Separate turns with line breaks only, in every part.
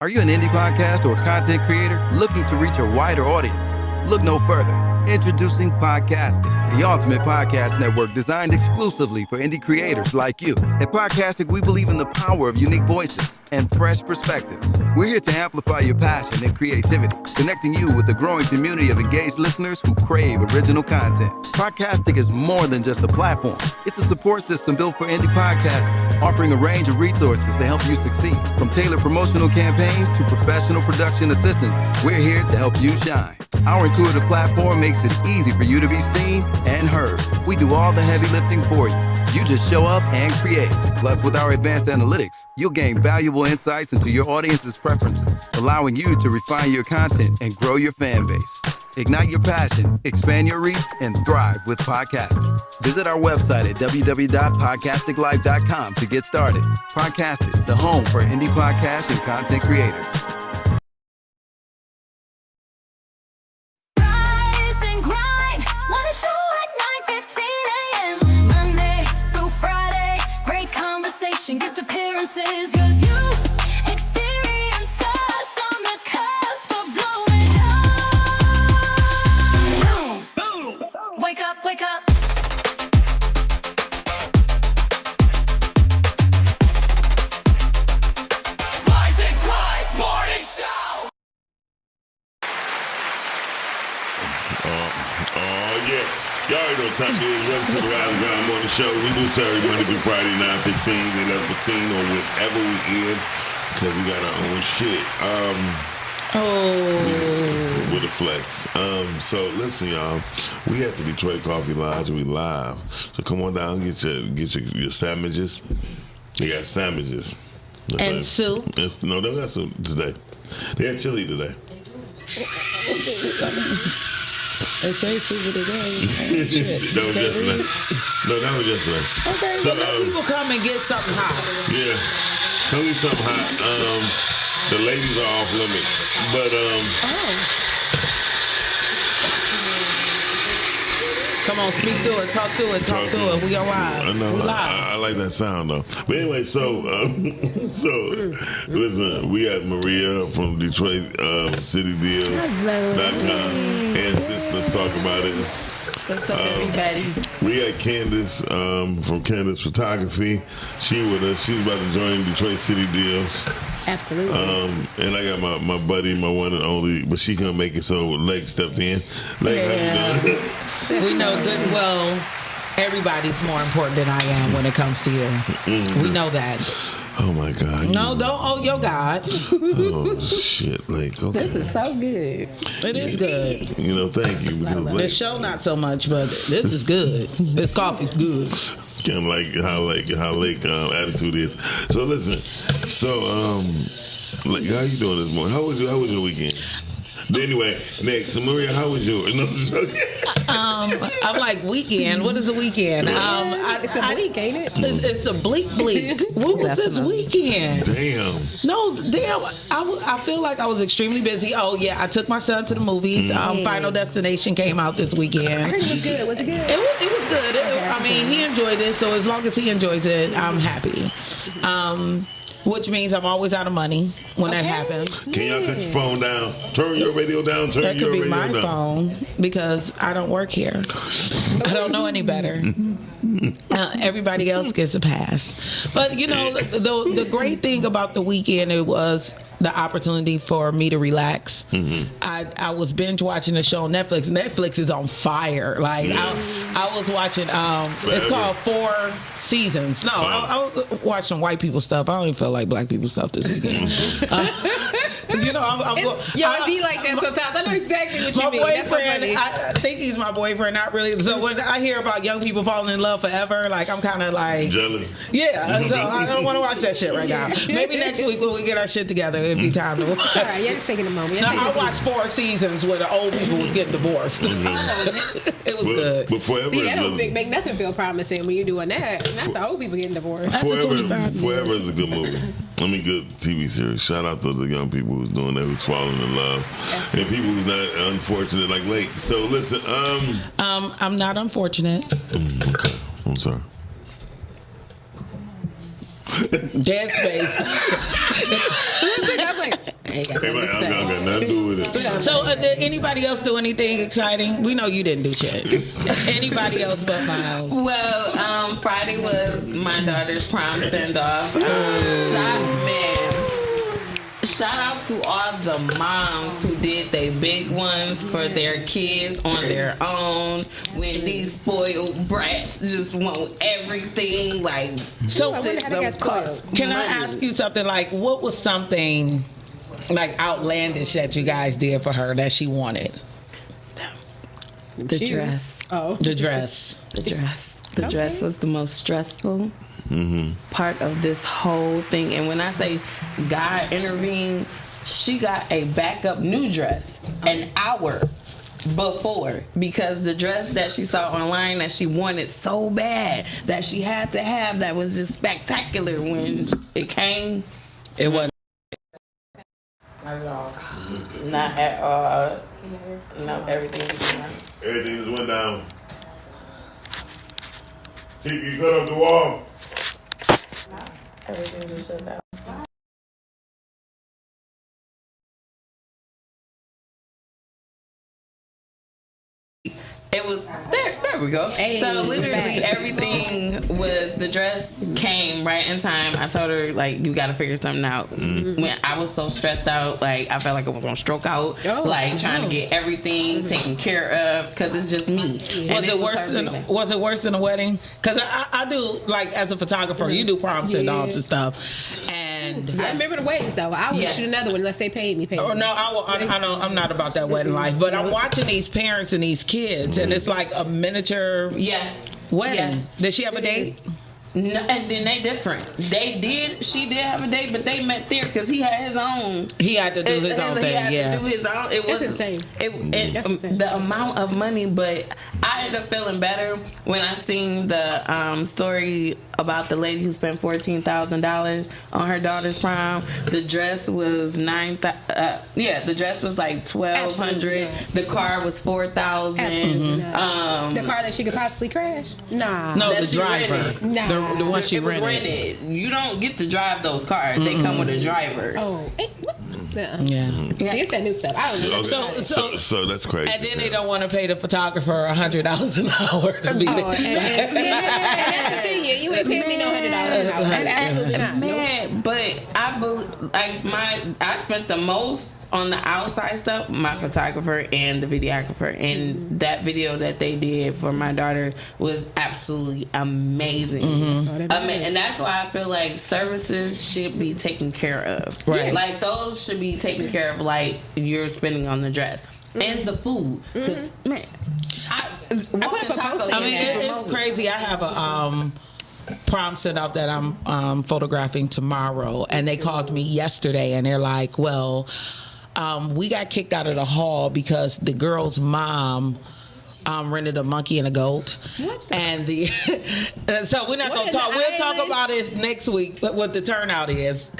Are you an indie podcast or content creator looking to reach a wider audience? Look no further. Introducing Podcastic, the ultimate podcast network designed exclusively for indie creators like you. At Podcastic, we believe in the power of unique voices and fresh perspectives. We're here to amplify your passion and creativity, connecting you with the growing community of engaged listeners who crave original content. Podcastic is more than just a platform. It's a support system built for indie podcasters, offering a range of resources to help you succeed. From tailored promotional campaigns to professional production assistance, we're here to help you shine. Our intuitive platform makes it easy for you to be seen and heard. We do all the heavy lifting for you. You just show up and create. Plus, with our advanced analytics, you'll gain valuable insights into your audience's preferences, allowing you to refine your content and grow your fan base. Ignite your passion, expand your reach, and thrive with podcasting. Visit our website at www.podcasticlife.com to get started. Podcastic, the home for indie podcasts and content creators.
Guest appearances, 'cause you experience us on the cusp of blowing up. Boom. Wake up, wake up. Rise and Grind Morning Show.
Yeah. Y'all already know what time it is. Welcome to the Rise and Grind Morning Show. We do Saturday, Monday through Friday, 9:15, 11:15, or whenever we in, because we got our own shit. With a flex. So listen, y'all. We at the Detroit Coffee Lodge. We live. So come on down, get your sandwiches. They got sandwiches.
And soup.
No, they got soup today. They had chili today.
They say super today.
That was yesterday. No, that was yesterday.
Okay, so let people come and get something hot.
Yeah, come get something hot. The ladies are off limit, but
Come on, speak through it, talk through it. We are live.
I know.
We live.
I like that sound though. But anyway, so listen, we had Maria from Detroit CityDeals.com and Let's talk about it.
What's up, everybody?
We had Candace from Candace Photography. She with us. She's about to join Detroit City Deals.
Absolutely.
And I got my buddy, my one and only, but she couldn't make it, so Lake stepped in. Lake, how you doing?
We know good and well everybody's more important than I am when it comes to you. We know that.
Oh my God.
No, don't owe your God.
Oh shit, Lake. Okay.
This is so good.
It is good.
You know, thank you. Because
The show not so much, but this is good. This coffee's good.
Kind of like how Lake attitude is. So listen, Lake, how you doing this morning? How was your weekend? Anyway, next, so Maria, how was yours? No,
I'm like, weekend? What is a weekend?
It's a bleak, ain't it?
It's a bleak. What was this weekend?
Damn.
No, damn. I feel like I was extremely busy. Oh, yeah, I took my son to the movies. Final Destination came out this weekend.
I heard it was good. Was it good?
It was good. I mean, he enjoyed it, so as long as he enjoys it, I'm happy. Which means I'm always out of money when that happens.
Can y'all cut your phone down? Turn your radio down.
That could be my phone because I don't work here. I don't know any better. Everybody else gets a pass. But you know, the great thing about the weekend, it was the opportunity for me to relax. I was binge watching a show on Netflix. Netflix is on fire. Like I was watching. It's called 4 Seasons. No, I was watching white people stuff. I don't even feel like black people stuff this weekend. You know,
it be like that sometimes. I know exactly what you
my
mean.
boyfriend, I think he's my boyfriend, not really. So when I hear about young people falling in love forever, like I'm kind of like
jealous.
Yeah, so I don't want to watch that shit right now. Maybe next week when we get our shit together, it'd be time to watch.
All right, you're just taking a moment.
No, I watched 4 seasons where the old people was getting divorced. It was good.
But forever,
see, that don't make nothing feel promising when you're doing that. Not the old people getting divorced.
Forever is a good movie. I mean, good TV series. Shout out to the young people who's doing that, who's falling in love, and people who's not unfortunate like Lake. So listen,
I'm not unfortunate.
Okay, I'm sorry.
Dead space.
got
Hey, man, I got nothing to do with it.
So, did anybody else do anything exciting? We know you didn't do shit. Anybody else but Miles?
Well, Friday was my daughter's prom send off. Shout out to all the moms who did their big ones for their kids on their own. When these spoiled brats just want everything, like
So,
I wonder how they got spoiled.
can I ask you something? Like, what was something like outlandish that you guys did for her that she wanted?
the dress.
Oh.
The dress.
The dress. The dress was the most stressful part of this whole thing. And when I say God intervened, she got a backup new dress an hour before, because the dress that she saw online that she wanted so bad that she had to have, that was just spectacular, when it came,
It wasn't.
not at all. Not at all. No, everything was fine.
Everything just went down. Chief, you cut up the wall.
Everything was shut down. It was there we go.
Hey,
so literally
back.
everything was, the dress came right in time. I told her, like, you gotta figure something out. When I was so stressed out, like I felt like I was gonna stroke out, like trying to get everything taken care of, because it's just me.
Was it worse than a wedding? Because I do, like, as a photographer, you do prom send-offs and stuff. And
I remember the weddings though. I would shoot another one unless they paid me.
Oh no, I know I'm not about that wedding life, but I'm watching these parents and these kids, and it's like a miniature wedding.
Yes.
Did she have a date?
No, and then they different. She did have a date, but they met there because he had his own.
He had to do his own
He
thing.
had
Yeah.
to do his own. It was
insane.
That's
insane.
The amount of money, but I ended up feeling better when I seen the story about the lady who spent $14,000 on her daughter's prom. The dress was the dress was like $1,200. The car was $4,000.
Absolutely not. The car that she could possibly crash? Nah.
No,
That
the
she
driver.
rented.
Nah.
The one she
It was
rented.
You don't get to drive those cars. They come with a driver.
Oh. What?
Yeah.
See, it's that new stuff. I don't know.
Okay. So that's crazy.
And then they don't want to pay the photographer $100 an hour to be there.
And that's the thing. Yeah, you ain't paying me no $100 an hour. Absolutely not.
Man, but I believe, I spent the most on the outside stuff, my photographer and the videographer, and that video that they did for my daughter was absolutely amazing. And that's why I feel like services should be taken care of.
Right.
Like those should be taken care of, like you're spending on the dress and the food. Because man, I
put up a post.
I mean, it's crazy. I have a prom set up that I'm photographing tomorrow, and they called me yesterday, and they're like, well, we got kicked out of the hall because the girl's mom rented a monkey and a goat. And so we're not going to talk. We'll talk about this next week, what the turnout is.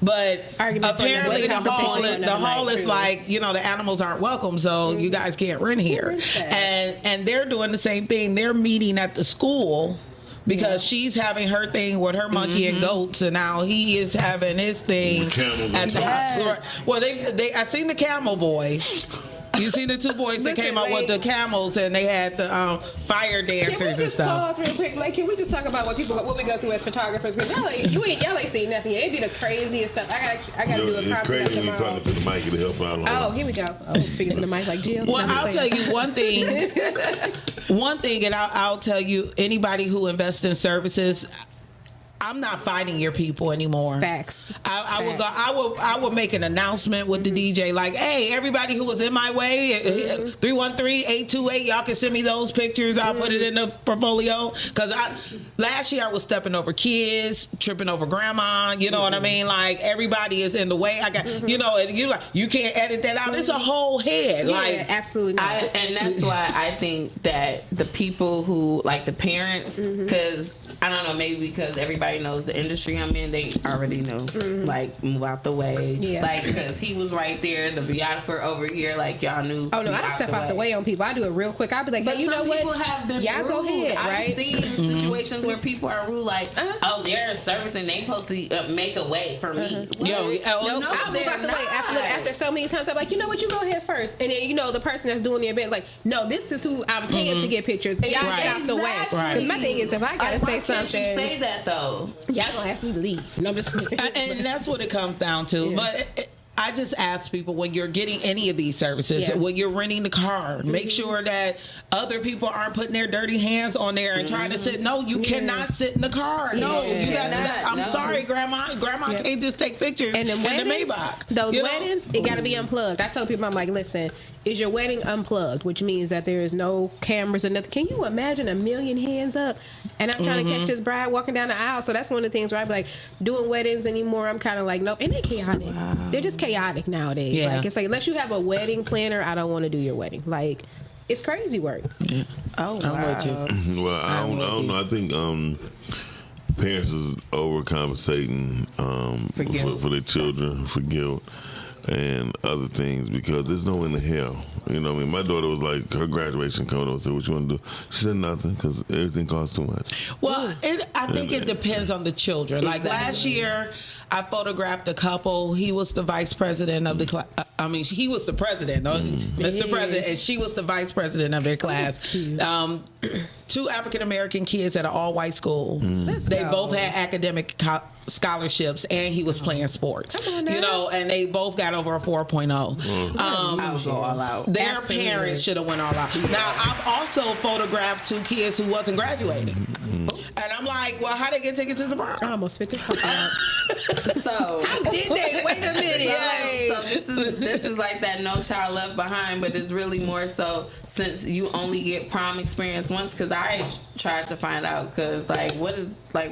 But apparently the hall is like, the animals aren't welcome, so you guys can't rent here. And they're doing the same thing. They're meeting at the school, because she's having her thing with her monkey and goats, and now he is having his thing at the house. Well, I seen the camel boys. You see the two boys that came out with the camels, and they had the fire dancers and stuff.
Pause real quick. Like, can we just talk about what we go through as photographers? Because y'all ain't seen nothing yet. It'd be the craziest stuff. I got to do a
It's crazy when you're talking to the mic to help out.
Oh, here we go. Oh, speaking to the mic like Jill.
Well, I'll tell you one thing. And I'll tell you, anybody who invests in services, I'm not fighting your people anymore.
Facts.
I will make an announcement with the DJ, like, hey, everybody who was in my way, 313-828, y'all can send me those pictures. I'll put it in the portfolio. Because last year I was stepping over kids, tripping over grandma. You know what I mean? Like, everybody is in the way. I got, and you can't edit that out. It's a whole head.
Yeah, absolutely not.
And that's why I think that the people who, like the parents, because I don't know, maybe because everybody knows the industry I'm in, they already know, like, move out the way.
Yeah.
Like, because he was right there, the videographer over here, like, y'all knew.
Oh, no, I don't step out the way on people. I do it real quick. I'll be like,
But
hey, you know
some
what?
people have been
Y'all
rude.
go ahead, right?
I've seen situations where people are rude, like, oh, they're a service and they supposed to make a way for me. What?
Yo,
Nope, I'll move out the way. After so many times, I'm like, you know what? You go ahead first. And then, the person that's doing the event, like, no, this is who I'm paying to get pictures. Y'all get out the way.
Right.
Because my thing is, if I got to say something,
say that, though.
y'all going to ask me to leave. And I'm just...
And that's what it comes down to.
Yeah.
But I just ask people, when you're getting any of these services, when you're renting the car, make sure that other people aren't putting their dirty hands on there and trying to sit. No, you cannot sit in the car. No, you got. I'm sorry, Grandma. Grandma can't just take pictures
And
in
then
the
weddings,
Maybach.
those
You know?
weddings, it got to be unplugged. I tell people, I'm like, listen, is your wedding unplugged? Which means that there is no cameras or nothing. Can you imagine 1 million hands up? And I'm trying to catch this bride walking down the aisle. So that's one of the things where I be like, doing weddings anymore, I'm kind of like, nope. And they're chaotic. They're just chaotic nowadays.
Yeah.
Like, it's like, unless you have a wedding planner, I don't want to do your wedding. Like, it's crazy work.
Yeah.
Oh,
I'm with you.
Well, I don't know. I think parents is overcompensating for their children for guilt and other things because there's no end to hell. You know what I mean? My daughter was like, her graduation coming up, said, what you want to do? She said nothing because everything costs too much.
Well, I think it depends on the children. Like last year, I photographed a couple. He was the vice president of the class. I mean, he was the president, Mr. President, and she was the vice president of their class. 2 African American kids at an all-white school. They both had academic scholarships, and he was playing sports. And they both got over a 4.0.
I would go all out.
Their parents should have went all out. Now, I've also photographed 2 kids who wasn't graduating. And I'm like, well, how they get tickets to the prom?
I almost spit this couple out.
So
Did they? Wait a minute.
So this is like that No Child Left Behind, but it's really more so since you only get prom experience once. Because I tried to find out because why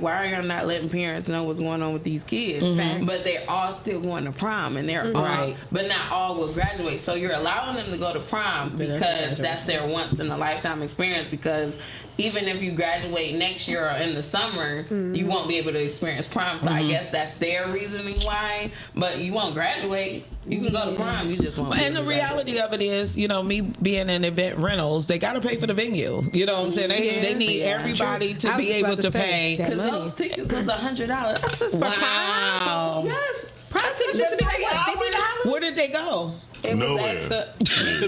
are y'all not letting parents know what's going on with these kids? But they're all still going to prom, and they're all, but not all will graduate. So you're allowing them to go to prom because that's their once in a lifetime experience. Because even if you graduate next year or in the summer, you won't be able to experience prom. So I guess that's their reasoning why. But you won't graduate. You can go to prom. You just won't.
And the reality of it is, me being in event rentals, they got to pay for the venue. You know what I'm saying? They need everybody to be able to pay.
Because those tickets was $100.
Wow.
Yes.
Prom tickets used to be like, what, $50?
Where did they go?
It
Nowhere.
was at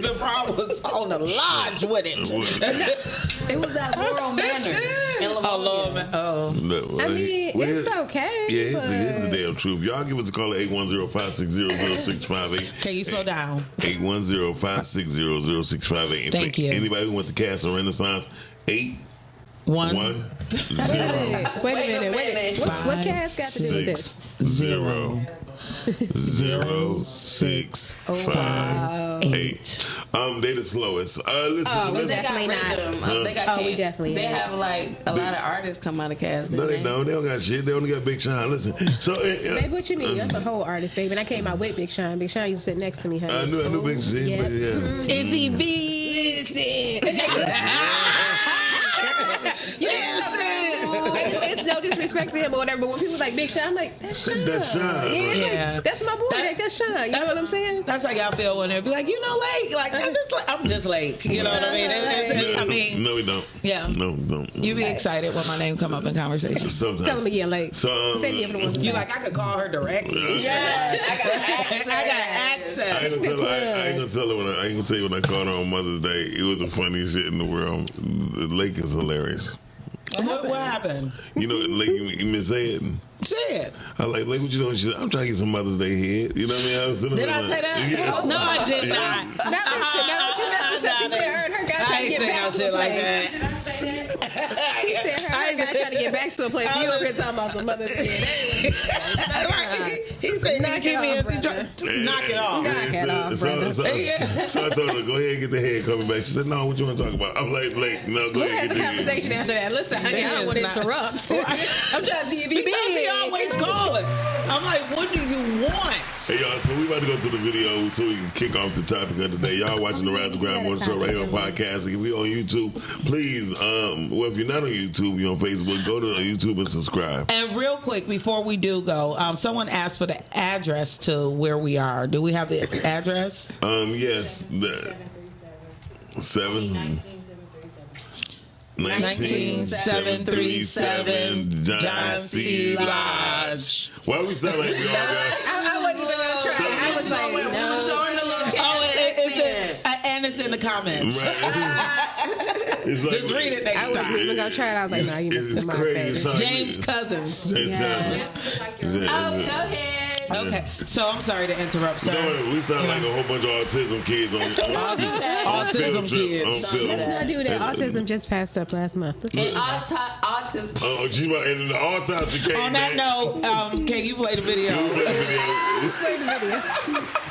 The prom was on the lodge with it.
it was at Laurel Manor in Livonia.
Oh, Lord.
No,
I mean, it's okay.
Yeah,
but...
it's the damn truth. Y'all give us a call at 810-560-0658.
Can you slow down?
810-560-0658.
Thank you.
Anybody who wants to cast a Renaissance,
1
810
Wait a minute. What cast got to do with this?
0658. They the slowest. Listen.
Definitely not.
They got
we definitely
They
not.
have a lot of artists come out of cast.
No, they don't. They don't got shit. They only got Big Sean. Listen. So,
Babe, what you mean? That's a whole artist, babe. And I came out with Big Sean. Big Sean used to sit next to me, honey.
I knew Big Sean.
Yeah.
But yeah.
Is he big?
It's no disrespect to him or whatever, but when people like Big Sean, I'm like, that's Sean.
That's Sean.
Yeah, it's
Yeah.
like, that's my boy. That's Sean. You know what I'm saying?
That's how y'all feel when they be like, Lake. Like, I'm just Lake. You know what I mean? I mean,
No, we don't.
Yeah.
No, we don't.
you be excited when my name come up in conversation.
Sometimes.
Tell him again, like,
So,
say the other one.
You like, I could call her directly.
Yeah, I got
I got access.
I ain't gonna tell her I ain't gonna tell you when I called her on Mother's Day. It was the funniest shit in the world. Lake is hilarious.
What happened?
Lake, you miss it.
Say it.
I like, what you doing? She said, I'm trying to get some Mother's Day head. You know what I mean?
Did I say that?
Yeah.
No, I did not.
Not listen, now what you messed up. She said her and her guy
I
trying to
ain't
get
say
back
no
to a
shit like
place.
that.
She said her and her guy trying to get back to a place. You over here talking about some Mother's Day.
He said,
Knock it off, brother.
knock it off.
Knock it off, brother.
So I told her, go ahead and get the head coming back. She said, no, what you want to talk about? I'm like, Blake, no, go
Who
ahead
has
and
a
get the head.
conversation after that? Listen, honey, I don't want to interrupt. I'm trying to see if you
Because he
big.
always calling. I'm like, what do you want?
Hey, y'all, so we about to go through the video so we can kick off the topic of the day. Y'all watching the Rise and Grind Morning Show right here on podcast. If we on YouTube, please, well, if you're not on YouTube, you're on Facebook, go to YouTube and subscribe.
And real quick, before we do go, someone asked for the address to where we are. Do we have the address?
Yes, the 19737 John C. Lodge. Why we sound like we all got?
I wasn't even gonna try. I was like, no.
And it's in the comments.
Right. It's like,
Just read it next
I wasn't
time.
even gonna try it. I was like, no, you missed
It's
my
crazy.
face.
James Cousins.
James Cousins.
Go ahead.
Okay, so I'm sorry to interrupt, sir.
No, we sound like a whole bunch of autism kids on
Autism kids.
On film.
Let's not do that. Autism just passed up last month.
And autism.
Oh, she about and the autopsy came
On that
back.
note, can you play the video?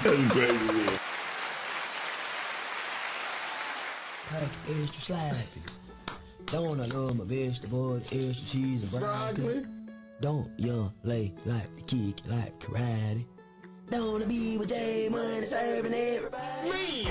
That's crazy.
Extra sloppy. Don't I love my vegetable, extra cheese and broccoli? Don't young lay like the kick it like karate? Don't I be with J Money serving everybody?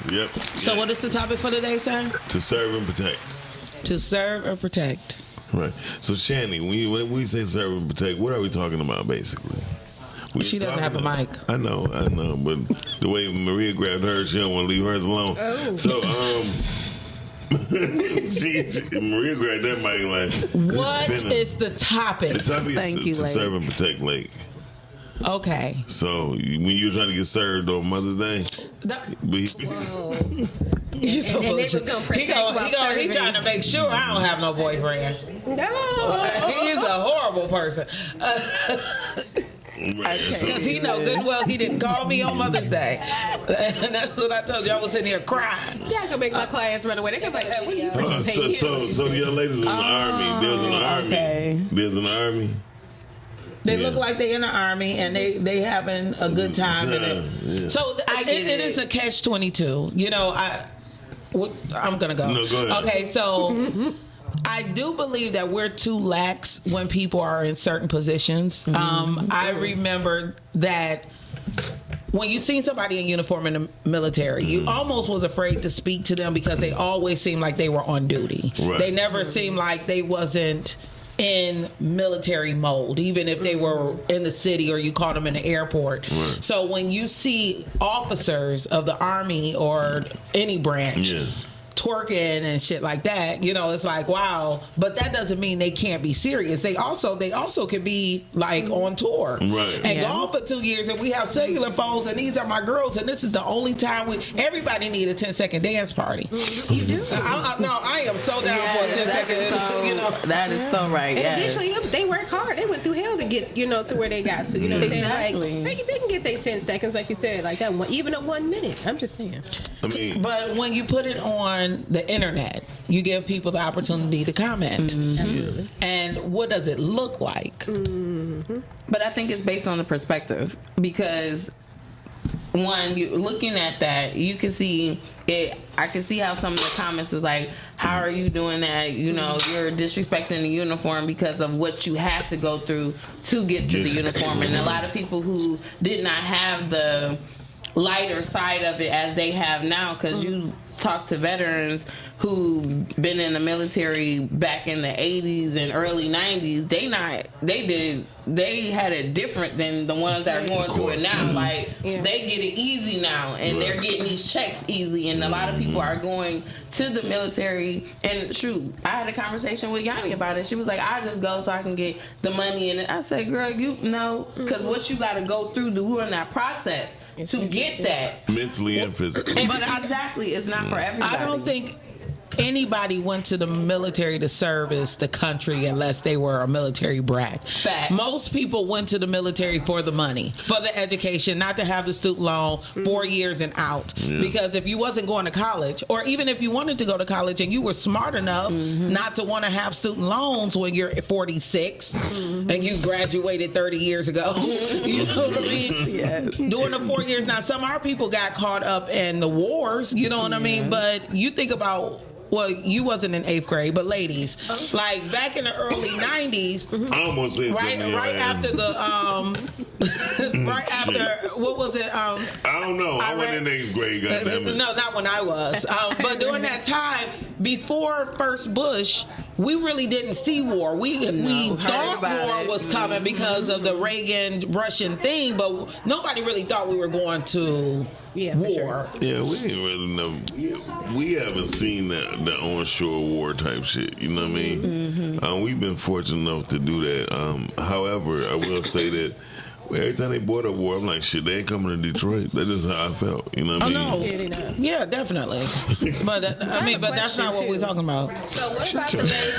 Yep.
So what is the topic for today, sir?
To serve and protect.
To serve or protect.
Right. So Shanny, when we say serve and protect, what are we talking about basically?
She doesn't have a mic.
I know, but the way Maria grabbed hers, she don't want to leave hers alone.
Oh.
So Maria grabbed that mic like.
What is the topic?
The topic
Thank
is
you,
to
lady.
serve and protect Lake.
Okay.
So when you're trying to get served on Mother's Day,
He's so
And then they was
bullshit.
gonna protect while
He
serving.
trying to make sure I don't have no boyfriend.
No.
He's a horrible person.
right? So,
Because he know good well he didn't call me on Mother's Day. And that's what I told you. I was sitting here crying.
Yeah, I can make my clients run away. They can be like, what are you
so the young ladies in the army. There's an army.
okay.
There's an army.
They
Yeah.
look like they in the army and they having a good time in it.
Yeah.
So it is a catch-22. You know, I'm gonna go.
No, go ahead.
Okay, so I do believe that we're too lax when people are in certain positions. I remember that when you seen somebody in uniform in the military, you almost was afraid to speak to them because they always seemed like they were on duty.
Right.
They never seemed like they wasn't in military mode, even if they were in the city or you caught them in the airport.
Right.
So when you see officers of the Army or any branch
Yes.
twerking and shit like that, you know, it's like, wow. But that doesn't mean they can't be serious. They also could be like on tour
Right.
and gone for 2 years, and we have cellular phones, and these are my girls, and this is the only time everybody need a 10-second dance party.
You do.
I am so down for a 10-second. You know,
That is so right.
And
Yes.
additionally, they work hard. They went through hell to get, to where they got to. You know what I'm saying?
Exactly.
Like, they can get their 10 seconds, like you said, like that one, even a 1 minute. I'm just saying.
I mean,
but when you put it on the internet, you give people the opportunity to comment.
Absolutely.
And what does it look like?
But I think it's based on the perspective because one, you looking at that, you can see it. I can see how some of the comments is like, "How are you doing that? You know, you're disrespecting the uniform because of what you had to go through to get to the uniform." And a lot of people who did not have the lighter side of it as they have now, because you talk to veterans who been in the military back in the 80s and early 90s, they had it different than the ones that are going through it now. Like, they get it easy now, and they're getting these checks easy, and a lot of people are going to the military. And shoot, I had a conversation with Yanni about it. She was like, I just go so I can get the money. And I said, girl, you know, because what you got to go through during that process to get that.
mentally and physically.
But exactly, it's not for everybody.
I don't think anybody went to the military to service the country unless they were a military brat.
Facts.
Most people went to the military for the money, for the education, not to have the student loan 4 years and out. Because if you wasn't going to college, or even if you wanted to go to college and you were smart enough not to want to have student loans when you're 46 and you graduated 30 years ago, you know what I mean?
Yeah.
During the 4 years, now some of our people got caught up in the wars, you know what I mean? But you think about, well, you wasn't in 8th grade, but ladies, like back in the early 90s,
I almost said something.
right after the right after, what was it?
I don't know. I wasn't in 8th grade. Goddammit.
No, not when I was. But during that time, before first Bush, we really didn't see war. We thought war was coming because of the Reagan-Russian thing, but nobody really thought we were going to war.
Yeah, we ain't really know. We haven't seen the onshore war type shit. You know what I mean? We've been fortunate enough to do that. However, I will say that every time they brought up war, I'm like, shit, they ain't coming to Detroit. That's just how I felt. You know what I mean?
No. Yeah, definitely. But but that's not what we're talking about.
So what about the ladies?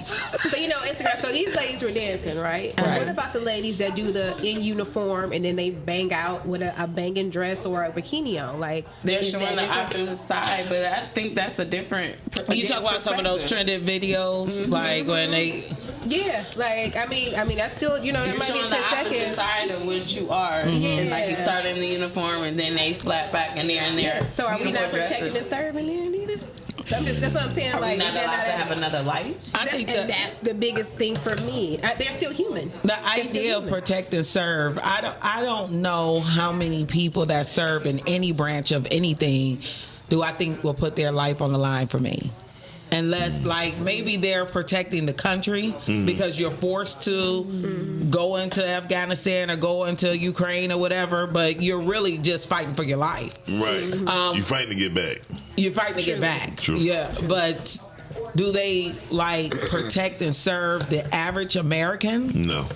So Instagram. So these ladies were dancing, right? What about the ladies that do the in uniform and then they bang out with a banging dress or a bikini on? Like
they're showing the opposite side, but I think that's a different.
You talk about some of those trended videos, like when they.
Yeah, like I mean that's still that
You're
might be
showing
10
the opposite
seconds.
side of what you are, and like you start in the uniform and then they flat back and they're in there.
So are we not protecting and serving then either? That's what I'm saying.
Are
like,
we not allowed to have another life?
I think
that's the biggest thing for me. They're still human.
The idea of protect and serve. I don't know how many people that serve in any branch of anything do I think will put their life on the line for me. Unless, like, maybe they're protecting the country because you're forced to go into Afghanistan or go into Ukraine or whatever, but you're really just fighting for your life.
Right. You're fighting to get back.
You're fighting to get back.
True.
Yeah, but do they, like, protect and serve the average American?
No.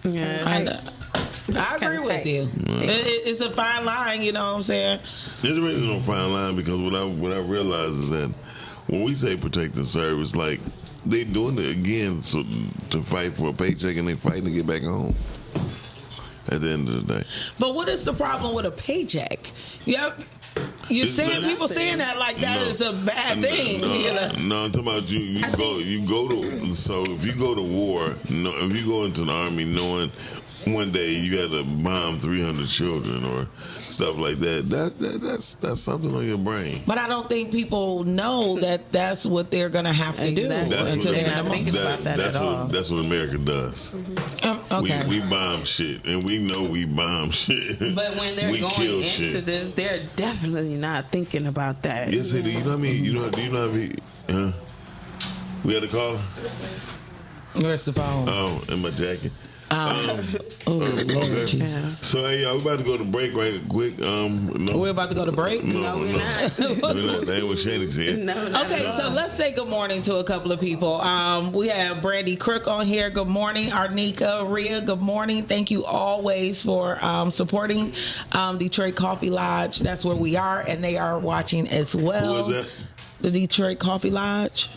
Yeah.
I agree with you. It's a fine line, you know what I'm saying?
There's really no fine line because what I realize is that when we say protect and serve, it's like they doing it again to fight for a paycheck and they fighting to get back home at the end of the day.
But what is the problem with a paycheck? Yep. You're saying people saying that like that is a bad thing.
No, I'm talking about you go to, so if you go to war, if you go into the army knowing one day you got to bomb 300 children or stuff like that, that's something on your brain.
But I don't think people know that that's what they're going to have to do until they're not thinking about that at all.
That's what America does.
Okay.
We bomb shit, and we know we bomb shit.
But when they're going into this, they're definitely not thinking about that.
Yes, do you know what I mean? Do you know what I mean? We had a call?
Where's the phone?
Oh, in my jacket.
Lord Jesus.
So hey, y'all, we about to go to break right quick. No,
we're about to go to break?
No, we're not.
That ain't what Shannon said.
No,
okay, so let's say good morning to a couple of people. We have Brandy Crook on here. Good morning. Arnika, Rhea, good morning. Thank you always for supporting Detroit Coffee Lodge. That's where we are, and they are watching as well.
Who is that?
The Detroit Coffee Lodge.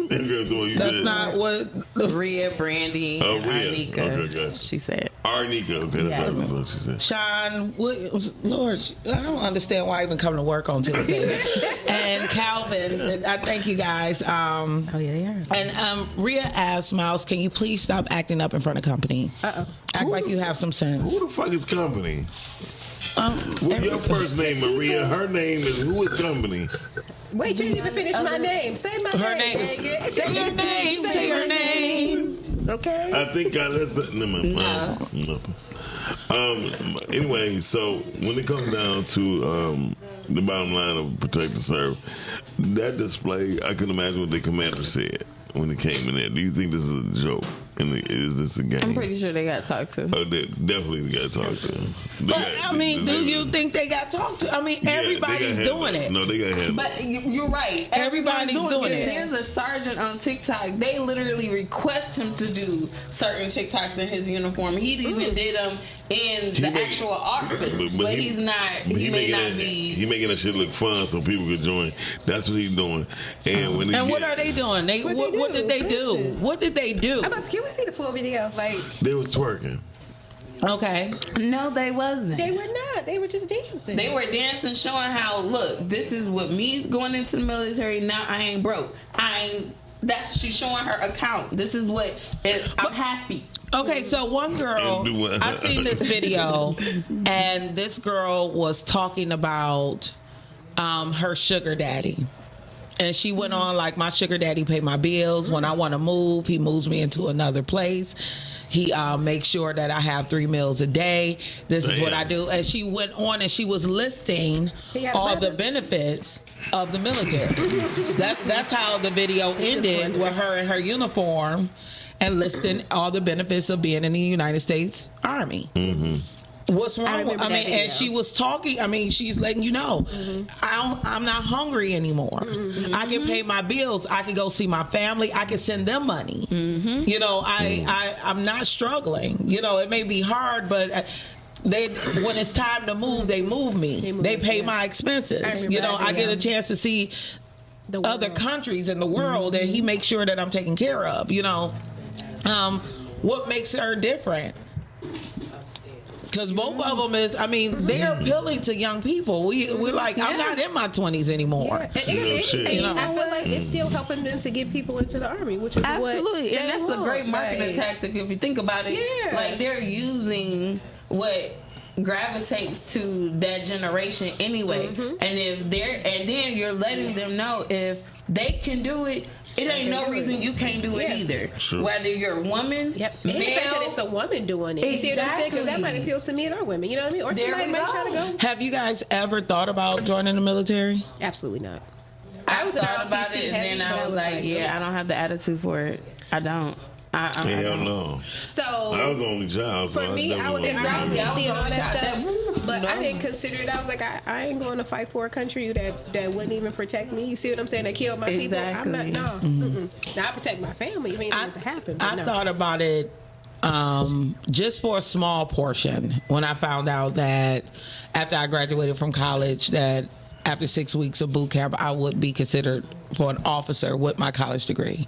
That's not what
Rhea, Brandy,
Rhea.
Arnika.
Okay, gotcha.
She said.
Arnika. Okay, that's what she said.
Sean Williams. Lord, I don't understand why I even come to work on Tuesdays. And Calvin. I thank you guys.
Oh yeah, they are.
And Rhea asked Miles, can you please stop acting up in front of company? Act like you have some sense.
Who the fuck is company? Your first name, Maria. Her name is who is company?
Wait, you didn't even finish my name. Say my name.
Say your name. Say your name.
Okay.
I think anyway, so when it comes down to the bottom line of protect and serve, that display, I can imagine what the commander said when it came in there. Do you think this is a joke? Is this a game?
I'm pretty sure they got talked to.
Oh, they definitely got talked to.
Do you think they got talked to? I mean, everybody's doing it.
No, they got handled.
But you're right.
Everybody's doing it.
There's a sergeant on TikTok. They literally request him to do certain TikToks in his uniform. He even did them in the actual office, but he's not. He may not be.
He making that shit look fun so people could join. That's what he's doing. And when
And what are they doing? What did they do? What did they do?
I'm about to, can we see the full video? Like,
they was twerking.
Okay.
No, they wasn't.
they were not. They were just dancing.
They were dancing, showing how, look, this is what me's going into the military. Now I ain't broke. She's showing her account. This is what I'm happy.
Okay, so one girl, I seen this video, and this girl was talking about her sugar daddy. And she went on like, my sugar daddy pay my bills. When I want to move, he moves me into another place. He makes sure that I have 3 meals a day. This is what I do. And she went on and she was listing all the benefits of the military. That's how the video ended, with her in her uniform and listing all the benefits of being in the United States Army. What's wrong with, and she was talking, she's letting you know, I'm not hungry anymore. I can pay my bills. I can go see my family. I can send them money. You know, I'm not struggling. You know, it may be hard, but when it's time to move, they move me. They pay my expenses. You know, I get a chance to see the other countries in the world, and he makes sure that I'm taken care of. You know, what makes her different? Because both of them is, they're appealing to young people. We're like, I'm not in my 20s anymore.
I feel like it's still helping them to get people into the Army, which is
absolutely, and that's a great marketing tactic if you think about it.
Yeah.
Like, they're using what gravitates to that generation anyway, and then you're letting them know if they can do it. It ain't no reason you can't do it either. Sure. Whether you're a woman, male.
And the fact that it's a woman doing it. You see what I'm saying? Because that might appeal to men or women. You know what I mean? Or somebody might try to go.
Have you guys ever thought about joining the military?
Absolutely not.
I was thought about it, and then I was like, I don't have the attitude for it. I don't.
Hell no.
So
I was the only child.
For me, I was seeing all that stuff, but I didn't consider it. I was like, I ain't going to fight for a country that wouldn't even protect me. You see what I'm saying? That killed my people. I'm not. No. Now I protect my family. I mean, it doesn't happen.
I thought about it just for a small portion when I found out that after I graduated from college, that after 6 weeks of boot camp, I would be considered for an officer with my college degree.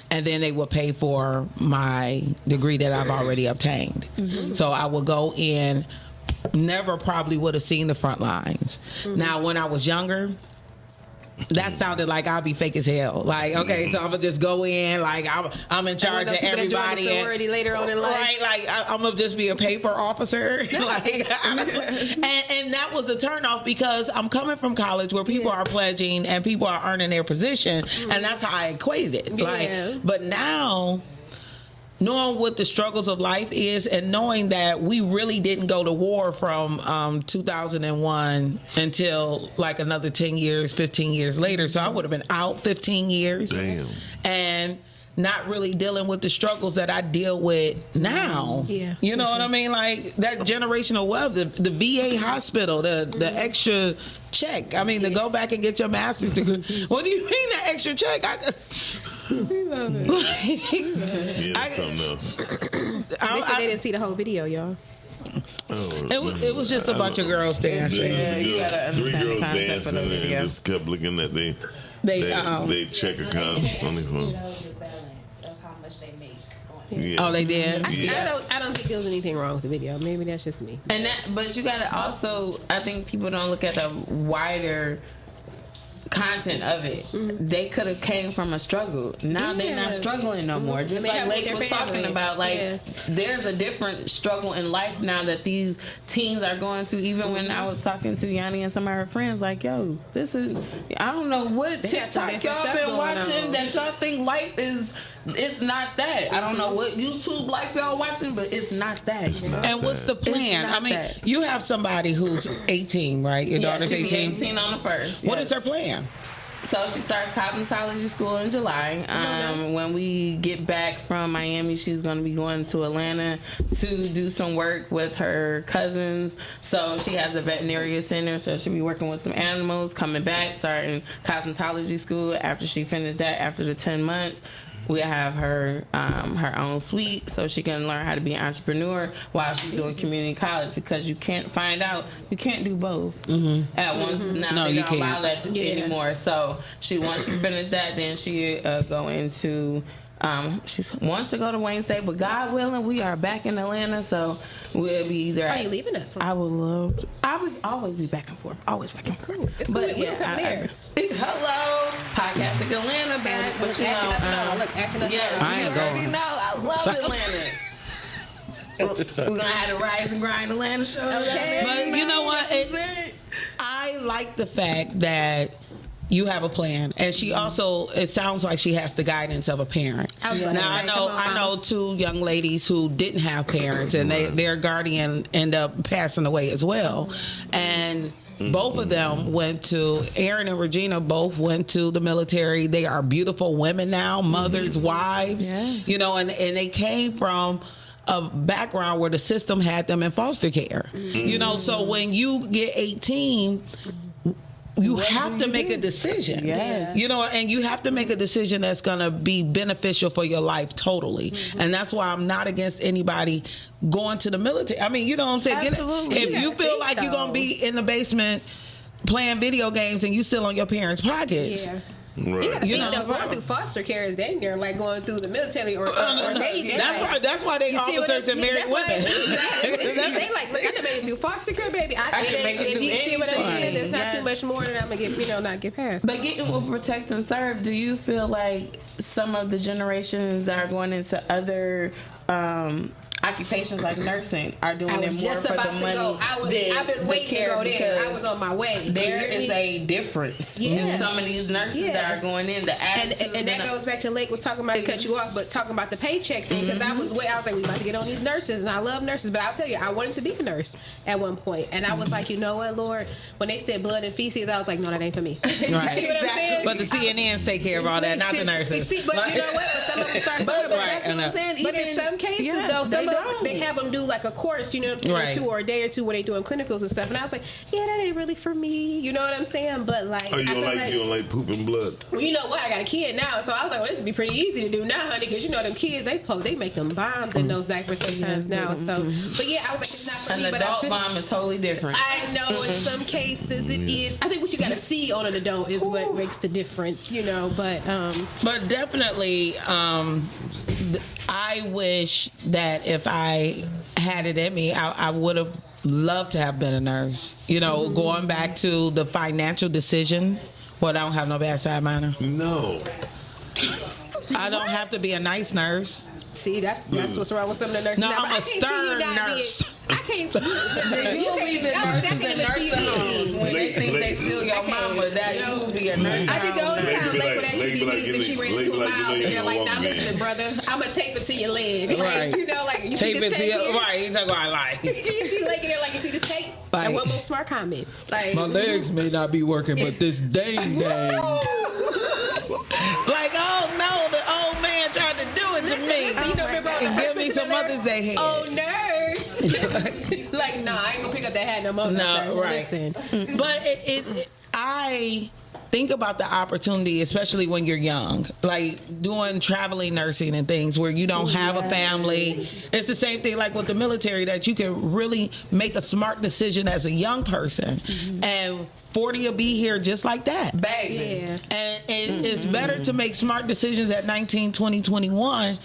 And then they would pay for my degree that I've already obtained. So I would go in, never probably would have seen the front lines. Now, when I was younger, that sounded like I'll be fake as hell. Like, okay, so I'm gonna just go in, like I'm in charge of everybody.
Sorority later on in life,
right? Like I'm gonna just be a paper officer. Like, and that was a turnoff because I'm coming from college where people are pledging and people are earning their position, and that's how I equated it. Like, but now, knowing what the struggles of life is and knowing that we really didn't go to war from 2001 until like another 10 years, 15 years later. So I would have been out 15 years.
Damn.
And not really dealing with the struggles that I deal with now.
Yeah,
you know what I mean? Like that generational wealth, the VA hospital, the extra check. I mean, to go back and get your master's degree. What do you mean the extra check?
We love it.
Yeah, something else.
They said they didn't see the whole video, y'all.
It was just a bunch of girls dancing.
You gotta understand
3 girls
the concept
dancing
of the
and
video.
just kept looking at they check account on their phone. Yeah.
Oh, they did.
I don't think there was anything wrong with the video. Maybe that's just me.
But you gotta also, I think people don't look at the wider content of it. They could have came from a struggle. Now they're not struggling no more. Just like Lake was talking about, like there's a different struggle in life now that these teens are going to. Even when I was talking to Yanni and some of her friends, like, yo, this is, I don't know what TikTok y'all been watching that y'all think life is. It's not that. I don't know what YouTube life y'all watching, but it's not that.
And what's the plan? I mean, you have somebody who's 18, right? Your daughter's 18?
18 on the 1st.
What is her plan?
So she starts cosmetology school in July. When we get back from Miami, she's going to be going to Atlanta to do some work with her cousins. So she has a veterinary center, so she'll be working with some animals, coming back, starting cosmetology school after she finished that, after the 10 months. we have her her own suite so she can learn how to be an entrepreneur while she's doing community college, because you can't do both at once. Now
No,
they
you
don't
can't.
allow that anymore. So once she finished that, then she go into she wants to go to Wayne State, but God willing, we are back in Atlanta, so we'll be either.
Are you leaving us?
I would love to. I would always be back and forth. Always back and forth.
Cool. It's cool. We don't come there.
Hello, Podcasting Atlanta back. But you know,
acting up.
yes,
I ain't
you already
going.
know. I love Atlanta. We're gonna have the Rise and Grind Atlanta show.
Okay.
But you know what? I like the fact that you have a plan, and she also, it sounds like she has the guidance of a parent.
I was about to
Now
say, come on,
I know
Mama.
2 young ladies who didn't have parents, and their guardian ended up passing away as well, and both of them went to, Erin and Regina both went to the military. They are beautiful women now, mothers, wives, you know, and they came from a background where the system had them in foster care. You know, so when you get 18, you have to make a decision.
Yes.
You know, and you have to make a decision that's going to be beneficial for your life totally. And that's why I'm not against anybody going to the military. I mean, you know what I'm saying?
Absolutely.
If you
gotta
feel
think,
like you're going to
though.
be in the basement playing video games and you still on your parents' pockets.
Yeah.
Right.
You gotta
You
think
know.
though, going through foster care is dang near like going through the military or Navy.
That's why they
You see what
officers
I'm-
and married
that's why-
women.
Exactly. They like, look, I done made it through foster care, baby.
I can make it
if
through
you see what I'm saying,
anything.
there's not
Yes.
too much more that I'm gonna get, not get past.
But getting with Protect and Serve, do you feel like some of the generations that are going into other occupations like nursing are doing
I
it
was
more
just
for
about
the
to
money?
go. I've been
than
waiting
the
to
care
go there. I
because
was on my way.
There
You
is
hear me?
a difference
Yeah.
in some of these nurses that are going in. The attitudes
And that goes back to Lake was talking about, to cut you off, but talking about the paycheck thing, because I was like, we about to get on these nurses, and I love nurses, but I'll tell you, I wanted to be a nurse at one point, and I was like, you know what, Lord, when they said blood and feces, I was like, no, that ain't for me. You see what I'm saying?
But the CNNs take care of all that, not the nurses.
See, but you know what? But some of them start
But
somewhere.
that's what I'm saying.
But in some cases, though, some of them, they have them do like a course, you know what I'm saying,
Right.
or 2 or a day or 2 where they doing clinicals and stuff. And I was like, yeah, that ain't really for me. You know what I'm saying? But like,
Oh,
I feel
you don't like pooping blood?
well, you know what? I got a kid now, so I was like, well, this would be pretty easy to do now, honey, because you know them kids, they make them bombs in those diapers sometimes now. So, but yeah, I was like, it's not for me.
an
But
adult bomb is totally different.
I know in some cases it is. I think what you got to see on an adult is what makes the difference, you know. But
definitely, I wish that if I had it in me, I would have loved to have been a nurse. You know, going back to the financial decision. Well, I don't have no bad side manner.
No.
I don't have to be a nice nurse.
see, that's what's wrong with some of the nurses.
No,
now.
I'm
But I
a
can't see you
stern
not being-
nurse.
I can't see you.
You'll be the nurse in the nursing homes when they think they steal your mama. That you will be a nurse.
I think the only
Lady
time
be
Lake
like-
would actually
Lady
be
be like,
me is if she ran
Lady
into
be
a
like,
mile
you know
and
you
they're
ain't
like,
gonna
now
walk
listen,
again.
brother, I'm gonna tape it to your leg. Like,
Right.
you know, like, you see
Tape
this
it to
tape
you.
here?
Right, you talking about like.
You see Lake in there like, you see this tape?
Like-
And one more smart comment. Like,
My legs may not be working, but this dang. Like, oh no, the old man tried to do it to me.
Listen, you know, remember all the
And give
first
me
person
some
in there?
Mother's Day head.
Oh, nurse. Like, nah, I ain't gonna pick up that hat no more.
No, right.
Listen.
But I think about the opportunity, especially when you're young, like doing traveling nursing and things where you don't have a family. It's the same thing like with the military, that you can really make a smart decision as a young person, and 40 will be here just like that.
Baby.
Yeah.
And it's better to make smart decisions at 19, 20, 21.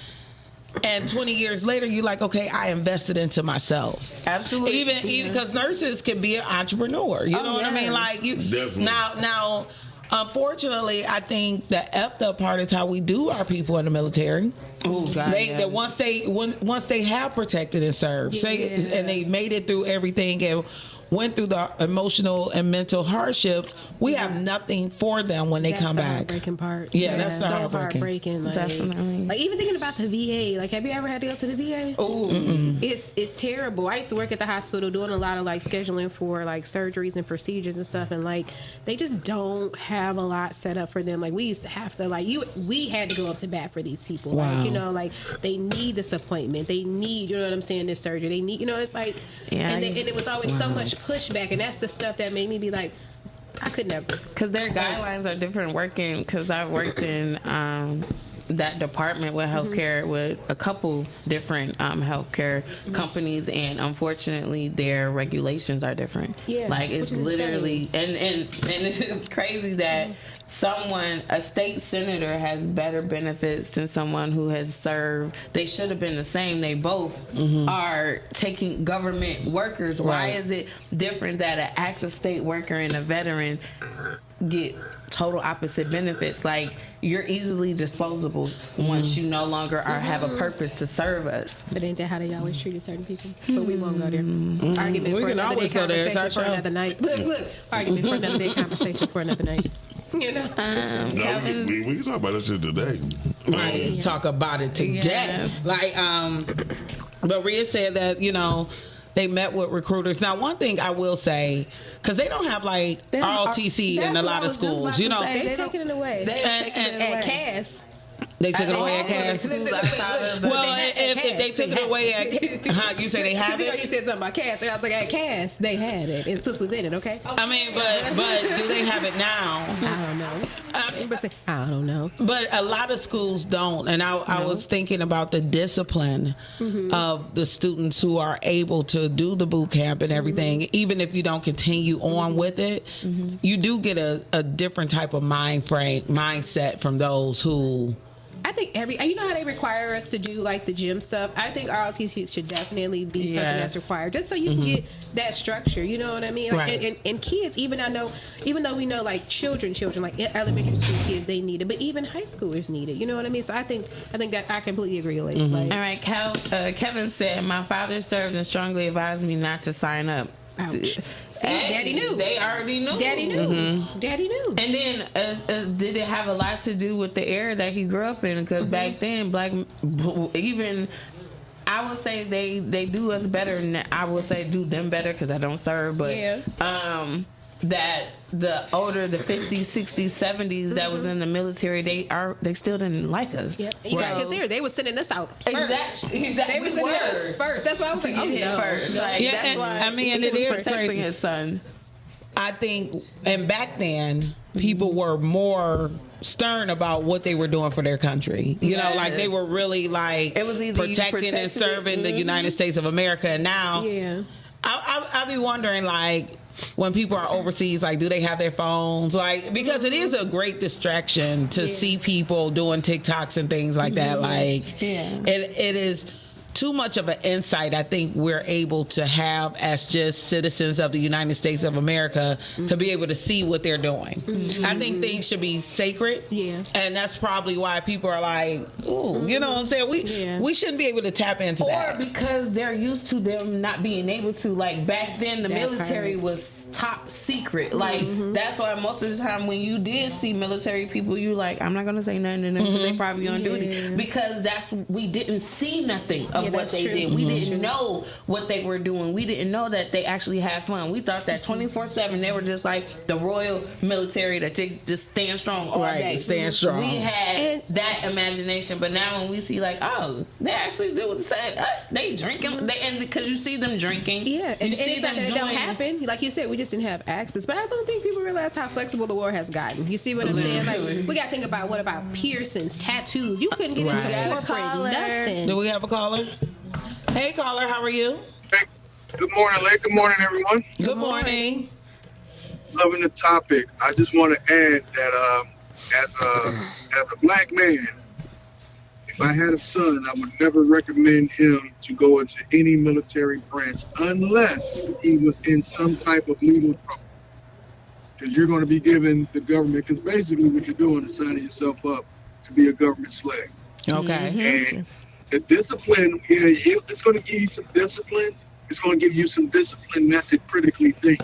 And 20 years later, you're like, okay, I invested into myself.
Absolutely.
Even because nurses can be an entrepreneur. You know what I mean? Like you
Definitely.
now. Unfortunately, I think the effed up part is how we do our people in the military.
Oh God.
That once they have protected and served, and they made it through everything and went through the emotional and mental hardships, we have nothing for them when they
That's
come
the
back.
heartbreaking part.
Yeah, that's the
so
heartbreaking.
Like,
Definitely.
Like even thinking about the VA. Like, have you ever had to go to the VA?
Oh,
It's terrible. I used to work at the hospital doing a lot of like scheduling for like surgeries and procedures and stuff, and like they just don't have a lot set up for them. Like we used to have to we had to go up to bat for these people.
Wow.
Like, you know, like they need this appointment. They need, you know what I'm saying, this surgery. They need, you know, it's like,
Yeah,
and it was always so much pushback, and that's the stuff that made me be like, I could never.
because their guidelines are different. Working because I worked in that department with healthcare with a couple different healthcare companies, and unfortunately their regulations are different.
Yeah,
like
which
it's
is
literally and it's crazy that a state senator has better benefits than someone who has served. They should have been the same. They both are taking government workers. Why is it different that an active state worker and a veteran get total opposite benefits? Like, you're easily disposable once you no longer have a purpose to serve us.
But ain't that how they always treated certain people? But we won't go there. Argument
We
for
can
another
always
day
go there. It's our
conversation for
show.
another night. Look. Argument for another day, conversation for another night. You know?
No,
Kevin,
we can talk about that shit today.
Right. Talk about it today.
Yeah.
Like, but Rhea said that, they met with recruiters. Now, one thing I will say, because they don't have like ROTC in a lot of schools,
They taking it away. At Cass.
They took it away at Cass.
Well,
Well, if they took it away at, you say they have
You
it.
said something about Cass. I was like, at Cass, they had it, and Sis was in it. Okay.
I mean, but do they have it now?
I don't know. I don't know.
But a lot of schools don't, and I was thinking about the discipline of the students who are able to do the boot camp and everything. Even if you don't continue on with it, you do get a different type of mindset from those who.
I think you know how they require us to do like the gym stuff. I think ROTC should definitely be something that's required, just so you can get that structure. You know what I mean? Like,
Right.
and kids, even though we know like children, like elementary school kids, they need it, but even high schoolers need it. You know what I mean? So I think that I completely agree with. Like,
all right, Kevin said, my father served and strongly advised me not to sign up.
ouch. See, Daddy knew.
They already knew.
Daddy knew. Daddy knew.
And then, did it have a lot to do with the era that he grew up in? Because back then, even I would say they do us better. I would say do them better because I don't serve. But that the older, the 50s, 60s, 70s that was in the military, they still didn't like us.
Yep. You got to consider they were sending us out first.
Exactly.
They were sending us first. That's why I was like, oh no.
First. Like,
Yeah,
that's
and-
why
I mean, and
he
it
was
is
protecting
crazy.
his son.
I think, and back then, people were more stern about what they were doing for their country. You know, like they were really like
It was either you
protecting and
protected
serving
it,
the United States of America. And now, I be wondering, like, when people are overseas, like, do they have their phones? Like, because it is a great distraction to see people doing TikToks and things like that. Like, it is too much of an insight I think we're able to have as just citizens of the United States of America to be able to see what they're doing. I think things should be sacred. And that's probably why people are like, ooh, you know what I'm saying? We shouldn't be able to tap into that.
Or because they're used to them not being able to. Like, back then, the military was top secret. Like, that's why most of the time when you did see military people, you like, I'm not going to say nothing to them because they probably on duty. Because we didn't see nothing of what they did. We didn't know what they were doing. We didn't know that they actually had fun. We thought that 24/7 they were just like the Royal Military that just stand strong all day.
Stand strong.
We had that imagination, but now when we see like, oh, they actually do the same. They drinking, and because you see them drinking,
and
you see
it's not
them
that it don't happen. Like you said, we just didn't have access. But I don't think people realize how flexible the war has gotten. You see what I'm saying? Like, we got to think about what about piercings, tattoos. You couldn't get into corporate nothing.
Do we have a caller? Hey, caller, how are you?
Hey, good morning, Lake. Good morning, everyone.
Good morning.
Loving the topic. I just want to add that as a black man, if I had a son, I would never recommend him to go into any military branch unless he was in some type of legal trouble. Because you're going to be giving the government, because basically what you're doing is signing yourself up to be a government slave.
Okay.
And the discipline, it's going to give you some discipline. It's going to give you some discipline not to critically think.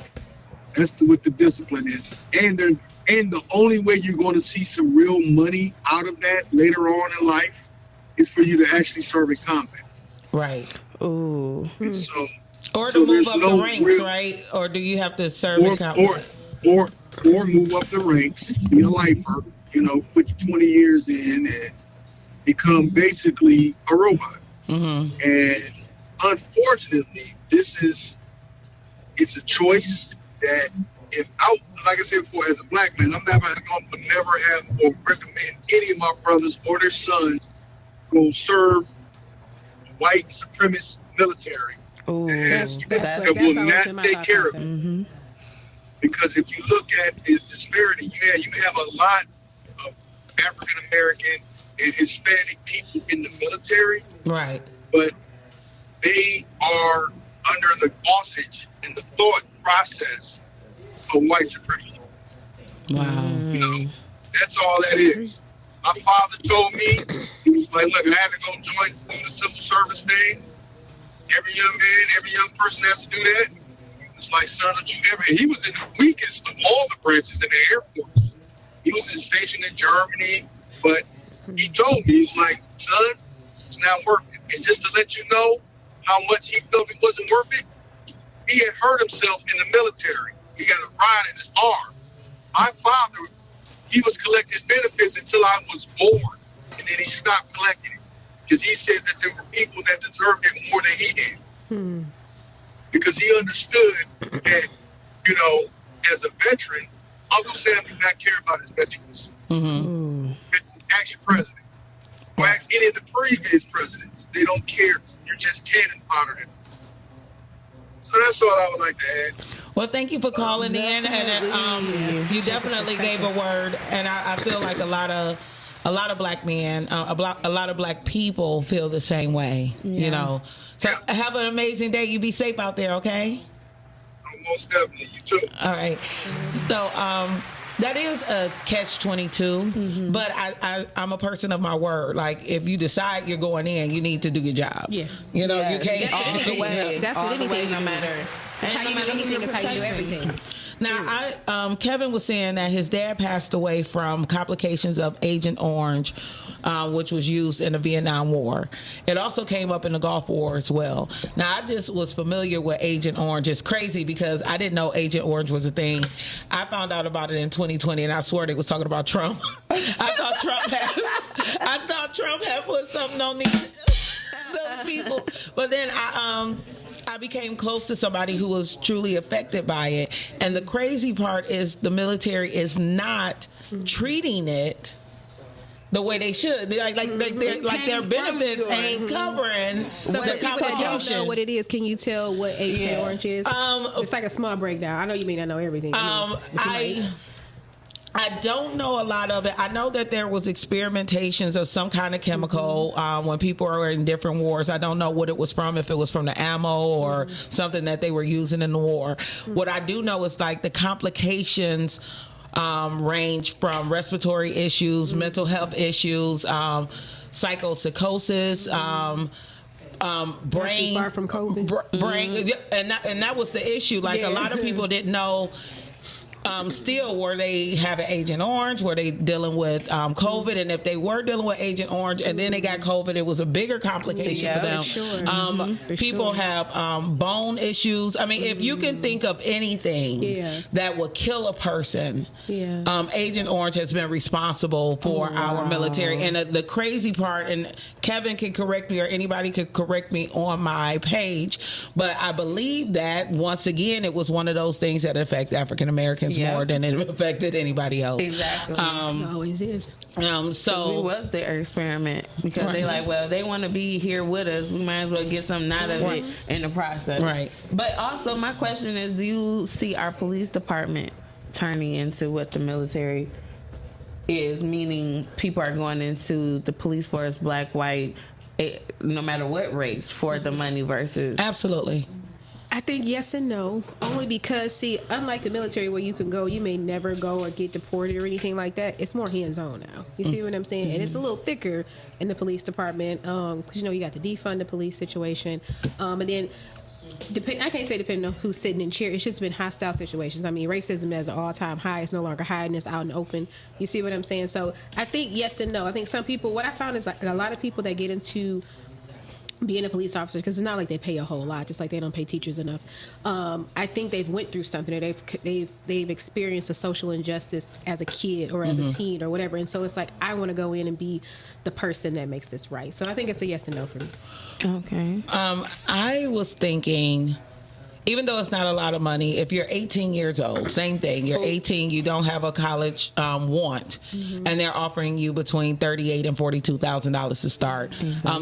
That's what the discipline is. And the only way you're going to see some real money out of that later on in life is for you to actually serve in combat.
Right.
Ooh.
And so,
or to move up the ranks, right? Or do you have to serve in combat?
Or move up the ranks, be a lifer, put your 20 years in and become basically a robot. And unfortunately, it's a choice that like I said before, as a black man, I'm never have or recommend any of my brothers or their sons go serve white supremacist military.
Ooh,
That's
that will
always
not
been my
take
thought
care of
process.
it. Because if you look at the disparity, you have a lot of African American and Hispanic people in the military,
Right.
but they are under the osage and the thought process of white supremacy.
Wow.
You know, that's all that is. My father told me, he was like, look, I had to go join the civil service thing. Every young man, every young person has to do that. It's like, son, don't you ever. He was in the weakest of all the branches in the Air Force. He was stationed in Germany, but he told me, he's like, son, it's not worth it. And just to let you know how much he felt it wasn't worth it, he had hurt himself in the military. He got a rod in his arm. My father, he was collecting benefits until I was born, and then he stopped collecting it because he said that there were people that deserved it more than he did. Because he understood that, you know, as a veteran, Uncle Sam did not care about his veterans. Ask your president. Or ask any of the previous presidents. They don't care. You just cannon fodder them. So that's all I would like to add.
Well, thank you for calling in, and you definitely gave a word, and I feel like a lot of black men, a lot of black people feel the same way. You know, so have an amazing day. You be safe out there, okay?
Most definitely, you too.
All right. So that is a catch-22, but I'm a person of my word. Like, if you decide you're going in, you need to do your job.
Yeah.
You know, you can't.
That's
all the way.
That's
all
what
the
anything
way, no
you do.
matter.
That's how you do anything. That's how you do everything.
Now, Kevin was saying that his dad passed away from complications of Agent Orange, which was used in the Vietnam War. It also came up in the Gulf War as well. Now, I just was familiar with Agent Orange. It's crazy because I didn't know Agent Orange was a thing. I found out about it in 2020, and I swear they was talking about Trump. I thought Trump had put something on those people. But then I became close to somebody who was truly affected by it. And the crazy part is the military is not treating it the way they should. Like their benefits ain't covering
So
the
for people that don't know
complication.
what it is, can you tell what Agent Orange is? It's like a small breakdown. I know you may not know everything.
I don't know a lot of it. I know that there was experimentations of some kind of chemical when people were in different wars. I don't know what it was from, if it was from the ammo or something that they were using in the war. What I do know is like the complications range from respiratory issues, mental health issues, psychosis, brain,
far from COVID.
brain, and that was the issue. Like a lot of people didn't know. Still, were they having Agent Orange? Were they dealing with COVID? And if they were dealing with Agent Orange and then they got COVID, it was a bigger complication for them. People have bone issues. I mean, if you can think of anything that would kill a person, Agent Orange has been responsible for our military. And the crazy part, and Kevin can correct me or anybody could correct me on my page, but I believe that, once again, it was one of those things that affect African Americans more than it affected anybody else.
Exactly.
It always is.
So
we was their experiment because they like, well, they want to be here with us. We might as well get something out of it in the process.
Right.
But also, my question is, do you see our police department turning into what the military is? Meaning, people are going into the police force, black, white, no matter what race, for the money versus.
Absolutely.
I think yes and no. Only because, see, unlike the military where you can go, you may never go or get deported or anything like that. It's more hands-on now. You see what I'm saying? And it's a little thicker in the police department because, you know, you got the defund the police situation. And then, I can't say depending on who's sitting in chair. It's just been hostile situations. I mean, racism is an all-time high. It's no longer hiding. It's out in the open. You see what I'm saying? So I think yes and no. I think some people, what I found is like a lot of people that get into being a police officer, because it's not like they pay a whole lot, just like they don't pay teachers enough. I think they've went through something, or they've experienced a social injustice as a kid or as a teen or whatever, and so it's like, I want to go in and be the person that makes this right. So I think it's a yes and no for me.
Okay.
I was thinking, even though it's not a lot of money, if you're 18 years old, same thing. You're 18, you don't have a college want, and they're offering you between $38,000 and $42,000 to start.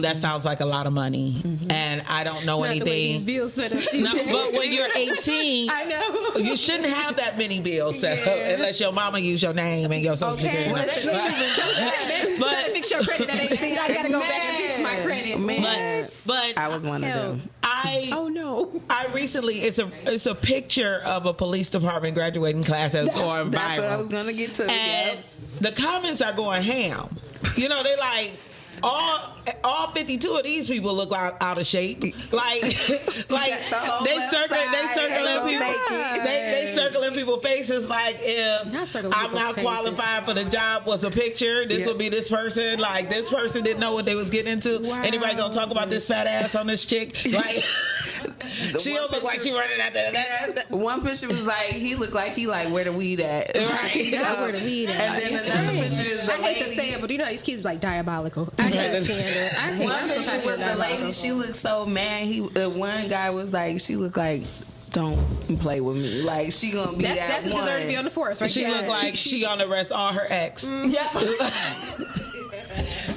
That sounds like a lot of money, and I don't know
Not the way these
anything.
bills set up these
No,
days.
but when you're 18,
I know.
you shouldn't have that many bills set up
Yeah.
unless your mama use your name and your social
Okay,
security
well,
number.
trying to fix your credit at 18. I gotta go back and fix my credit.
Man.
But
I was one of them.
Oh no.
I recently it's a picture of a police department graduating class that's going
That's
viral.
what I was gonna get to.
And the comments are going ham. You know, they like all 52 of these people look out of shape. Like they circling people. They circling people's faces like if I'm not qualified for the job was a picture. This would be this person. Like this person didn't know what they was getting into.
Wow.
Anybody gonna talk about this fat ass on this chick? Like she don't look like she running after that.
One picture was like he looked like he like where the weed at.
Right.
Where the weed at?
And then another picture is the
I hate to
lady.
say it, but you know these kids like diabolical. I can't stand it. I can't.
One
I'm so
picture
tired
was
of
the lady.
diabolical.
She looked so mad. One guy was like, she looked like, don't play with me. Like she gonna be
That's
that
who
one.
deserves to be on the force. Right?
She
Yeah.
looked like she gonna arrest all her ex.
Yeah.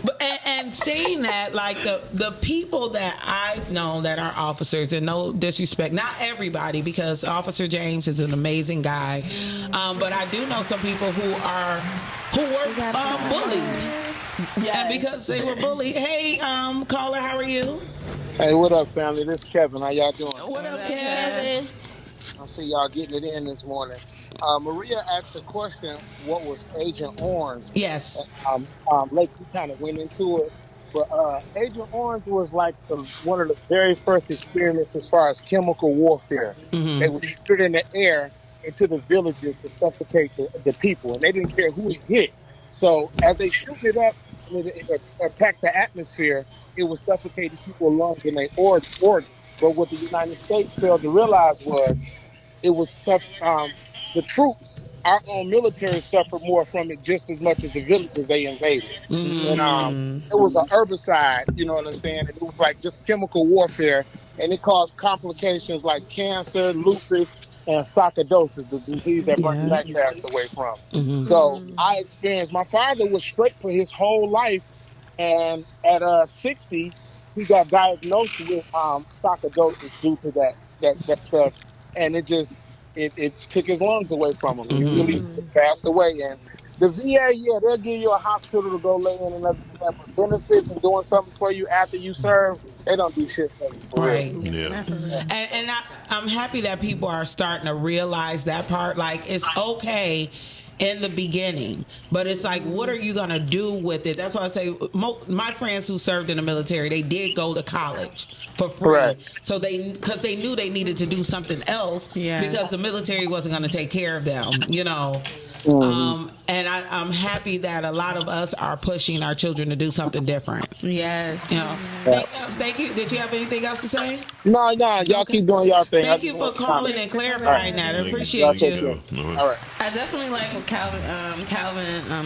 But and seeing that, like the people that I've known that are officers, and no disrespect, not everybody, because Officer James is an amazing guy, but I do know some people who were bullied. And because they were bullied. Hey, caller, how are you?
Hey, what up, family? This is Kevin. How y'all doing?
What up, Kevin?
I see y'all getting it in this morning. Maria asked the question, what was Agent Orange?
Yes.
Lake, you kind of went into it. But Agent Orange was like one of the very first experiments as far as chemical warfare. They would shoot it in the air into the villages to suffocate the people, and they didn't care who it hit. So as they shoot it up, it attacked the atmosphere, it was suffocating people's lungs and their organs. But what the United States failed to realize was it was the troops, our own military, suffered more from it just as much as the villages they invaded. And it was an herbicide, you know what I'm saying? It was like just chemical warfare, and it caused complications like cancer, lupus, and sarcoidosis, the disease that Bernie Mac passed away from. So I experienced, my father was straight for his whole life, and at 60, he got diagnosed with sarcoidosis due to that stuff, and it took his lungs away from him. He really just passed away. And the VA, they'll give you a hospital to go lay in and other benefits and doing something for you after you serve. They don't do shit for you. For
Right.
real.
Yeah.
And I'm happy that people are starting to realize that part. Like, it's okay in the beginning, but it's like, what are you going to do with it? That's why I say my friends who served in the military, they did go to college for free.
Correct.
So because they knew they needed to do something else because the military wasn't going to take care of them, you know. And I'm happy that a lot of us are pushing our children to do something different.
Yes.
You know. Thank you. Did you have anything else to say?
No, y'all keep doing y'all thing.
Thank you for calling and clarifying that. I appreciate you.
All right.
I definitely like what Calvin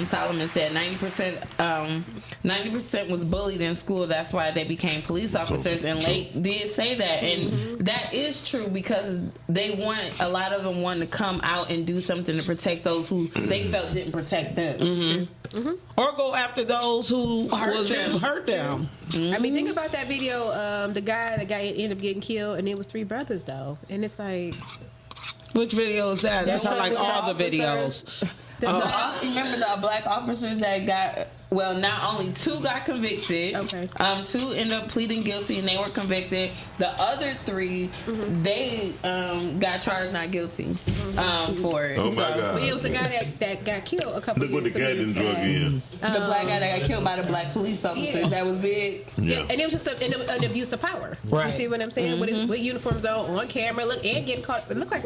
Solomon said. 90% was bullied in school. That's why they became police officers. And Lake did say that, and that is true because a lot of them wanted to come out and do something to protect those who they felt didn't protect them.
Or go after those who hurt them.
I mean, think about that video. The guy ended up getting killed, and it was 3 brothers though, and it's like,
which video is that? That's not like all the videos.
Remember the black officers that got, well, not only 2 got convicted. Okay. 2 ended up pleading guilty and they were convicted. The other 3, they got charged not guilty for it.
Oh my God!
But it was a guy that got killed a couple.
Look what the guy didn't drug in.
The black guy that got killed by the black police officers. That was big.
Yeah, and it was just an abuse of power.
Right.
You see what I'm saying? With uniforms on camera, and getting caught. It looked like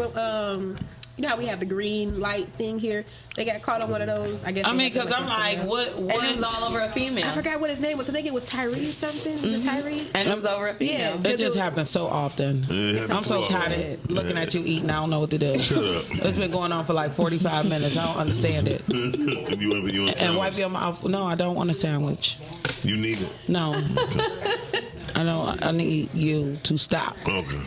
you know how we have the green light thing here? They got caught on one of those. I guess.
I mean, because I'm like, what?
And it was all over a female.
I forgot what his name was. I think it was Tyree something. Was it Tyree?
And it was over a female.
Yeah,
it just happens so often. I'm so tired of looking at you eating. I don't know what to do.
Shut up.
It's been going on for like 45 minutes. I don't understand it.
You want a
And
sandwich?
wipe your mouth. No, I don't want a sandwich.
You need it.
No. I don't. I need you to stop.
Okay.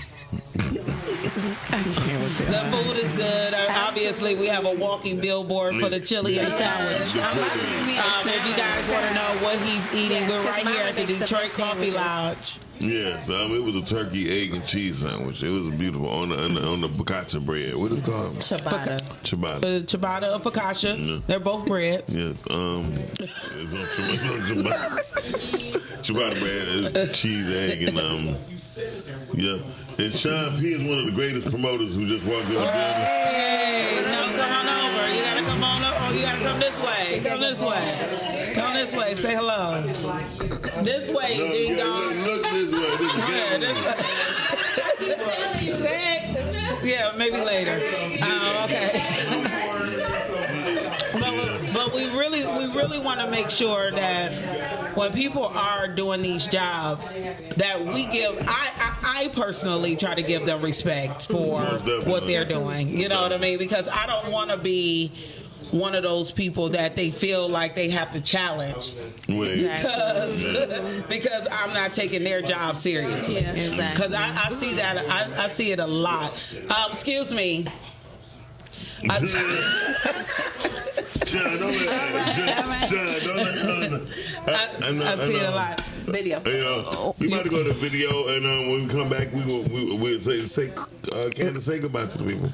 The food is good. Obviously, we have a walking billboard for the chili and sandwich. If you guys want to know what he's eating, we're right here at the Detroit Coffee Lounge.
Yes, it was a turkey, egg, and cheese sandwich. It was beautiful on the focaccia bread. What is it called?
Ciabatta.
Ciabatta.
Ciabatta or focaccia.
Yeah.
They're both breads.
Yes. It's on ciabatta. Ciabatta bread is cheese, egg, and yeah. And Sean P is one of the greatest promoters who just walked in the building.
Hey, no, come on over. You gotta come on over. Oh, you gotta come this way. Come this way. Come this way. Say hello. This way,
No,
ding
yeah,
dong.
look this way. This is
Yeah, this way. Yeah, maybe later. Okay. But we really want to make sure that when people are doing these jobs, that we give. I personally try to give them respect for what they're doing. You know what I mean? Because I don't want to be one of those people that they feel like they have to challenge because I'm not taking their job seriously.
Yeah,
exactly.
Because I see that I see it a lot. Excuse me.
Sean, don't let
I see it a lot.
Video.
We about to go to video, and when we come back, we'll say Candace, say goodbye to the people.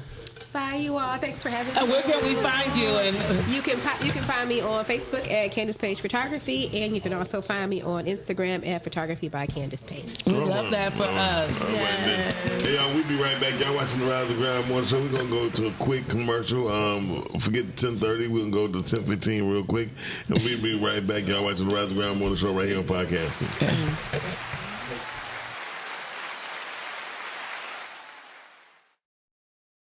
Bye, you all. Thanks for having me.
Where can we find you? And
You can find me on Facebook at Candace Page Photography, and you can also find me on Instagram at Photography by Candace Page.
we love that for us.
Hey, y'all, we'll be right back. Y'all watching the Rise and Grind Morning Show. We're going to go to a quick commercial. Forget 10:30. We're going to go to 10:15 real quick. And we'll be right back. Y'all watching the Rise and Grind Morning Show right here on Podcasting.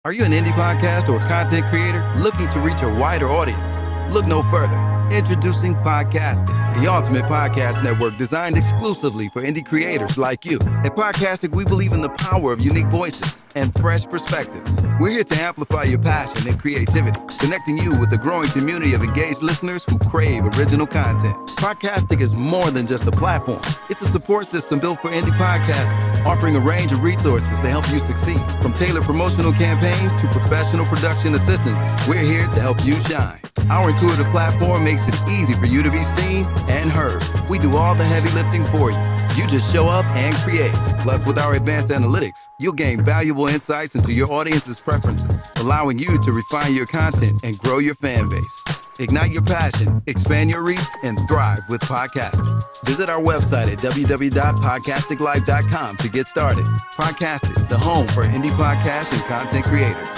Are you an indie podcast or content creator looking to reach a wider audience? Look no further. Introducing Podcastic, the ultimate podcast network designed exclusively for indie creators like you. At Podcastic, we believe in the power of unique voices and fresh perspectives. We're here to amplify your passion and creativity, connecting you with the growing community of engaged listeners who crave original content. Podcastic is more than just a platform. It's a support system built for indie podcasters, offering a range of resources to help you succeed. From tailored promotional campaigns to professional production assistance, we're here to help you shine. Our intuitive platform makes it easy for you to be seen and heard. We do all the heavy lifting for you. You just show up and create. Plus, with our advanced analytics, you'll gain valuable insights into your audience's preferences, allowing you to refine your content and grow your fan base. Ignite your passion, expand your reach, and thrive with podcasting. Visit our website at www.podcasticlife.com to get started. Podcastic, the home for indie podcasts and content creators.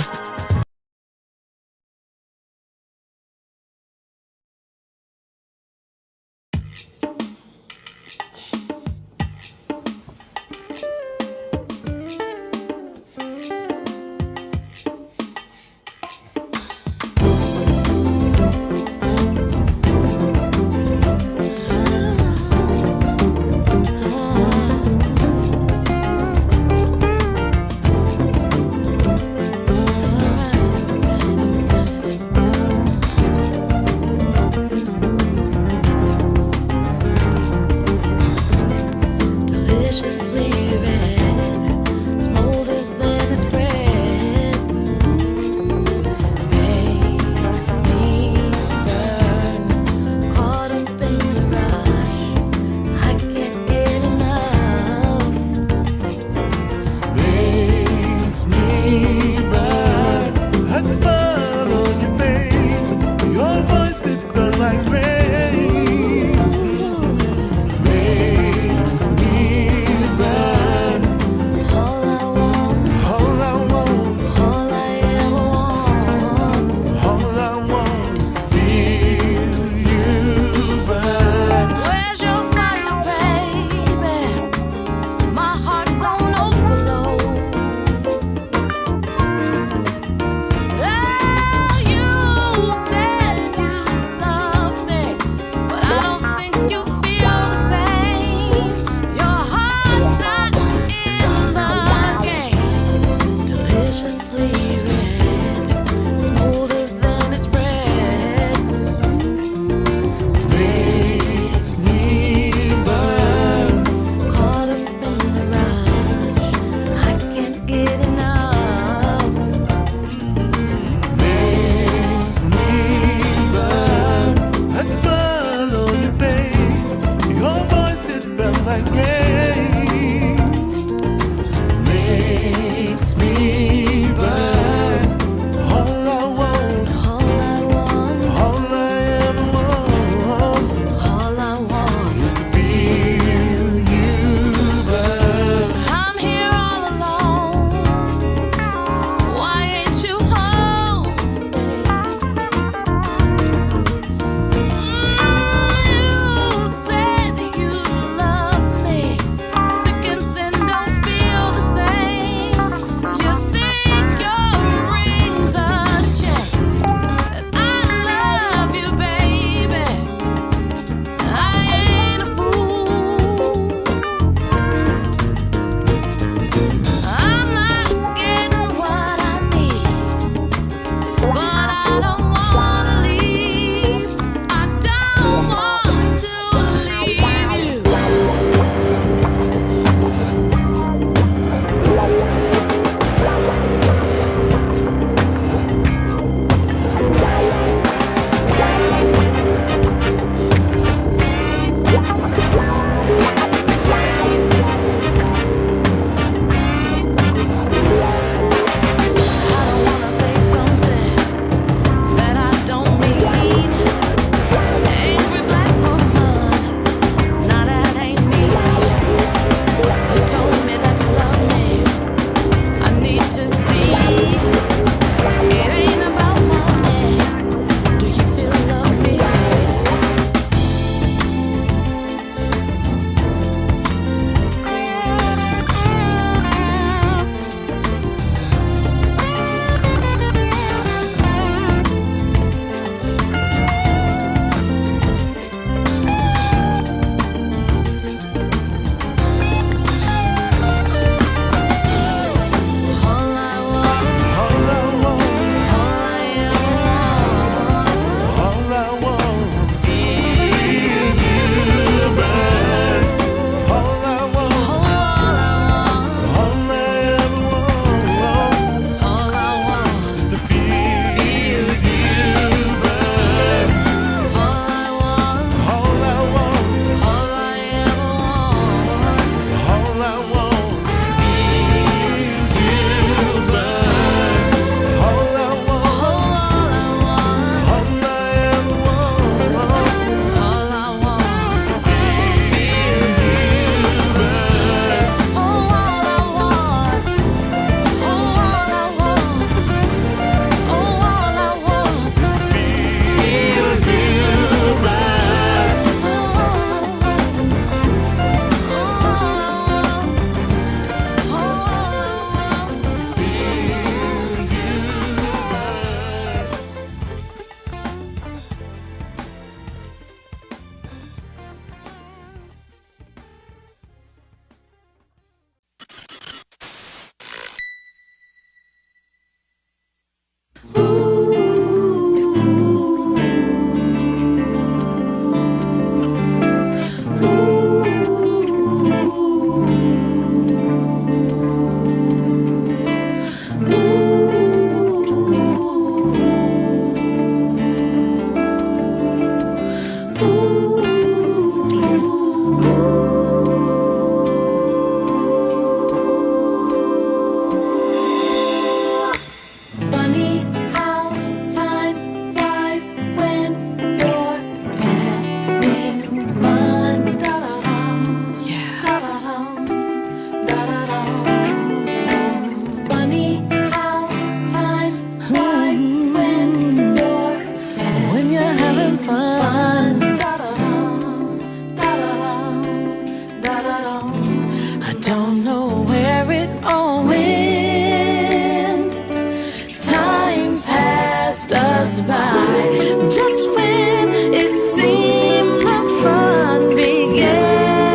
fly. Just when it seemed the fun began.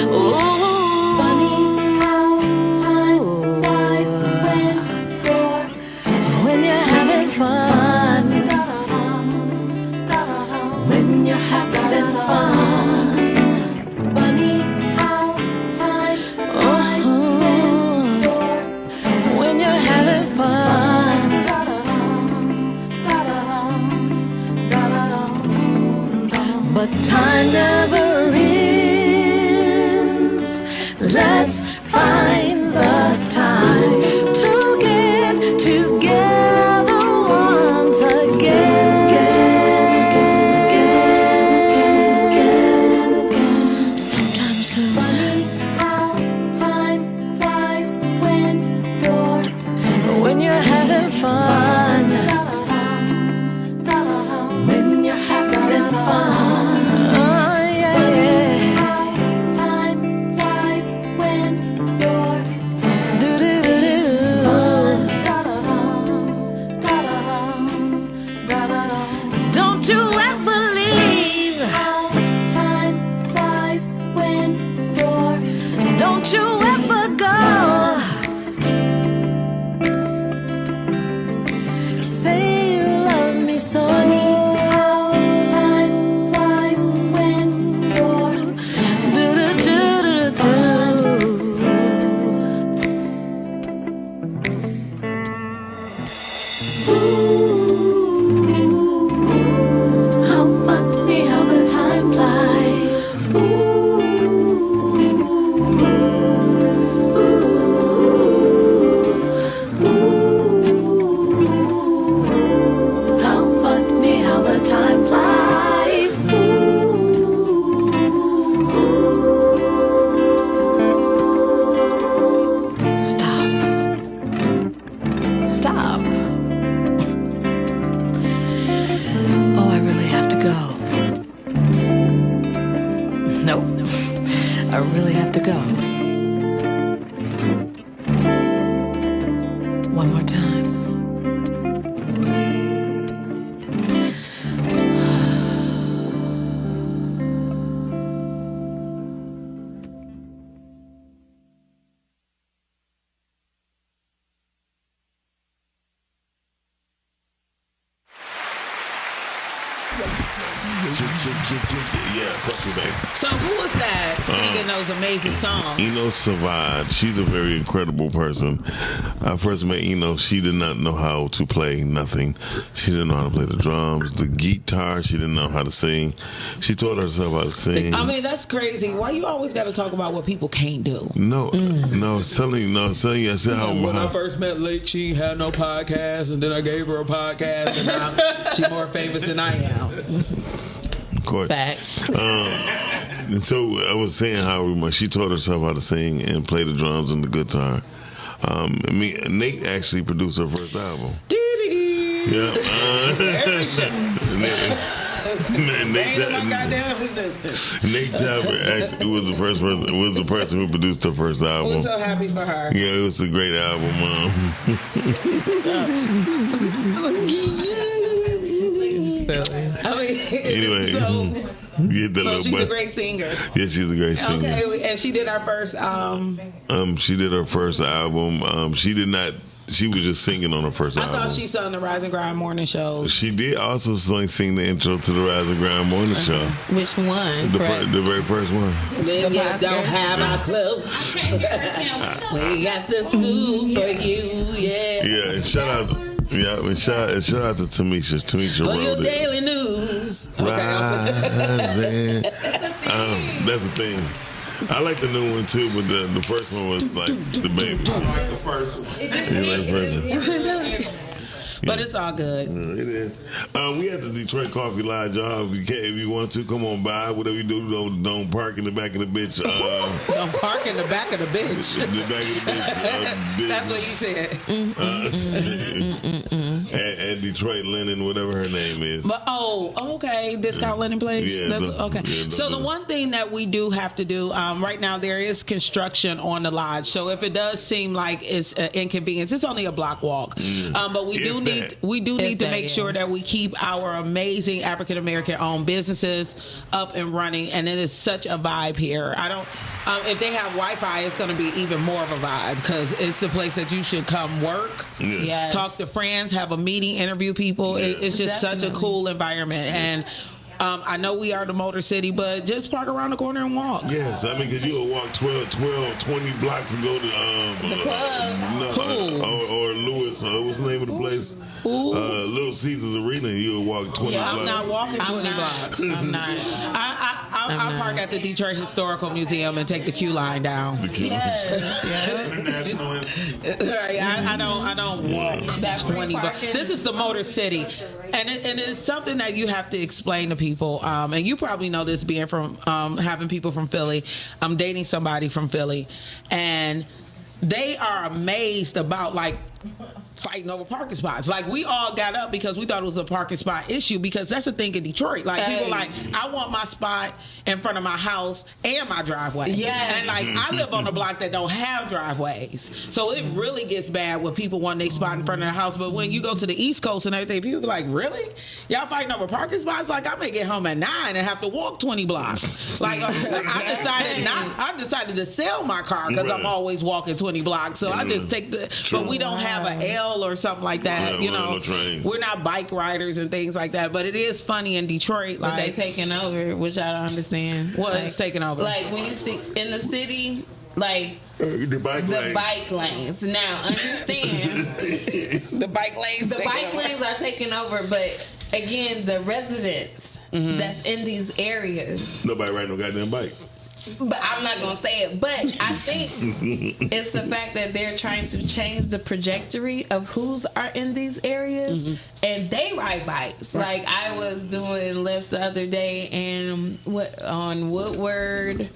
Oh, funny how time flies when you're having fun. When you're having fun. Funny how time flies when you're having fun. But time never ends. Let's find the time to get together once again. Sometimes so funny how time flies when you're having fun. When you're having fun. Oh, yeah, yeah. Time flies when you're don't you ever leave. Time flies when you're. Don't you ever go. Say you love me so. How time flies when you're. How funny how the time flies. How funny how the time flies. Stop. Stop. Oh, I really have to go. Nope. I really have to go. One more time.
Yeah, question, baby.
So who was that singing those amazing songs?
Eno Savard. She's a very incredible person. I first met Eno. She did not know how to play nothing. She didn't know how to play the drums, the guitar. She didn't know how to sing. She taught herself how to sing.
I mean, that's crazy. Why you always got to talk about what people can't do?
No, no, telling you, I said
When I
how
first met Lake, she had no podcast, and then I gave her a podcast, and now she's more famous than I am.
court.
Facts.
And so I was saying how much she taught herself how to sing and play the drums and the guitar. Nate actually produced her first album. Yeah. Nate Talbot actually was the first person. Was the person who produced her first album.
We're so happy for her.
Yeah, it was a great album. Anyway,
so she's a great singer.
Yeah, she's a great singer.
Okay, and she did our first.
She did her first album. She did not. She was just singing on her first album.
I thought she sung the Rise and Grind morning show.
She did also sing the intro to the Rise and Grind morning show.
Which one?
The very first one.
Then we don't have our clothes. We got the scoop for you, yeah.
Yeah, and shout out to Tamisha. Tamisha
for
wrote
your
it.
daily news.
Rising. That's the thing. I like the new one too, but the first one was like the baby. I like the first one.
But it's all good.
It is. We at the Detroit Coffee Lodge, y'all. If you want to, come on by. Whatever you do, don't park in the back of the bitch.
Don't park in the back of the bitch.
The back of the bitch.
That's what he said.
At Detroit Linen, whatever her name is.
But okay, Discount Linen Place.
Yeah,
That's okay.
Yeah,
so the one thing that we do have to do right now, there is construction on the lodge. So if it does seem like it's an inconvenience, it's only a block walk. But we do need need to make sure that we keep our amazing African American owned businesses up and running, and it is such a vibe here. I don't. If they have Wi-Fi, it's going to be even more of a vibe because it's a place that you should come work, talk to friends, have a meeting, interview people. It's just such a cool environment, and I know we are the Motor City, but just park around the corner and walk.
Yes, I mean, because you'll walk 12, 20 blocks and go to
the club.
Or Lewis, what's the name of the place? Little Caesars Arena, you'll walk 20 blocks.
I'm not walking 20 blocks.
I'm not.
I park at the Detroit Historical Museum and take the queue line down.
International.
Right, I don't walk 20 blocks. This is the Motor City, and it's something that you have to explain to people. And you probably know this, being from having people from Philly. I'm dating somebody from Philly, and they are amazed about like fighting over parking spots. Like, we all got up because we thought it was a parking spot issue, because that's the thing in Detroit. Like, people like, I want my spot in front of my house and my driveway.
Yes.
And like, I live on a block that don't have driveways. So it really gets bad when people want their spot in front of their house. But when you go to the East Coast and everything, people be like, really? Y'all fighting over parking spots? Like, I may get home at 9 and have to walk 20 blocks. Like, I decided to sell my car because I'm always walking 20 blocks. So I just take but we don't have an L or something like that. You know, we're not bike riders and things like that. But it is funny in Detroit.
But
like,
they taking over, which I don't understand.
What is taking over?
Like, when you think in the city, like
the bike
lanes. Now, understand
the bike lanes.
The bike lanes are taking over, but again, the residents that's in these areas.
Nobody riding no goddamn bikes.
But I'm not gonna say it. But I think it's the fact that they're trying to change the trajectory of who's are in these areas, and they ride bikes. Like, I was doing Lyft the other day, and on Woodward,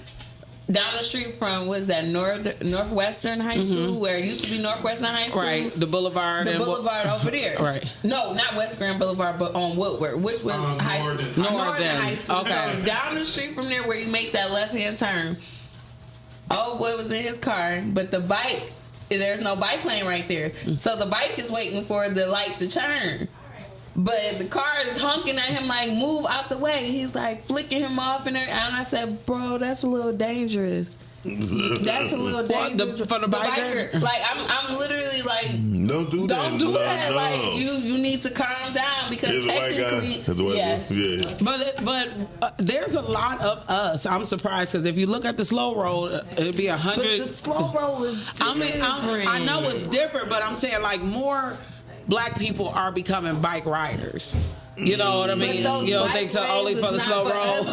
down the street from Northwestern High School, where it used to be Northwestern High School,
right? The Boulevard,
over there,
right?
No, not West Grand Boulevard, but on Woodward, which was Northern High School.
Okay,
so down the street from there, where you make that left-hand turn. Oh boy was in his car, but the bike, there's no bike lane right there, so the bike is waiting for the light to turn. But the car is honking at him like, move out the way. He's like flicking him off, and I said, bro, that's a little dangerous. That's a little dangerous
for the biker.
Like, I'm literally like,
don't do that.
No. Like, you need to calm down, because technically,
But there's a lot of us. I'm surprised, because if you look at the slow road, it'd be 100.
But the slow road is different.
I know it's different, but I'm saying, like, more Black people are becoming bike riders. You know what I mean? You don't think so? Only for the slow road?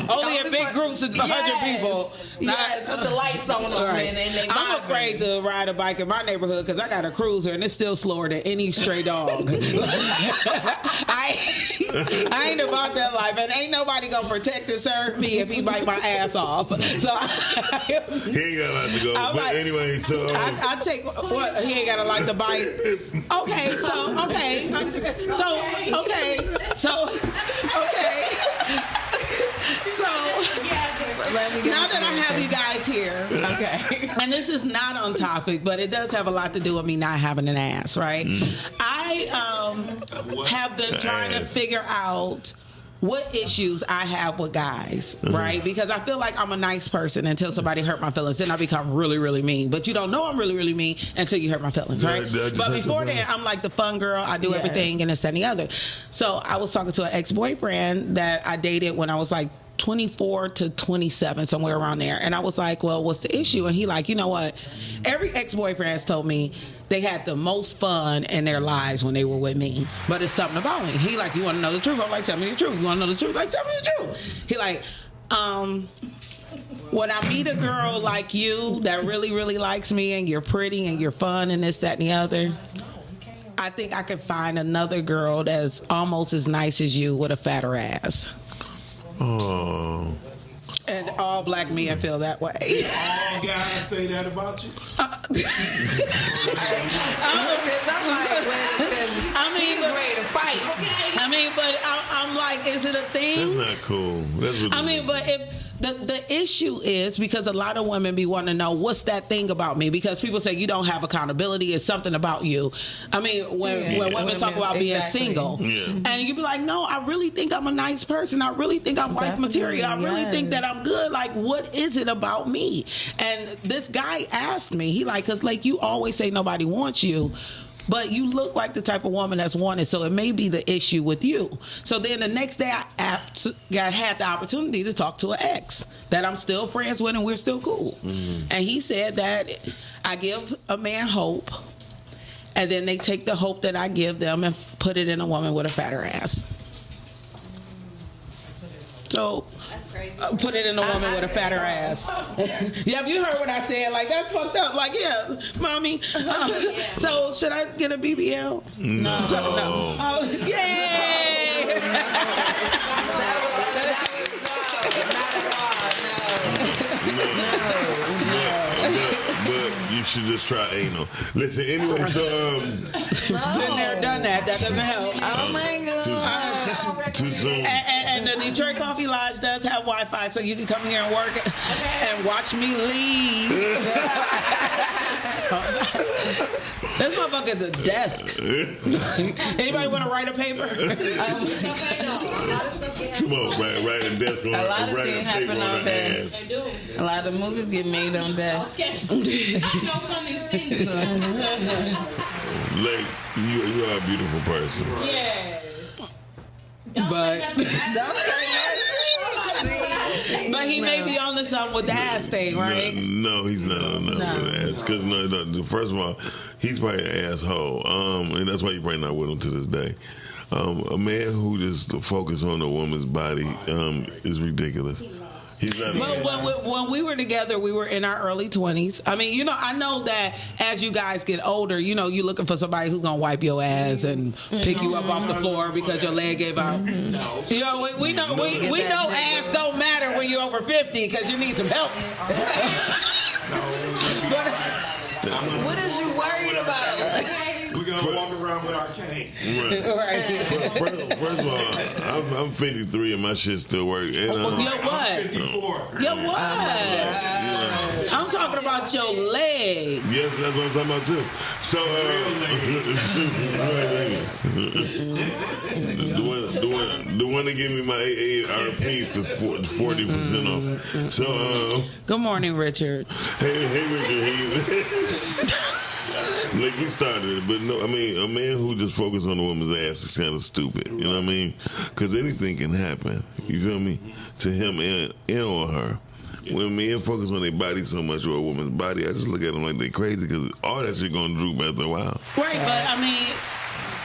Only in big groups of 100 people.
Yes, with the lights on them.
Right.
And they
I'm afraid to ride a bike in my neighborhood because I got a cruiser and it's still slower than any stray dog. I ain't about that life, and ain't nobody gonna protect and serve me if he bite my ass off. So
he ain't got a lot to go.
I'm
but
like,
anyway, so
I take what he ain't gotta like the bite. Okay, so now that I have you guys here, okay, and this is not on topic, but it does have a lot to do with me not having an ass, right? I have been trying to figure out what issues I have with guys, right? Because I feel like I'm a nice person until somebody hurt my feelings. Then I become really, really mean. But you don't know I'm really, really mean until you hurt my feelings, right? But before then, I'm like the fun girl. I do everything and this, that, and the other. So I was talking to an ex-boyfriend that I dated when I was like 24 to 27, somewhere around there. And I was like, well, what's the issue? And he like, you know what? Every ex-boyfriend has told me they had the most fun in their lives when they were with me. But it's something about me. He like, you want to know the truth? I'm like, tell me the truth. You want to know the truth? Like, tell me the truth. He like, when I meet a girl like you that really, really likes me and you're pretty and you're fun and this, that, and the other, I think I could find another girl that's almost as nice as you with a fatter ass.
Oh.
And all Black men feel that way.
All guys say that about you?
I mean, but
I mean, but like, is it a thing?
That's not cool. That's what
I mean, but if the issue is because a lot of women be wanting to know what's that thing about me, because people say you don't have accountability, it's something about you. I mean, when women talk about being single, and you be like, no, I really think I'm a nice person. I really think I'm wife material. I really think that I'm good. Like, what is it about me? And this guy asked me, he like, because like you always say nobody wants you, but you look like the type of woman that's wanted, so it may be the issue with you. So then the next day, I had the opportunity to talk to an ex that I'm still friends with, and we're still cool. And he said that I give a man hope, and then they take the hope that I give them and put it in a woman with a fatter ass. So put it in a woman with a fatter ass. Yeah, have you heard what I said? Like, that's fucked up. Like, yeah, mommy. So should I get a BBL?
No.
So, no. Oh, yay!
But you should just try anal. Listen, anyway, so
been there, done that. That doesn't help.
Oh my god.
Too soon.
And the Detroit Coffee Lodge does have Wi-Fi, so you can come here and work and watch me leave. This motherfucker's a desk. Anybody want to write a paper?
Come on, write a desk on.
A lot of
write
things
a paper
happen on
her
desks.
ass.
A lot of movies get made on desks.
Like, you are a beautiful person.
Yes. But he may be on to something with the ass thing, right?
No, he's not on with the ass. Because first of all, he's probably an asshole, and that's why you're probably not with him to this day. A man who just focus on a woman's body is ridiculous. He's not.
But when we were together, we were in our early 20s. I mean, I know that as you guys get older, you're looking for somebody who's gonna wipe your ass and pick you up off the floor because your leg gave out. We know ass don't matter when you're over 50 because you need some help.
What is you worried about?
We're gonna walk around with our cane.
Right. First of all, I'm 53 and my shit still works.
Yo, what?
54.
Yo, what? I'm talking about your leg.
Yes, that's what I'm talking about too. So, the one that gave me my AARP for 40% off. So,
good morning, Richard.
Hey, Richard. Like, we started it, but no, I mean, a man who just focuses on a woman's ass is kind of stupid. You know what I mean? Because anything can happen. You feel me? To him and or her. When men focus on their body so much, or a woman's body, I just look at them like they crazy because all that shit gonna droop after a while.
Right, but I mean,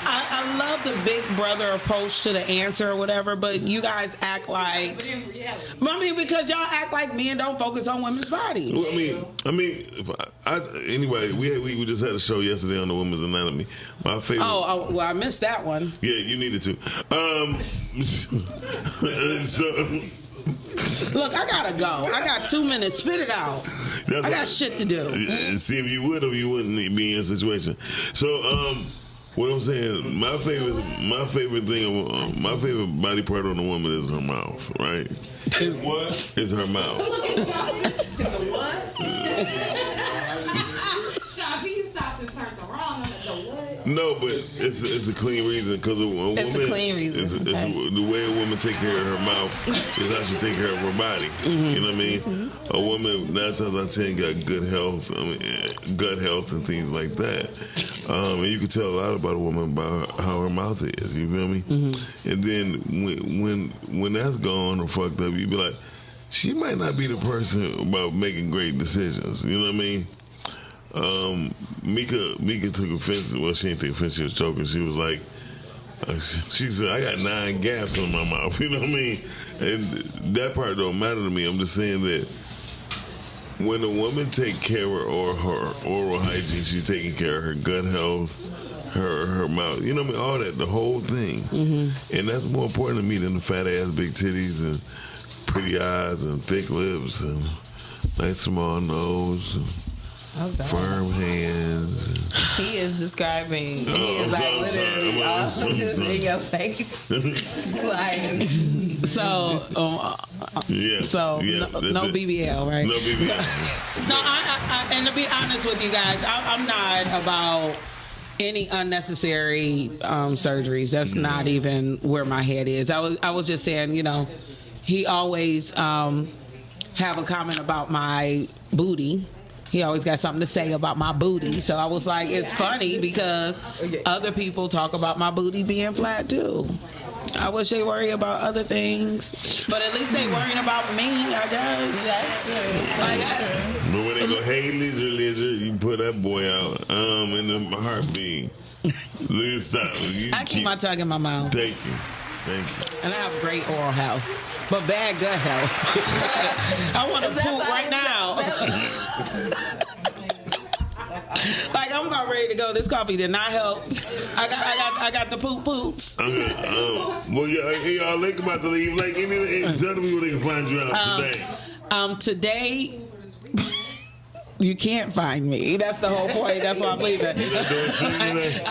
I love the big brother approach to the answer or whatever, but you guys act like, because y'all act like men don't focus on women's bodies.
Well, anyway, we just had a show yesterday on the women's anatomy. My favorite.
Oh, well, I missed that one.
Yeah, you needed to.
Look, I gotta go. I got 2 minutes. Spit it out. I got shit to do.
See, if you would or you wouldn't be in a situation. So, what I'm saying, my favorite body part on a woman is her mouth, right?
What?
It's her mouth.
He stopped and turned around.
No, but it's a clean reason because a woman.
It's a clean reason.
It's the way a woman take care of her mouth is how she take care of her body. You know what I mean? A woman 9 times out of 10 got good health, gut health and things like that. And you can tell a lot about a woman by how her mouth is. You feel me? And then when that's gone or fucked up, you be like, she might not be the person about making great decisions. You know what I mean? Mika took offense. Well, she didn't take offense. She was joking. She was like, she said, "I got 9 gaps in my mouth." You know what I mean? And that part don't matter to me. I'm just saying that when a woman take care of her oral hygiene, she's taking care of her gut health, her mouth. You know what I mean? All that, the whole thing. And that's more important to me than the fat ass, big titties, and pretty eyes, and thick lips, and nice small nose. firm hands.
He is describing. He is like literally all just in your face. Like
so. No BBL, right?
No BBL.
No, I, and to be honest with you guys, I'm not about any unnecessary surgeries. That's not even where my head is. I was just saying, you know, he always have a comment about my booty. He always got something to say about my booty. So I was like, it's funny because other people talk about my booty being flat too. I wish they worry about other things, but at least they worrying about me, I guess.
That's true.
But when they go, hey, lizard, you put that boy out in the heartbeat. Stop.
I keep my tongue in my mouth.
Thank you.
And I have great oral health, but bad gut health. I want to poop right now. Like I'm about ready to go. This coffee did not help. I got the poop poops.
Okay. Well, y'all Lake about to leave. Like, tell the people they can find you out today.
Today, you can't find me. That's the whole point. That's why I'm leaving.
You not doing stream today?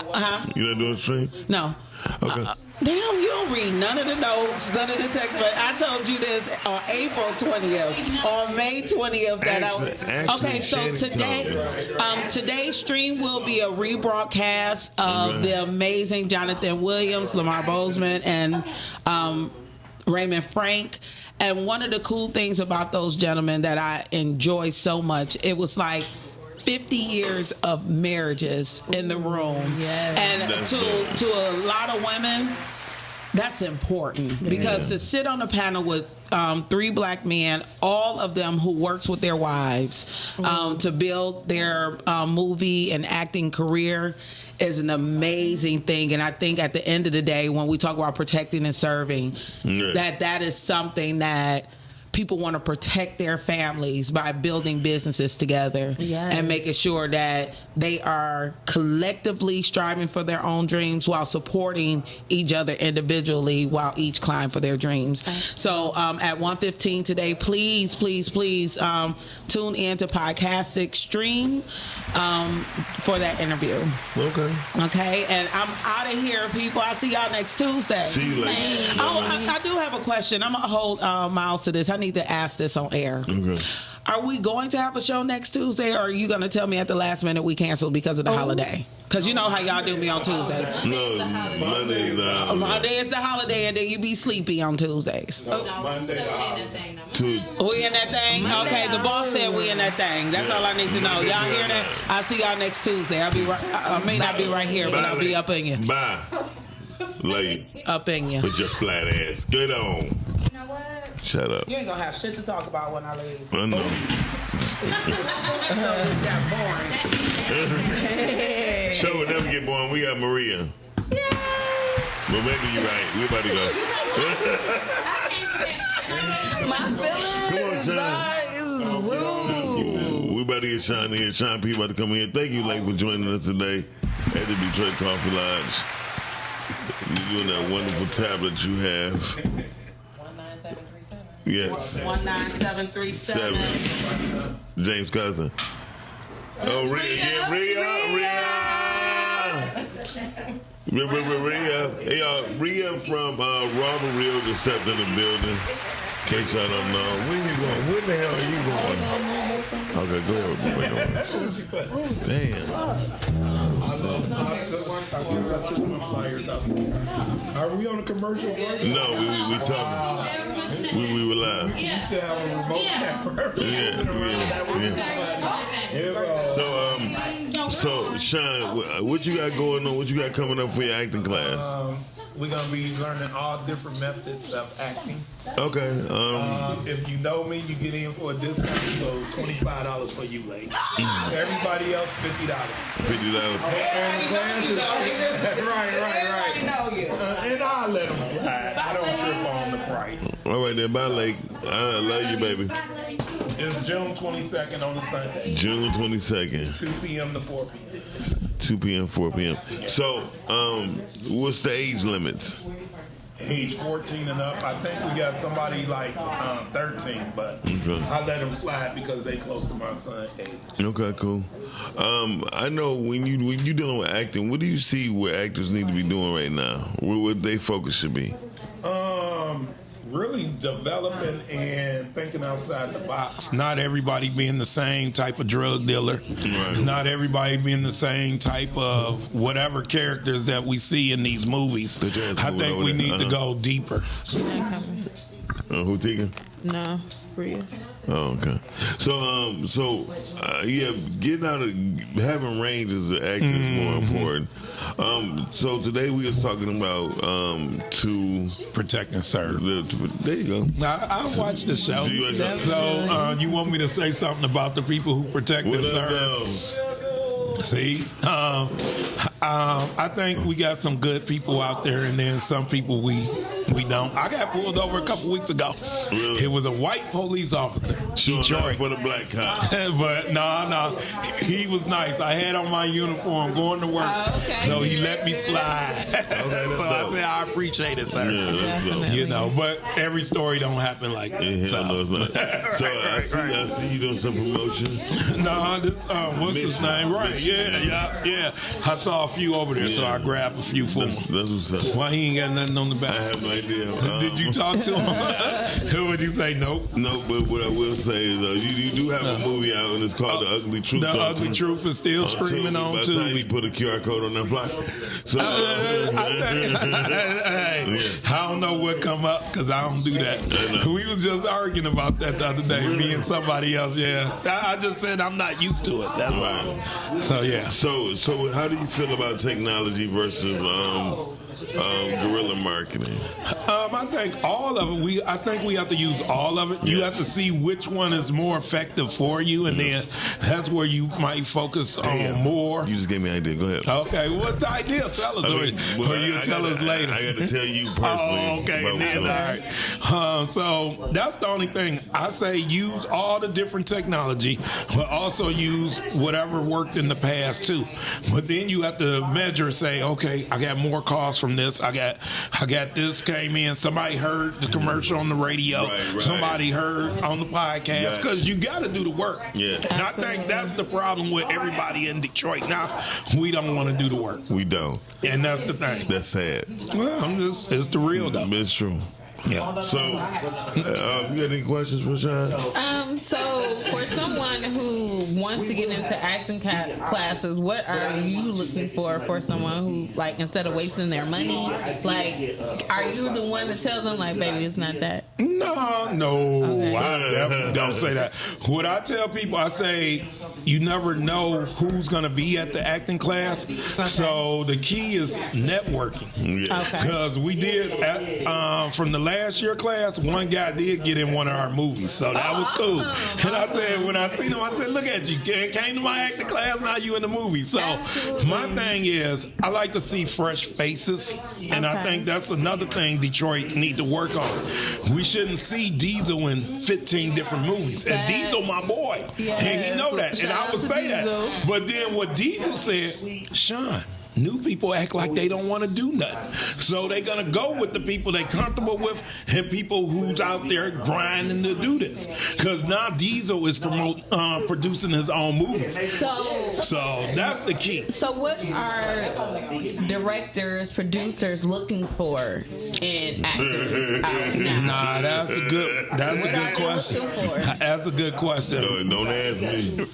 You not doing stream?
No.
Okay.
Damn, you don't read none of the notes, none of the text. But I told you this on April 20th, on May 20th. Today's stream will be a rebroadcast of the amazing Jonathan Williams, Lamar Bozeman, and Raymond Frank. And one of the cool things about those gentlemen that I enjoy so much, it was like 50 years of marriages in the room. Yes. And to a lot of women, that's important because to sit on a panel with 3 black men, all of them who works with their wives to build their movie and acting career is an amazing thing. And I think at the end of the day, when we talk about protecting and serving, that is something that people want to protect their families by building businesses together and making sure that they are collectively striving for their own dreams while supporting each other individually while each climb for their dreams. So at 1:15 today, please tune in to Podcastic Stream for that interview. Okay, and I'm out of here, people. I'll see y'all next Tuesday.
See you later.
I do have a question. I'm going to hold Miles to this. I need to ask this on air.
Okay.
Are we going to have a show next Tuesday, or are you going to tell me at the last minute we canceled because of the holiday? Because you know how y'all do me on Tuesdays.
No, Monday is the holiday.
Monday is the holiday, and then you be sleepy on Tuesdays.
Monday
We in that thing? Okay, the boss said we in that thing. That's all I need to know. Y'all hear that? I'll see y'all next Tuesday. I may not be right here, but I'll be up in you.
Bye. Lady.
Up in you.
With your flat ass. Get on.
You know what?
Shut up.
You ain't gonna have shit to talk about when I leave.
I know.
So this got boring.
Show will never get boring. We got Maria. Yay! Well, maybe you're right. We about to go.
My feelings are rude.
We about to get Sean in here. Sean P about to come in here. Thank you, Lake, for joining us today at the Detroit Coffee Lodge. You and that wonderful tablet you have. 19737. Yes.
19737.
James Cousin. Oh, Rhea. Rhea from Raw Real just stepped in the building. In case y'all don't know. Where you going? Where the hell are you going? Okay, go ahead.
Damn. Are we on a commercial break?
No, we talking. We were live.
You used to have a remote camera.
So Sean, what you got going on? What you got coming up for your acting class?
We're going to be learning all different methods of acting.
Okay.
If you know me, you get in for a discount, so $25 for you, lady. Everybody else, $50.
$50.
And the class is right. And I'll let them slide. I don't trip on the price.
All right, then. Bye, Lake. I love you, baby.
It's June 22nd on a Sunday.
June 22nd.
2 p.m. to 4 p.m.
2 p.m., 4 p.m. So, what's the age limits?
age 14 and up. I think we got somebody like 13, but I let them slide because they close to my son's age.
Okay, cool. I know when you dealing with acting, what do you see what actors need to be doing right now? What their focus should be?
Really developing and thinking outside the box. Not everybody being the same type of drug dealer. Right. Not everybody being the same type of whatever characters that we see in these movies. I think we need to go deeper.
Who taking?
No, Bria.
Oh, okay. So, getting out of having range as an actor is more important. So today we was talking about to
protect and serve.
There you go.
I watched the show. So you want me to say something about the people who protect and serve? See, I think we got some good people out there, and then some people we don't. I got pulled over a couple weeks ago. Really? It was a white police officer, Detroit,
for the black cop.
But no, he was nice. I had on my uniform going to work, so he let me slide. So I said I appreciate it, sir.
Yeah,
but every story don't happen like that.
So I see you doing some promotion.
No, this what's his name? Right? Yeah. I saw a few over there, so I grabbed a few for him.
That's what's up.
Why he ain't got nothing on the back?
I have no idea.
Did you talk to him? Would you say nope?
No, but what I will say is you do have a movie out, and it's called The Ugly Truth.
The Ugly Truth is still screaming on
Tubi. By the time you put a QR code on that flyer. So,
I don't know what come up because I don't do that. We was just arguing about that the other day, me and somebody else. Yeah, I just said I'm not used to it. That's all. So yeah.
So how do you feel about technology versus guerrilla marketing?
I think all of it. I think we have to use all of it. Yes. You have to see which one is more effective for you, and then that's where you might focus on more.
You just gave me an idea. Go ahead.
Okay, what's the idea? Tell us, or you'll tell us later.
I got to tell you personally.
Oh, okay. All right. So that's the only thing I say. Use all the different technology, but also use whatever worked in the past too. But then you have to measure. Say, okay, I got more calls from this. I got this came in. Somebody heard the commercial on the radio. Right. Somebody heard on the podcast. Because you got to do the work.
Yeah.
And I think that's the problem with everybody in Detroit now. We don't want to do the work.
We don't.
And that's the thing.
That's sad.
Well, it's the real though.
It's true. Yeah. So, you got any questions for Sean?
So for someone who wants to get into acting classes, what are you looking for someone who, like, instead of wasting their money, like, are you the one to tell them, like, baby, it's not that?
No, okay. I definitely don't say that. What I tell people, I say, you never know who's going to be at the acting class. Okay. So the key is networking.
Yeah.
Okay.
Because we did, from the last year class, one guy did get in one of our movies. So that was cool. And I said, when I seen him, I said, look at you. Came to my acting class, now you in the movie. So my thing is, I like to see fresh faces. And I think that's another thing Detroit need to work on. We shouldn't see Diesel in 15 different movies. And Diesel, my boy. And he know that. And I would say that. But then what Diesel said, Sean, new people act like they don't want to do nothing. So they're going to go with the people they're comfortable with and people who's out there grinding to do this. Because now Diesel is producing his own movies. So that's the key.
So what are directors, producers looking for in actors out now?
Nah, that's a good question. That's a good question.
Don't ask me.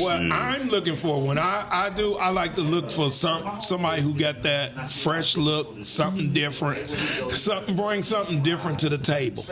What I'm looking for when I like to look for somebody who got that fresh look, something different, bring something different to the table.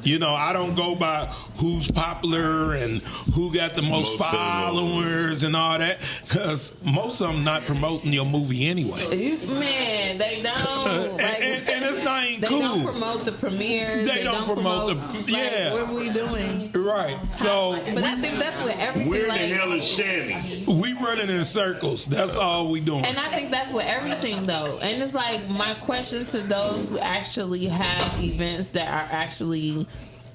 You know, I don't go by who's popular and who got the most followers and all that, because most of them not promoting your movie anyway.
Man, they don't.
And it's not even cool.
They don't promote the premieres.
They don't promote what
are we doing?
Right. So,
but I think that's what everything.
Where the hell is Shanny?
We running in circles. That's all we doing.
And I think that's what everything though. And it's like my question to those who actually have events that are actually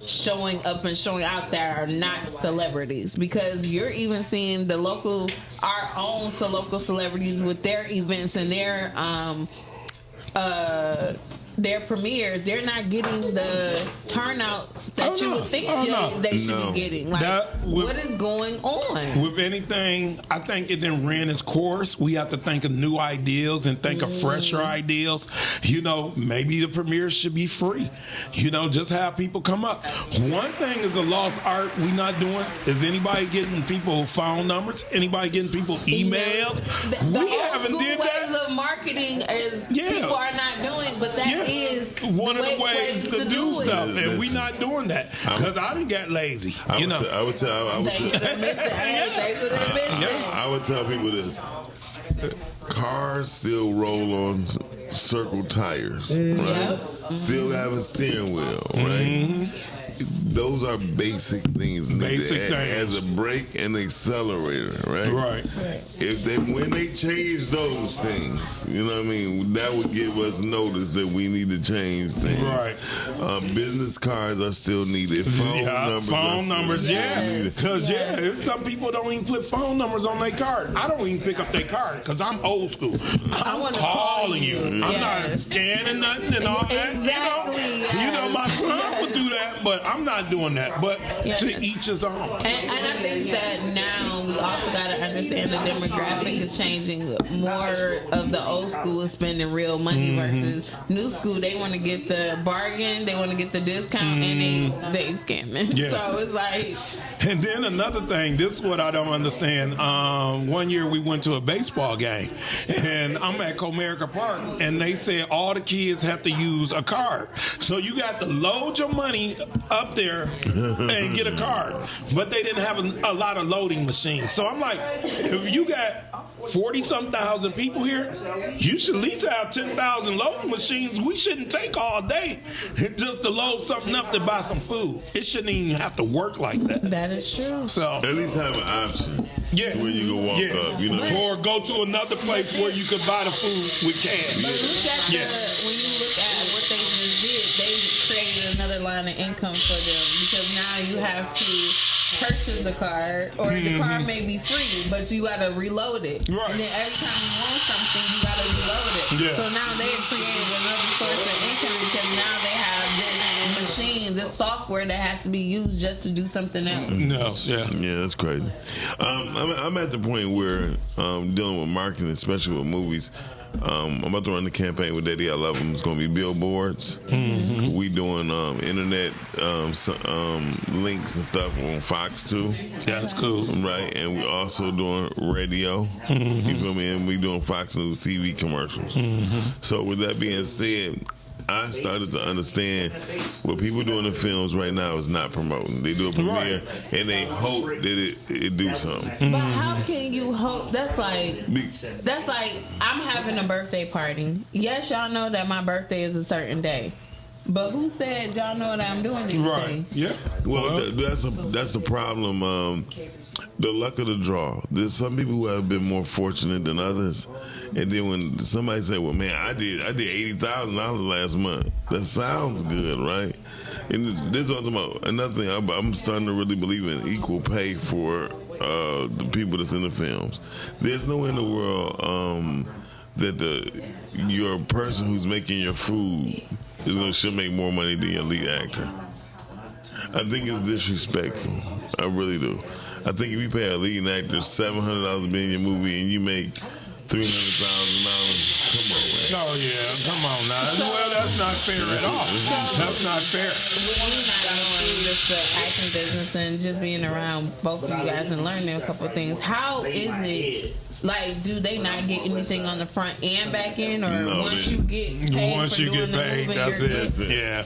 showing up and showing out that are not celebrities, because you're even seeing our own local celebrities with their events and their their premieres, they're not getting the turnout that you would think they should be getting. Like, what is going on?
With anything, I think it didn't ran its course. We have to think of new ideas and think of fresher ideas. You know, maybe the premieres should be free. You know, just have people come up. One thing is a lost art we not doing is anybody getting people phone numbers? Anybody getting people emails?
The
We haven't
old
did
school
that.
ways of marketing is people are not doing, but that is
one of the ways to do stuff, and
Listen.
we not doing that because I didn't get lazy.
I would tell people this. Cars still roll on circle tires, right? Still have a steering wheel, right? Those are basic things.
Basic things.
As a brake and accelerator, right?
Right.
When they change those things, you know what I mean, that would give us notice that we need to change things.
Right.
Business cards are still needed. Phone numbers,
Because some people don't even put phone numbers on their card. I don't even pick up their card because I'm old school. I'm calling you. I'm not scanning nothing and all that.
Exactly.
You know, my son would do that, but I'm not doing that. But to each his own.
And I think that now we also got to understand the demographic is changing. More of the old school is spending real money versus new school. They want to get the bargain, they want to get the discount, and they scamming.
Yeah.
So it's like.
And then another thing, this is what I don't understand. One year we went to a baseball game, and I'm at Comerica Park, and they said all the kids have to use a card. So you got to load your money up there and get a card. But they didn't have a lot of loading machines. So I'm like, if you got 40-some thousand people here, you should at least have 10,000 loading machines. We shouldn't take all day just to load something up to buy some food. It shouldn't even have to work like that.
That is true.
So
at least have an option.
Yeah.
Where you can walk up, you know.
Or go to another place where you could buy the food with cash.
But when you look at what they just did, they created another line of income for them because now you have to purchase the card, or the card may be free, but you gotta reload it.
Right.
And then every time you want something, you gotta reload it.
Yeah.
So now they have created another source of income because now they have this machine, this software that has to be used just to do something else.
Yeah, that's crazy. I'm at the point where dealing with marketing, especially with movies. I'm about to run the campaign with Daddy I Love Him. It's going to be billboards. We doing internet links and stuff on Fox too.
That's cool.
Right, and we also doing radio. You feel me? And we doing Fox News TV commercials. So with that being said, I started to understand what people doing in films right now is not promoting. They do a premiere and they hope that it do something.
But how can you hope? That's like I'm having a birthday party. Yes, y'all know that my birthday is a certain day. But who said y'all know that I'm doing this thing?
Yeah.
Well, that's the problem. The luck of the draw. There's some people who have been more fortunate than others, and then when somebody say, "Well, man, I did $80,000 last month," that sounds good, right? And this is what I'm talking about. Another thing, I'm starting to really believe in equal pay for the people that's in the films. There's no way in the world that your person who's making your food should make more money than your lead actor. I think it's disrespectful. I really do. I think if you pay a leading actor $700 to be in your movie and you make $300,000, come on, man.
Oh yeah, come on now. Well, that's not fair at all. That's not fair.
When you're not knowing just the acting business and just being around both of you guys and learning a couple of things, how is it? Like, do they not get anything on the front and back end, or once you get paid for doing the movie,
that's
you're
it.
good?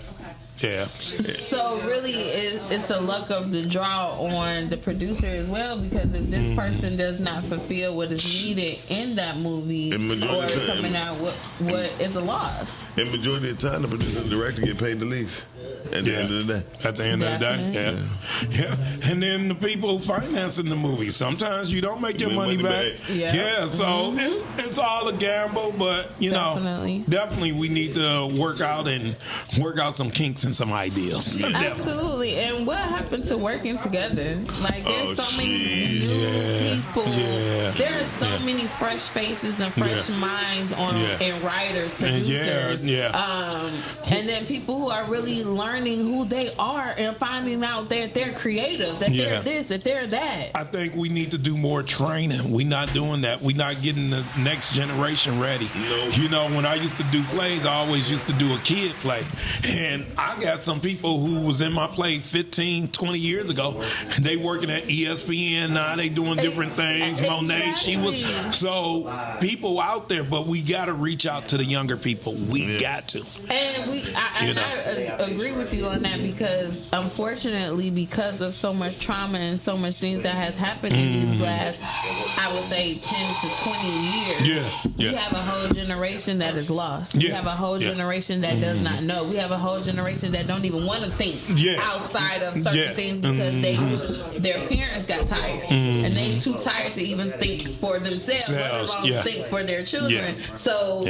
Yeah.
So really, it's a luck of the draw on the producer as well, because if this person does not fulfill what is needed in that movie, or coming out what is a loss.
And majority of the time, the producer and director get paid the least at the end of the day.
At the end of the day, yeah. And then the people who financing the movie, sometimes you don't make your money back. Yeah, so it's all a gamble, but you know, definitely we need to work out some kinks and having some ideas.
Absolutely. And what happened to working together? Like, there's so many new people. There are so many fresh faces and fresh minds on and writers, producers. And then people who are really learning who they are and finding out that they're creative, that they're this, that they're that.
I think we need to do more training. We're not doing that. We're not getting the next generation ready. You know, when I used to do plays, I always used to do a kid play. And I got some people who was in my play 15, 20 years ago. They working at ESPN now. They doing different things. Monet, she was. So people out there, but we got to reach out to the younger people. We got to.
And I agree with you on that, because unfortunately, because of so much trauma and so much things that has happened in these last, I would say, 10 to 20 years, we have a whole generation that is lost. We have a whole generation that does not know. We have a whole generation that don't even want to think outside of certain things because their parents got tired and they too tired to even think for themselves, let alone think for their children. So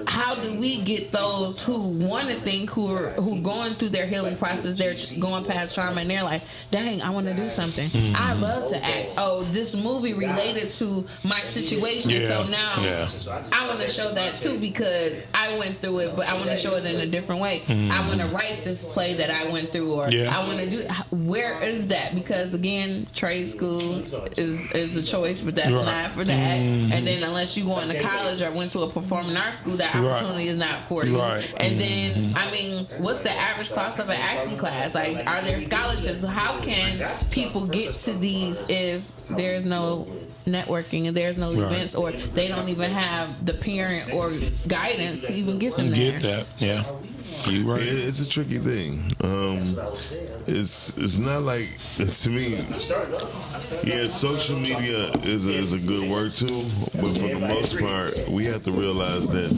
how do we get those who want to think, who going through their healing process, they're going past trauma, and they're like, dang, I want to do something. I love to act. Oh, this movie related to my situation, so now I want to show that too, because I went through it, but I want to show it in a different way. I want to write this play that I went through, or I want to do. Where is that? Because again, trade school is a choice, but that's not for that. And then unless you go into college or went to a performing arts school, that opportunity is not for you. And then, I mean, what's the average cost of an acting class? Like, are there scholarships? How can people get to these if there's no networking and there's no events, or they don't even have the parent or guidance to even get them there?
Get that, you right.
It's a tricky thing. It's not like, to me, social media is a good word too, but for the most part, we have to realize that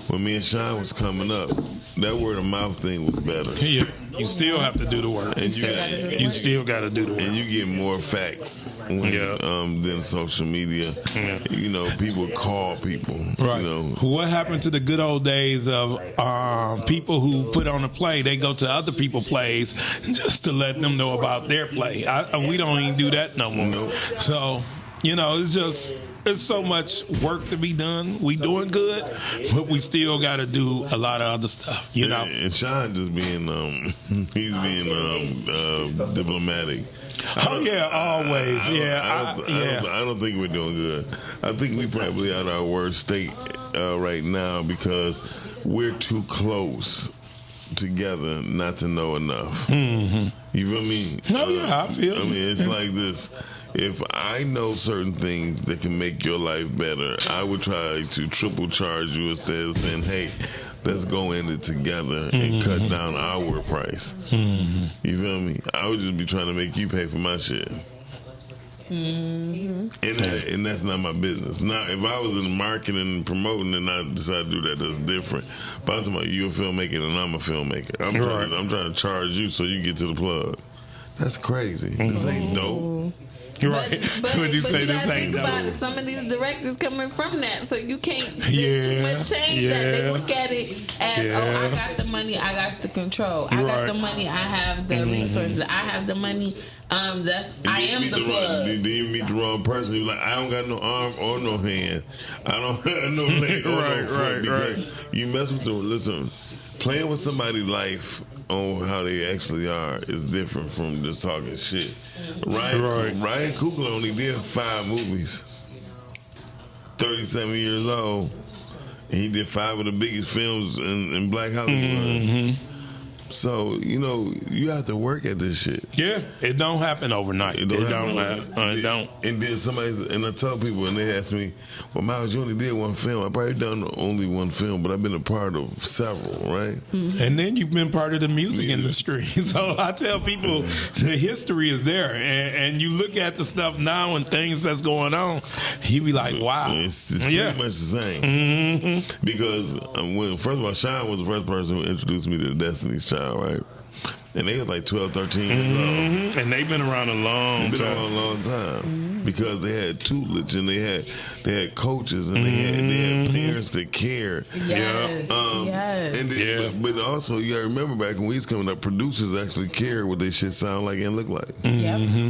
when me and Sean was coming up, that word of mouth thing was better.
You still have to do the work. And you still got to do the work.
And you get more facts than social media. You know, people call people.
Right.
You know.
What happened to the good old days of people who put on a play? They go to other people's plays just to let them know about their play. We don't even do that no more.
Nope.
So, you know, it's so much work to be done. We doing good, but we still got to do a lot of other stuff, you know.
And Sean just being, he's being diplomatic.
Always.
I don't think we're doing good. I think we probably at our worst state right now because we're too close together not to know enough. You feel me?
I feel.
I mean, it's like this. If I know certain things that can make your life better, I would try to triple charge you instead of saying, hey, let's go in it together and cut down our price. You feel me? I would just be trying to make you pay for my shit. And that's not my business. Now, if I was in marketing and promoting and I decide to do that, that's different. But I'm talking about you a filmmaker and I'm a filmmaker. I'm trying to charge you so you get to the plug. That's crazy. This ain't dope.
Right.
But
Would you say
you
this
gotta
ain't
think about
dope?
it. Some of these directors coming from that, so you can't too much change that. They look at it as, I got the money, I got the control, I got the money, I have the resources, I have the money. I am the plug.
Then you meet the wrong person. You're like, I don't got no arm or no hand. I don't have no leg or no foot. Because you mess with them. Listen, playing with somebody's life on how they actually are is different from just talking shit. Ryan Coogler only did 5 movies. 37 years old. And he did 5 of the biggest films in Black Hollywood. So, you know, you have to work at this shit.
Yeah, it don't happen overnight. It don't happen.
And then and I tell people, and they ask me, well, Miles, you only did 1 film. I've probably done only 1 film, but I've been a part of several, right?
And then you've been part of the music industry. So I tell people the history is there. And you look at the stuff now and things that's going on, you be like, wow.
It's pretty much the same. Because, first of all, Sean was the first person who introduced me to the Destiny's Child, right? And they was like 12, 13 years old.
And they've been around a long time.
because they had tutelage and they had coaches and they had parents that cared.
Yes.
And then, but also you gotta remember back when we was coming up, producers actually cared what their shit sound like and look like.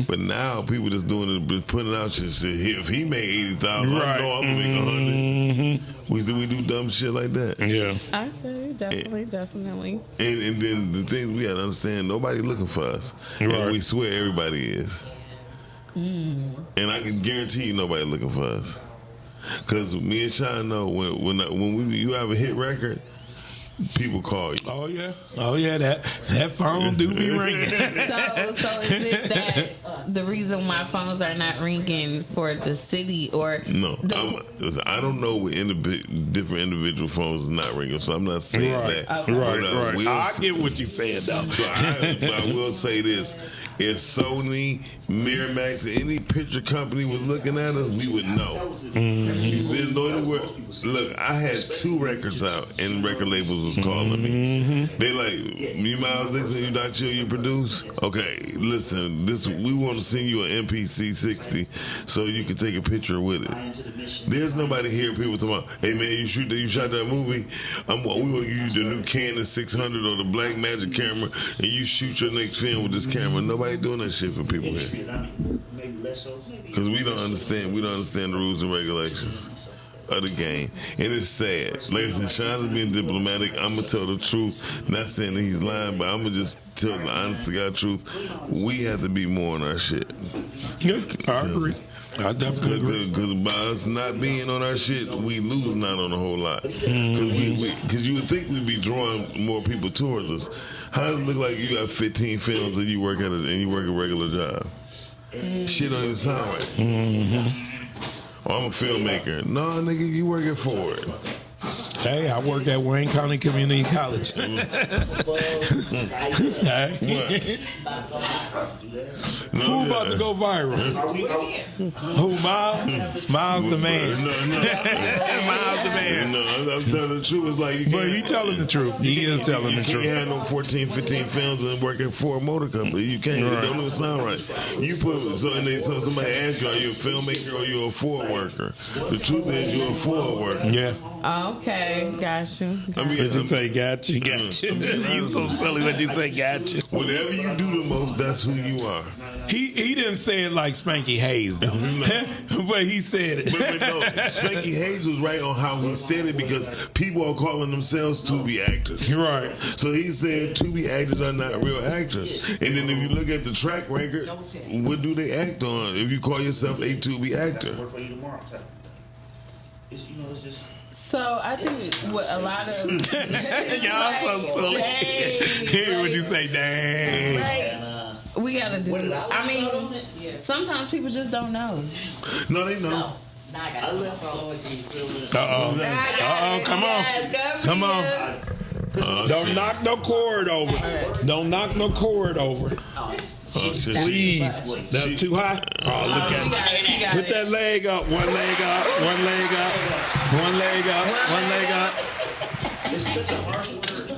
But now people just doing it, putting out shit. If he made 80,000, I know I'm gonna make 100. We do dumb shit like that.
Yeah.
I feel definitely.
And then the things we gotta understand, nobody looking for us. And we swear everybody is. And I can guarantee you nobody looking for us. Cause me and Sean know when you have a hit record, people call you.
Oh yeah, that phone do be ringing.
So is it that the reason why phones are not ringing for the city or
no? I don't know what different individual phones is not ringing, so I'm not saying that.
Right. I get what you're saying though.
So I will say this: if Sony, Miramax, any picture company was looking at us, we would know. There's no anywhere. Look, I had 2 records out, and record labels was calling me. They like, you Miles Dixon, you Doc Chill, you produce. Okay, listen, we want to send you an MPC 60 so you can take a picture with it. There's nobody here. People talking about, hey man, you shot that movie. We want to give you the new Canon 600 or the Blackmagic camera, and you shoot your next film with this camera. Nobody doing that shit for people here. Because we don't understand the rules and regulations of the game. And it's sad. Like I said, Sean is being diplomatic. I'm going to tell the truth. Not saying that he's lying, but I'm going to just tell the honest to God truth. We have to be more on our shit.
Yeah, I agree. I definitely agree.
Because by us not being on our shit, we lose not on a whole lot. Because you would think we'd be drawing more people towards us. How does it look like you got 15 films and you work a regular job? Shit don't even sound right. Oh, I'm a filmmaker. No, nigga, you working for it.
Hey, I work at Wayne County Community College.
Who
about to go viral? Who, Miles? Miles the man. Miles the man.
No, I'm telling the truth. It's like
but he telling the truth. He is telling the truth.
You can't have no 14, 15 films and working for a motor company. You can't. It don't even sound right. You put so somebody asks you, are you a filmmaker or are you a Ford worker? The truth is you're a Ford worker.
Yeah.
Okay, got you.
Did you say got you? Got you. You so silly when you say got you.
Whatever you do the most, that's who you are.
He didn't say it like Spanky Hayes though, but he said it.
But no, Spanky Hayes was right on how he said it because people are calling themselves to-be actors.
Right.
So he said to-be actors are not real actors. And then if you look at the track record, what do they act on? If you call yourself a to-be actor.
So I think what a lot of
y'all so silly. Hear what you say, dang.
We gotta do. I mean, sometimes people just don't know.
No, they know.
Come on. Don't knock no cord over. Don't knock no cord over. Please. That's too high. Oh, look at you. Put that leg up. One leg up. One leg up. One leg up. One leg up.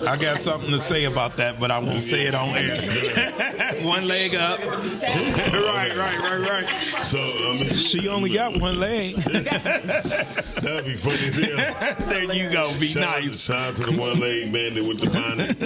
I got something to say about that, but I won't say it on air. One leg up. Right.
So,
she only got one leg.
That'd be funny as hell.
There you go. Be nice.
Shout out to the one-leg bandit with the bonnet.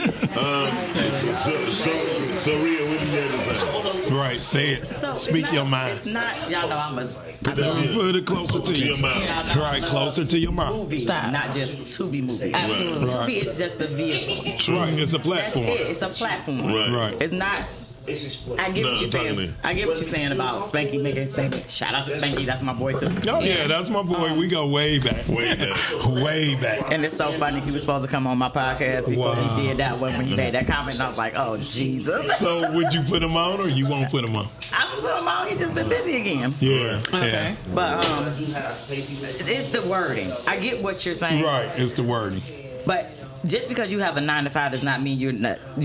So Rhea, what did you have to say?
Right, say it.
So
Speak your mind.
It's not, y'all know I'm a
Put it closer to
your mouth. Right, closer to your mouth.
movie, not just to be movie.
Absolutely.
To be is just the vehicle.
Right, it's a platform.
That's it. It's a platform.
Right.
It's not. I get what you're saying. I get what you're saying about Spanky making a statement. Shout out to Spanky, that's my boy too.
Oh yeah, that's my boy. We go way back. Way back.
And it's so funny. He was supposed to come on my podcast before he did that one when he made that comment. And I was like, oh Jesus.
So would you put him on or you won't put him on?
I would put him on. He just been busy again.
Yeah.
Okay. But it's the wording. I get what you're saying.
Right. It's the wording.
But just because you have a 9-to-5 does not mean you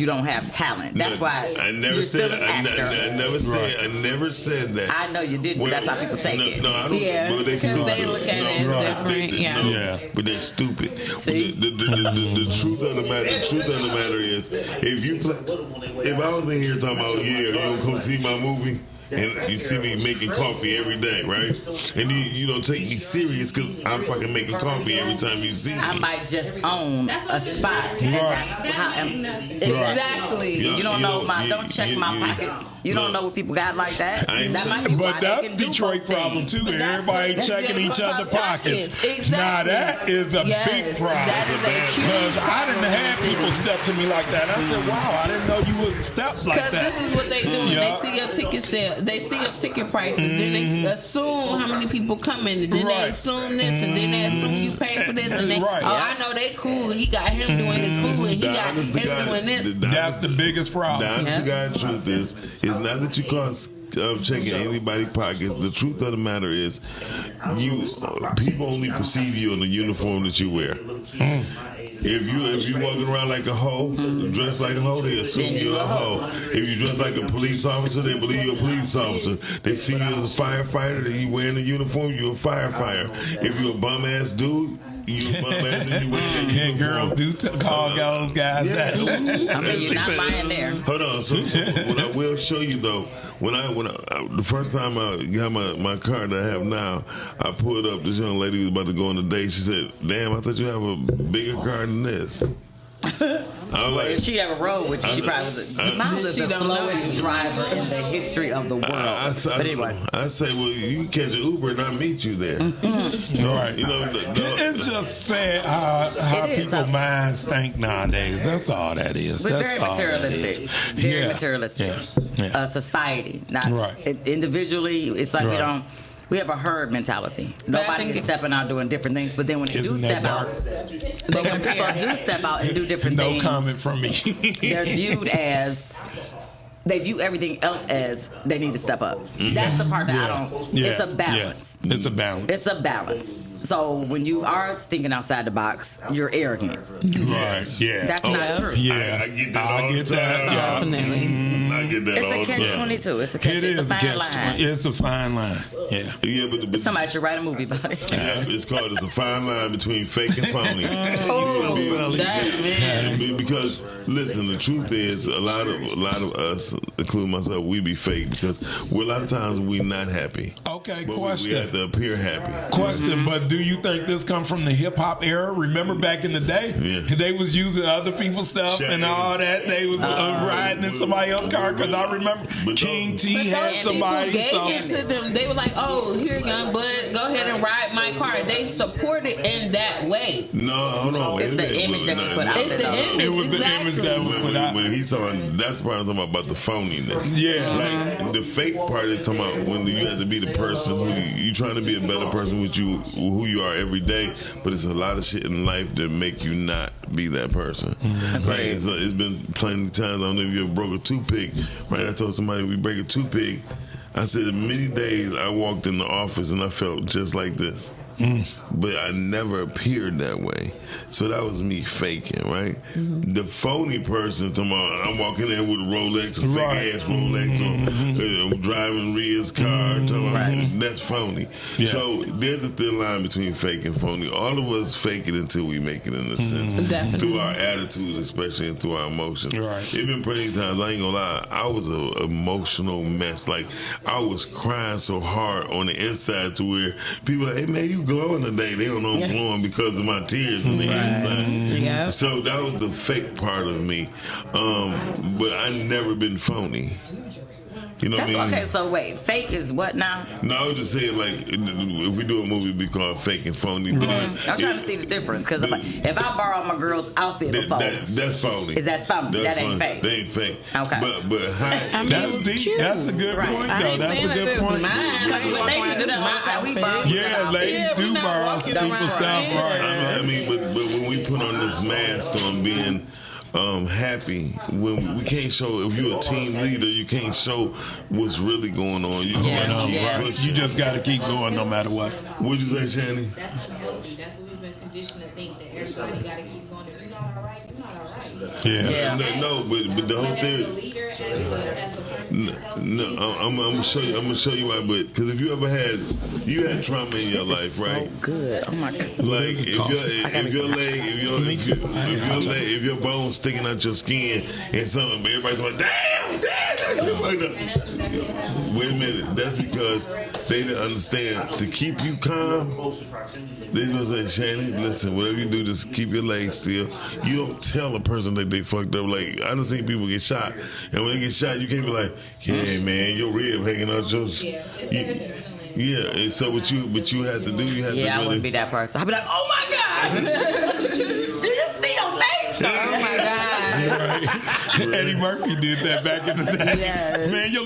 don't have talent. That's why
I never said I never said that.
I know you didn't, but that's how people take it.
No, I don't.
Yeah,
but
because they look at it as different.
But they're stupid.
See?
The truth of the matter is, if I was in here talking about, you gonna come see my movie, and you see me making coffee every day, right? And you don't take me serious because I'm fucking making coffee every time you see me.
I might just own a spot. Exactly. You don't know don't check my pockets. You don't know what people got like that. That might be
but that's Detroit problem too. Everybody checking each other's pockets.
Exactly.
Now that is a big problem. Because I didn't have people step to me like that. I said, "Wow, I didn't know you would step like that."
Because this is what they do. They see your ticket sale. They see your ticket prices. Then they assume how many people coming. Then they assume this, and then they assume you pay for this. And then, I know they cool. He got him doing his food, and he got him doing this.
That's the biggest problem.
The honest to God truth is not that you can't checking anybody's pockets. The truth of the matter is, people only perceive you in the uniform that you wear. If you walking around like a hoe, dressed like a hoe, they assume you're a hoe. If you dress like a police officer, they believe you're a police officer. They see you as a firefighter, that you wearing a uniform, you're a firefighter. If you're a bum ass dude, you a bum ass and you wear a uniform.
And girls do call those guys that.
I mean, you're not lying there.
Hold on. So what I will show you though, when I the first time I got my car that I have now, I pulled up. This young lady was about to go on a date. She said, "Damn, I thought you have a bigger car than this."
If she ever rode with you, she probably was. Miles is the slowest driver in the history of the world. But anyway,
I say, well, you can catch an Uber and I'll meet you there.
Right.
You know,
it's just sad how people's minds think nowadays. That's all that is.
But
That's
very
all
materialistic.
that is.
Very materialistic. Society, not individually. It's like we have a herd mentality. Nobody is stepping out doing different things, but then when they do step out, but when people do step out and do different things,
no comment from me.
They're viewed as. They view everything else as they need to step up. That's the part that I don't. It's a balance.
Yeah. It's a balance.
It's a balance. So when you are thinking outside the box, you're arrogant.
Right. Yeah.
That's not true.
Yeah.
I get that. I get that. I get that.
It's a catch-22. It's a catch. It's a fine line.
It's a fine line. Yeah.
But
somebody should write a movie about it.
It's called. It's a fine line between fake and phony. Because listen, the truth is, a lot of us, including myself, we be fake because a lot of times we not happy.
Okay.
But
question.
We have to appear happy.
Question. But do you think this comes from the hip hop era? Remember back in the day, they was using other people's stuff and all that. They was riding in somebody else's car. Because I remember King T had somebody.
Gave it to them. They were like, "Oh, here, young bud, go ahead and ride my car." They supported in that way.
No, hold on.
It's the image that you put out.
It's the image.
It was the image that was put out.
When he's talking, that's the part I'm talking about the phoniness.
Yeah.
Like the fake part is talking about when you have to be the person who you trying to be a better person with you, who you are every day. But it's a lot of shit in life that make you not be that person. Right? It's been plenty of times. I don't know if you ever broke a toothpick. Right? I told somebody we break a toothpick. I said many days I walked in the office and I felt just like this. But I never appeared that way. So that was me faking, right? The phony person, I'm walking in with a Rolex, a fake ass Rolex, or driving Rhea's car, that's phony. Yeah. So there's a thin line between fake and phony. All of us fake it until we make it, in a sense.
Definitely.
Through our attitudes, especially, and through our emotions.
Right.
It's been plenty of times, I ain't gonna lie, I was an emotional mess. Like, I was crying so hard on the inside to where people like, hey man, you glowing today. They don't know I'm glowing because of my tears on the inside.
Yeah.
So that was the fake part of me. But I never been phony. You know what I mean?
Okay, so wait, fake is what now?
No, I was just saying, like, if we do a movie, we call it fake and phony.
I'm trying to see the difference, because if I borrow my girl's outfit before,
that's phony.
Is that phony? That ain't fake.
That ain't fake.
Okay.
But
that's deep. That's a good point, though. That's a good point. Yeah, ladies do borrow people's stuff, right?
I mean, but when we put on this mask on being happy, when we can't show, if you're a team leader, you can't show what's really going on. You
You just got to keep going no matter what.
What'd you say, Shanny?
That's what we've been conditioned to think, that everybody got to keep going. If you're not all right, you're not all right.
Yeah. No, but the whole thing. I'm gonna show you. I'm gonna show you why. But because if you ever had trauma in your life, right?
So good. Oh my God.
Like if your bone's sticking out your skin and something, but everybody's like, damn. Wait a minute. That's because they didn't understand. To keep you calm, they gonna say, Shannon, listen, whatever you do, just keep your legs still. You don't tell a person that they fucked up. Like, I done seen people get shot. And when they get shot, you can't be like, yeah, man, your rib hanging out your... Yeah, and so what you had to do, you had to really...
I wouldn't be that person. I'd be like, oh my God! Do you see your face? Oh my God.
Right. Eddie Murphy did that back in the day.
Yes.
Man, your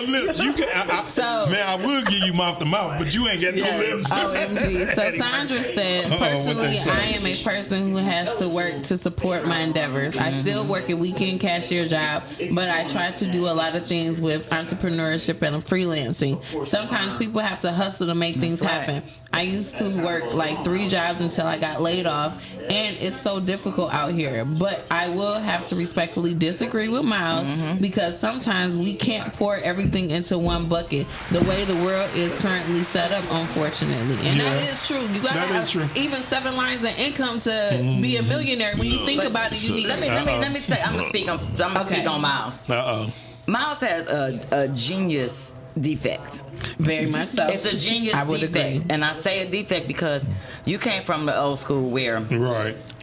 lips. You can, I would give you mouth to mouth, but you ain't got no lips.
OMG. So Sandra said, personally, I am a person who has to work to support my endeavors. I still work a weekend cashier job, but I try to do a lot of things with entrepreneurship and freelancing. Sometimes people have to hustle to make things happen. I used to work like 3 jobs until I got laid off, and it's so difficult out here. But I will have to respectfully disagree with Miles because sometimes we can't pour everything into one bucket the way the world is currently set up, unfortunately. And that is true. You got to have even 7 lines of income to be a millionaire. When you think about it, you need...
Let me say, I'm going to speak on Miles. Miles has a genius defect.
Very much so.
It's a genius defect. And I say a defect because you came from the old school where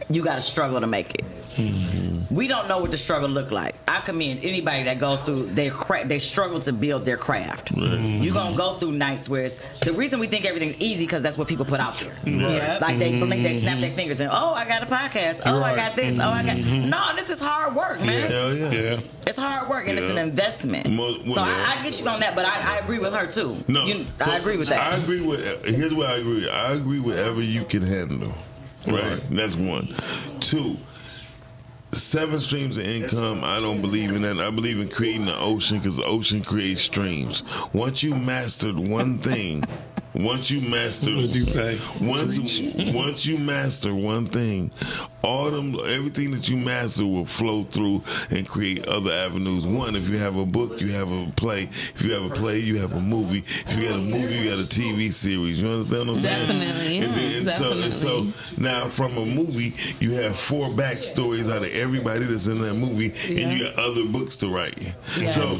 you got to struggle to make it. We don't know what the struggle look like. I commend anybody that goes through they struggle to build their craft. You're going to go through nights where the reason we think everything's easy because that's what people put out there. Like they blink, they snap their fingers and, oh, I got a podcast. Oh, I got this. Oh, I got... No, this is hard work, man. It's hard work and it's an investment. So I get you on that, but I agree with her too.
No,
I agree with that.
I agree with... Here's what I agree. I agree with whatever you can handle. Right? That's 1. 2... 7 streams of income, I don't believe in that. I believe in creating the ocean because the ocean creates streams. Once you mastered one thing, once you master one thing, everything that you master will flow through and create other avenues. 1, if you have a book, you have a play. If you have a play, you have a movie. If you got a movie, you got a TV series. You understand what I'm saying?
Definitely.
So now from a movie, you have 4 backstories out of everybody that's in that movie, and you got other books to write. So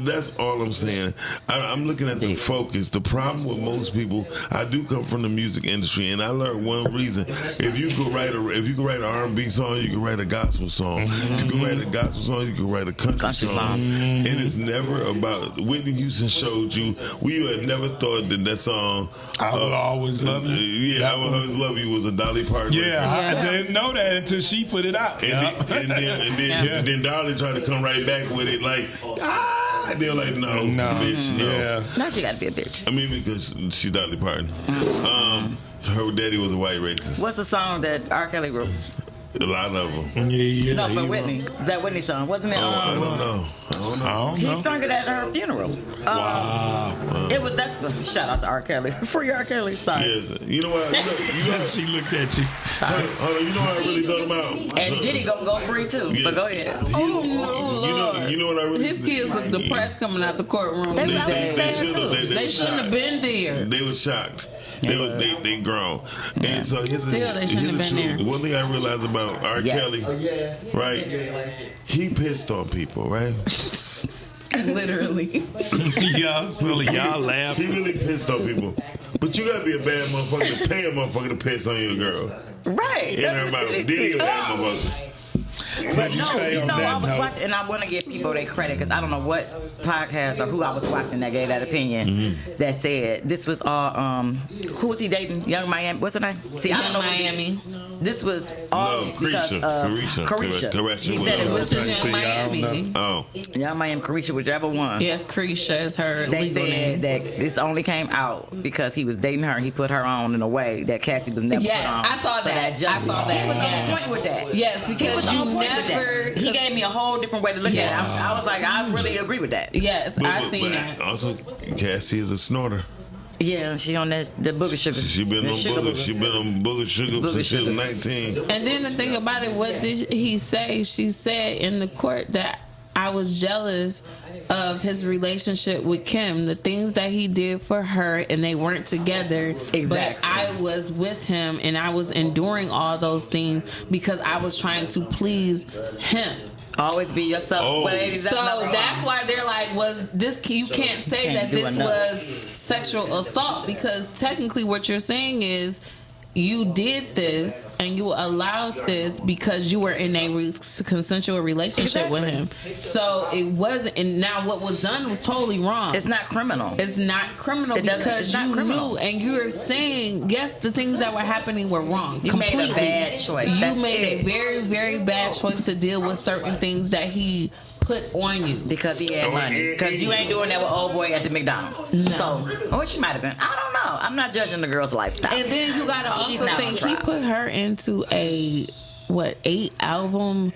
that's all I'm saying. I'm looking at the focus. The problem with most people, I do come from the music industry, and I learned one reason: if you could write an R&B song, you can write a gospel song. If you can write a gospel song, you can write a country song. And it's never about... Whitney Houston showed you. We had never thought that song...
I Will Always Love You.
Yeah, I Will Always Love You was a Dolly Parton.
I didn't know that until she put it out.
And then Dolly tried to come right back with it like... They're like, no, bitch, no.
Now she got to be a bitch.
I mean, because she's Dolly Parton. Her daddy was a white racist.
What's the song that R. Kelly wrote?
A lot of them.
No, for Whitney. That Whitney song, wasn't it?
I don't know.
He sung it at her funeral.
Wow.
It was shout out to R. Kelly. Free R. Kelly. Sorry.
Yeah. You know what?
She looked at you.
Hold on. You know what I really thought about?
And Diddy gonna go free too. But go ahead.
Oh no, Lord.
You know what I really...
His kids look depressed coming out the courtroom these days. They shouldn't have been there.
They were shocked. They grown. And so here's
they shouldn't have been there.
One thing I realized about R. Kelly, right? He pissed on people, right?
Literally.
Y'all laugh.
He really pissed on people. But you gotta be a bad motherfucker to pay a motherfucker to piss on your girl.
Right.
In her mouth. Diddy a bad motherfucker.
But I was watching, and I want to give people their credit because I don't know what podcast or who I was watching that gave that opinion that said this was all. Who was he dating? Young Miami. What's her name? See, I don't know.
Miami.
This was all because of Carisha. He said it was
Young Miami.
Young Miami, Carisha, whichever one.
Yes, Carisha is her
they
legal
said
name.
that this only came out because he was dating her and he put her on in a way that Cassie was never put on.
I saw that.
He was on point with that.
Yes, because you never...
He gave me a whole different way to look at it. I was like, I really agree with that.
Yes, I seen that.
Also, Cassie is a snorter.
Yeah, she on the booger sugar.
She been on booger. She been on booger sugar since she was 19.
And then the thing about it, what did he say? She said in the court that I was jealous of his relationship with Kim, the things that he did for her, and they weren't together.
Exactly.
But I was with him, and I was enduring all those things because I was trying to please him.
Always be yourself.
Oh.
So that's why they're like, was this? You can't say that this was sexual assault because technically, what you're saying is you did this and you allowed this because you were in a consensual relationship with him. So it wasn't. And now what was done was totally wrong.
It's not criminal.
It's not criminal because you knew, and you were saying yes, the things that were happening were wrong.
You
completely.
made a bad choice.
You made a very, very bad choice to deal with certain things that he put on you
because he had money. Because you ain't doing that with old boy at the McDonald's.
No.
So, or she might have been. I don't know. I'm not judging the girl's lifestyle.
And then you gotta also think he put her into a 8-album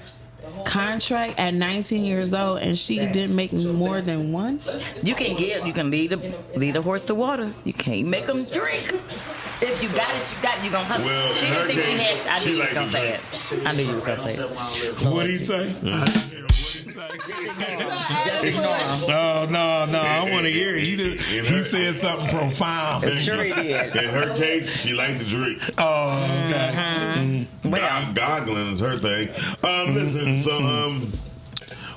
contract at 19 years old, and she didn't make more than one.
You can lead a horse to water. You can't make them drink. If you got it, you got it. You gonna hustle.
Well,
she didn't think she had. I knew you was gonna say it. I knew you was gonna say it.
What'd he say? No, I want to hear it. He said something profound.
Sure he did.
In her case, she liked to drink.
Oh, okay.
Goggling is her thing. Listen, so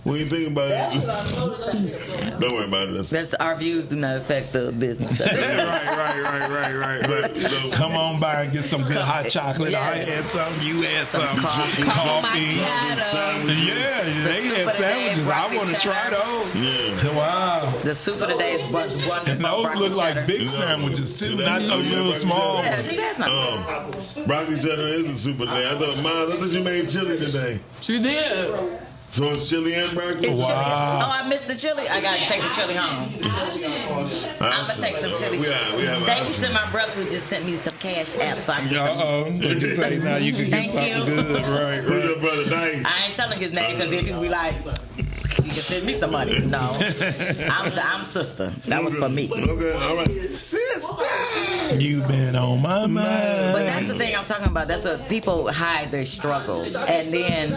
when you think about it, don't worry about it.
That's our views do not affect the business.
right.
Come on by and get some good hot chocolate. I had some. You had some. Coffee. Yeah, they had sandwiches. I want to try those.
Yeah.
Wow.
The soup of the day is one.
And those look like big sandwiches too, not those little small ones.
Broccoli cheddar is a super day. I thought you made chili today.
She did.
So it's chili and broccoli?
Wow.
Oh, I missed the chili. I gotta take the chili home. I'm gonna take some chili. Thank you to my brother who just sent me some cash apps. So I can
What you say now? You can get something good, right?
Who's your brother? Nice.
I ain't telling his name because then people be like, you can send me some money. No, I'm sister. That was for me.
Okay, all right.
Sister, you been on my mind.
But that's the thing I'm talking about. That's what people hide their struggles, and then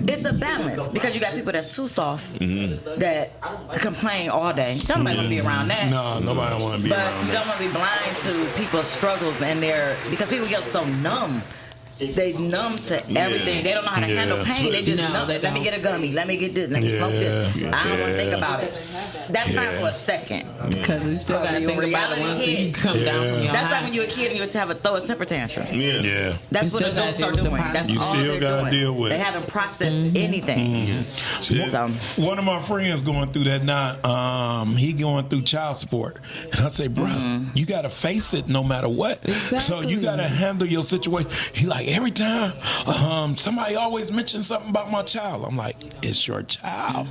it's a balance because you got people that's too soft that complain all day. Nobody want to be around that.
No, nobody want to be around
But you don't want to be blind to people's struggles and because people get so numb. They numb to everything. They don't know how to handle pain. They just numb. Let me get a gummy. Let me get this. Let me smoke this. I don't want to think about it. That's not for a second.
Because you still got to think about it once you come down from your
That's
high.
like when you're a kid and you have to throw a temper tantrum.
Yeah.
That's what adults are doing. That's
you
all
still
they're
gotta
doing.
deal with
They
it.
haven't processed anything. So,
one of my friends going through that now. He going through child support, and I say, bro, you got to face it no matter what. So you got to handle your situation. He like every time somebody always mentions something about my child. I'm like, it's your child.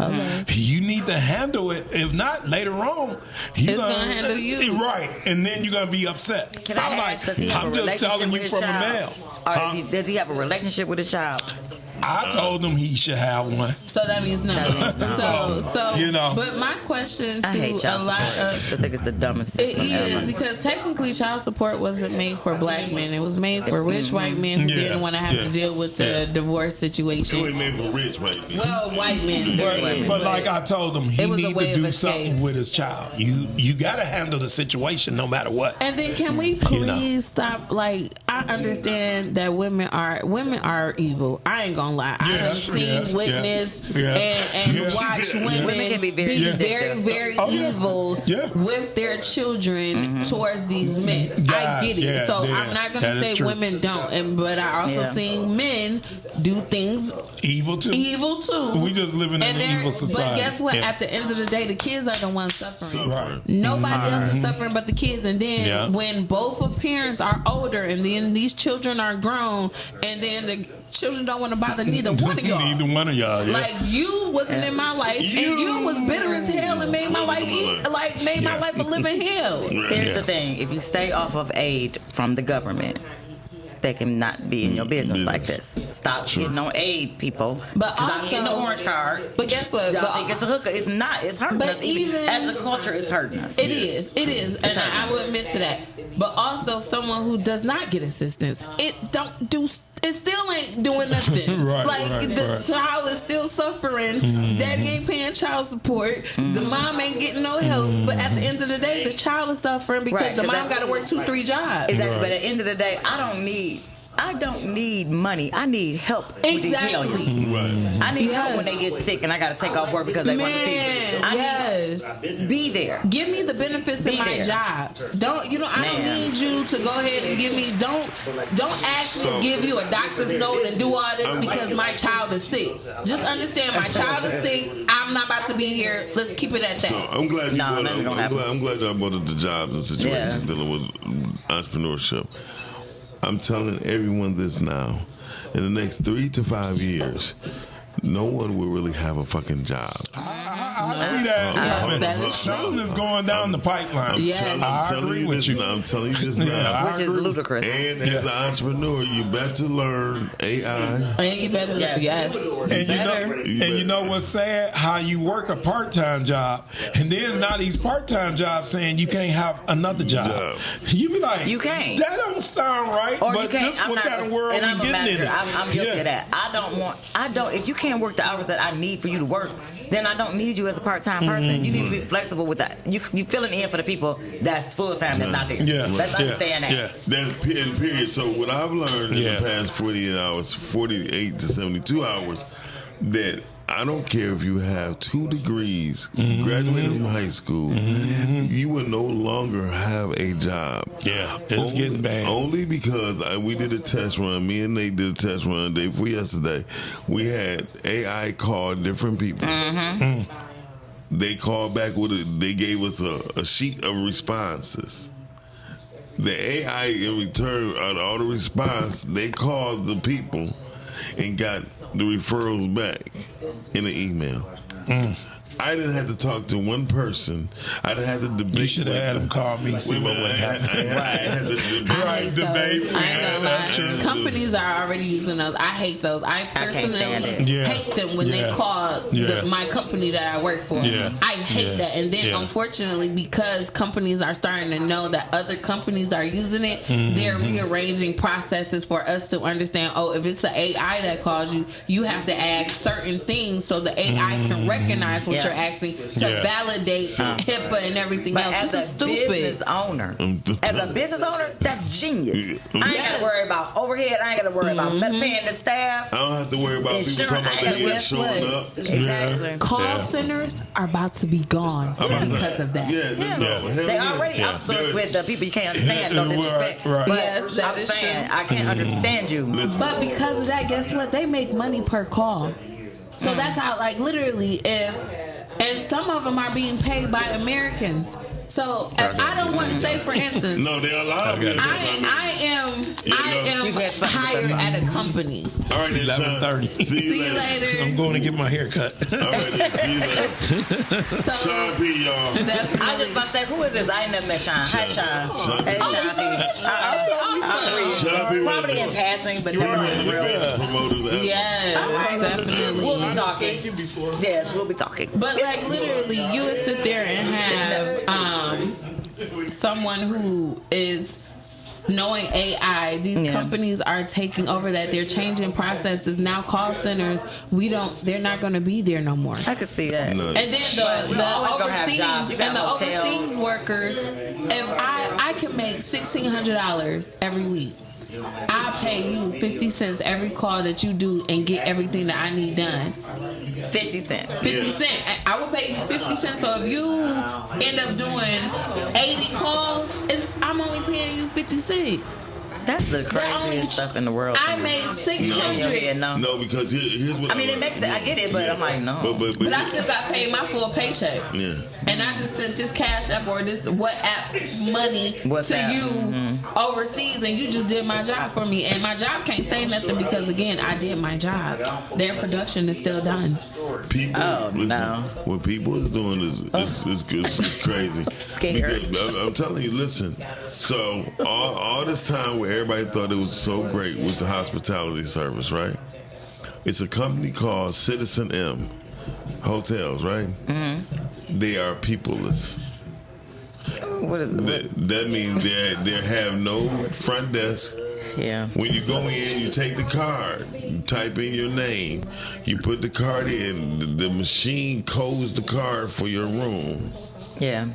You need to handle it. If not, later on,
It's gonna handle you.
Right, and then you're gonna be upset. I'm like, I'm just telling you from a male.
Or does he have a relationship with his child?
I told him he should have one.
So that means no. So
you know.
But my question
I hate
to a
child
lot
support.
of
I think it's the dumbest
it
system
is
ever.
because technically child support wasn't made for black men. It was made for rich white men who didn't want to have to deal with the divorce situation.
It was made for rich white people.
Well, white men.
But like I told him, he
It was a
need
way
to
of
do
escape.
something with his child. You got to handle the situation no matter what.
And then can we please stop? Like, I understand that women are evil. I ain't gonna lie. I have seen, witness, and watch women
can be very
very evil with their children towards these men. I get it. So I'm not gonna say women don't, but I also seen men do things
evil too. We just living in an evil society.
But guess what? At the end of the day, the kids are the ones suffering.
Right.
Nobody else is suffering but the kids. And then when both of parents are older, and then these children are grown, and then the children don't want to bother neither one of y'all.
Neither one of y'all. Yeah.
Like you wasn't in my life, and you was bitter as hell, and made my life my life a living hell.
Here's the thing: if you stay off of aid from the government, they can not be in your business like this. Stop getting on aid, people.
But
stop
also,
getting the orange card.
But guess what?
Y'all think it's a hooker? It's not. It's hurting us. Even as a culture, it's hurting us.
It is, and I will admit to that. But also, someone who does not get assistance, it still ain't doing nothing. The child is still suffering. Daddy ain't paying child support. The mom ain't getting no help. But at the end of the day, the child is suffering because the mom got to work 2-3 jobs.
Exactly. But at the end of the day, I don't need I don't need money. I need help with these aliens.
Right.
I need help when they get sick and I got to take off work because they want to feed me. I need be there.
Give me the benefits of my job. Don't I don't need you to go ahead and give me. Don't ask me to give you a doctor's note and do all this because my child is sick. Just understand my child is sick. I'm not about to be here. Let's keep it at that.
So I'm glad you brought up. I'm glad y'all brought up the jobs and situations dealing with entrepreneurship. I'm telling everyone this now. In the next 3 to 5 years, no one will really have a fucking job.
I see that. Something is going down the pipeline. I agree with you.
I'm telling you this now.
Which is ludicrous.
And as an entrepreneur, you better learn AI.
And you better,
And you know what's sad? How you work a part-time job, and then now these part-time jobs saying you can't have another job. You be like,
you can't.
That don't sound right.
Or
but
you can't.
this what kind of world we
I'm a
getting
manager.
in?
I'm guilty of that. I don't. If you can't work the hours that I need for you to work, then I don't need you as a part-time person. You need to be flexible with that. You filling in for the people that's full-time that's not there. Let's understand that.
Then period. So what I've learned in the past 48 to 72 hours, that I don't care if you have 2 degrees, graduated from high school, you will no longer have a job.
Yeah, it's getting bad.
Only because we did a test run. Me and Nate did a test run day before yesterday. We had AI call different people. They called back they gave us a sheet of responses. The AI in return on all the response, they called the people and got the referrals back in an email. I didn't have to talk to one person. I didn't have to debate. You
should have had him call me. See what would happen.
Debate. I ain't gonna lie. Companies are already using those. I hate those. I personally hate them when they call my company that I work for. I hate that. And then unfortunately, because companies are starting to know that other companies are using it, they're rearranging processes for us to understand. Oh, if it's an AI that calls you, you have to ask certain things so the AI can recognize what you're asking to validate HIPAA and everything else.
As
This is stupid.
Business owner, that's genius. I ain't gotta worry about overhead. I ain't gotta worry about paying the staff.
I don't have to worry about people talking about their head showing up.
Exactly.
Call centers are about to be gone because of that.
They already outsourced with the people you can't understand. No disrespect. But
Yes, that
I'm
is
saying
true.
I can't understand you.
But because of that, guess what? They make money per call. So that's how, like, literally, and some of them are being paid by Americans. So if I don't want to say, for instance,
no, they allow me.
I am hired at a company.
All right,
11:30.
See you later.
I'm going to get my hair cut.
All right, then, see you later.
So,
Sean P, y'all.
I just about to say, who is this? I ain't never met Sean. Hi, Sean. Hey, Sean P. Probably in passing, but never in real.
Promoters.
Yes, definitely.
We'll be talking. Yes, we'll be talking.
But like literally, you would sit there and have someone who is knowing AI. These companies are taking over that. They're changing processes. Now call centers, they're not going to be there no more.
I could see that.
No.
And then the overseas workers, if I can make $1,600 every week, I pay you 50 cents every call that you do and get everything that I need done.
50 cents.
50 cents. I will pay you 50 cents. So if you end up doing 80 calls, I'm only paying you 50 cents.
That's the craziest stuff in the world.
I made $600.
No, because here's what
I mean, it makes sense. I get it, but I'm like, no.
But I still got paid my full paycheck.
Yeah.
And I just sent this Cash App or this WhatsApp money to you overseas, and you just did my job for me. And my job can't say nothing because, again, I did my job. Their production is still done.
People, what people is doing is crazy.
Scared.
Because, I'm telling you, listen. So all this time where everybody thought it was so great with the hospitality service, right? It's a company called Citizen M Hotels, right? They are peopleless.
What is
that means they have no front desk.
Yeah.
When you go in, you take the card, you type in your name, you put the card in, the machine codes the card for your room.
Yeah.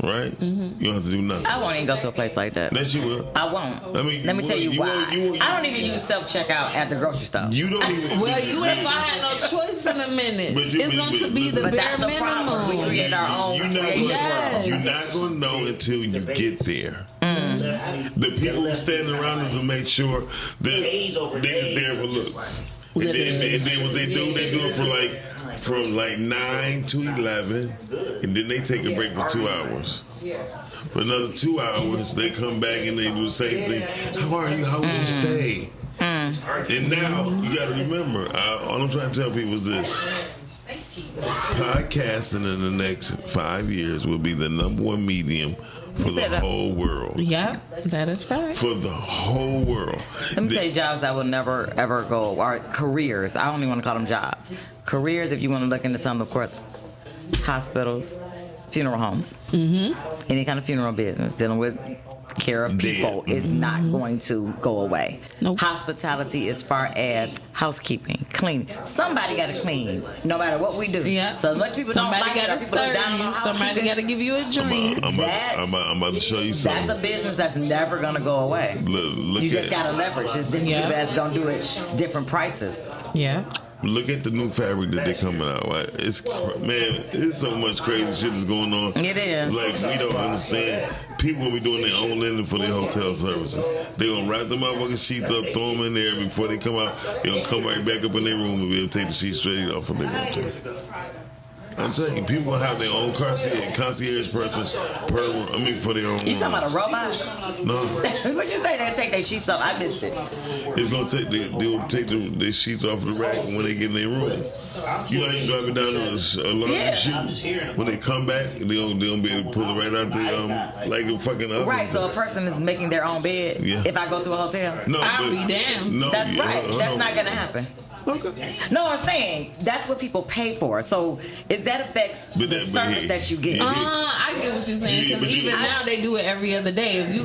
right? You don't have to do nothing.
I won't even go to a place like that.
Yes, you will.
I won't.
I mean,
let me tell you why.
won't-
I don't even use self-checkout at the grocery store.
You don't even.
Well, you ain't gonna have no choice in a minute.
But you-
It's going to be the
but
bare
that's the problem. We
minimum.
create our own
You're not
creative
Yes.
world.
You're not going to know until you get there. The people who stand around us to make sure that they're just there for looks. And then what they do it from like 9 to 11, and then they take a break for 2 hours. For another 2 hours, they come back and they do the same thing. How are you? How was your stay? And now you got to remember, all I'm trying to tell people is this. Podcasting in the next 5 years will be the #1 medium for the whole world.
Yeah, that is fact.
For the whole world.
Let me tell you jobs that will never ever go, or careers. I don't even want to call them jobs. Careers, if you want to look into some, of course, hospitals, funeral homes, any kind of funeral business dealing with care of people is not going to go away. Hospitality, as far as housekeeping, cleaning, somebody got to clean, no matter what we do.
Yeah.
So much people
Somebody
don't like it.
gotta
People look
serve
down
you.
on
Somebody
housekeeping.
got to give you a drink.
I'm about to show you something.
That's a business that's never going to go away.
Look
You just
at
got to leverage. Just different people that's going to do it different prices.
Yeah.
Look at the new fabric that they're coming out. Right? It's so much crazy shit that's going on.
It is.
Like, we don't understand. People will be doing their own linen for their hotel services. They're going to wrap them motherfucking sheets up, throw them in there before they come out. They're going to come right back up in their room and be able to take the sheets straight off if they want to. I'm telling you, people will have their own concierge person for their own room.
You talking about a robot?
No.
What you say? They take their sheets off? I missed it.
It's gonna take they'll take their sheets off the rack when they get in their room. You know, you drive it down to a laundry chute. When they come back, they'll be able to pull it right out the like a fucking oven.
Right, so a person is making their own bed.
Yeah.
If I go to a hotel,
No,
I'll be damned.
No,
that's right. That's not gonna happen.
Okay.
No, I'm saying that's what people pay for. So if that affects the service that you get.
I get what you're saying, because even now they do it every other day. If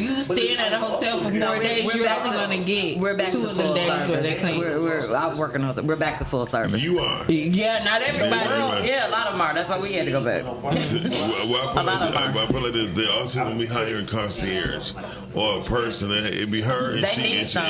you staying at a hotel for 4 days, you're only gonna get 2 of them days where they clean.
I work in a hotel. We're back to full service.
You are.
Yeah, not everybody.
Yeah, a lot of them are. That's why we had to go back.
I put like this. They're also going to be hiring concierge or a person. It'd be her and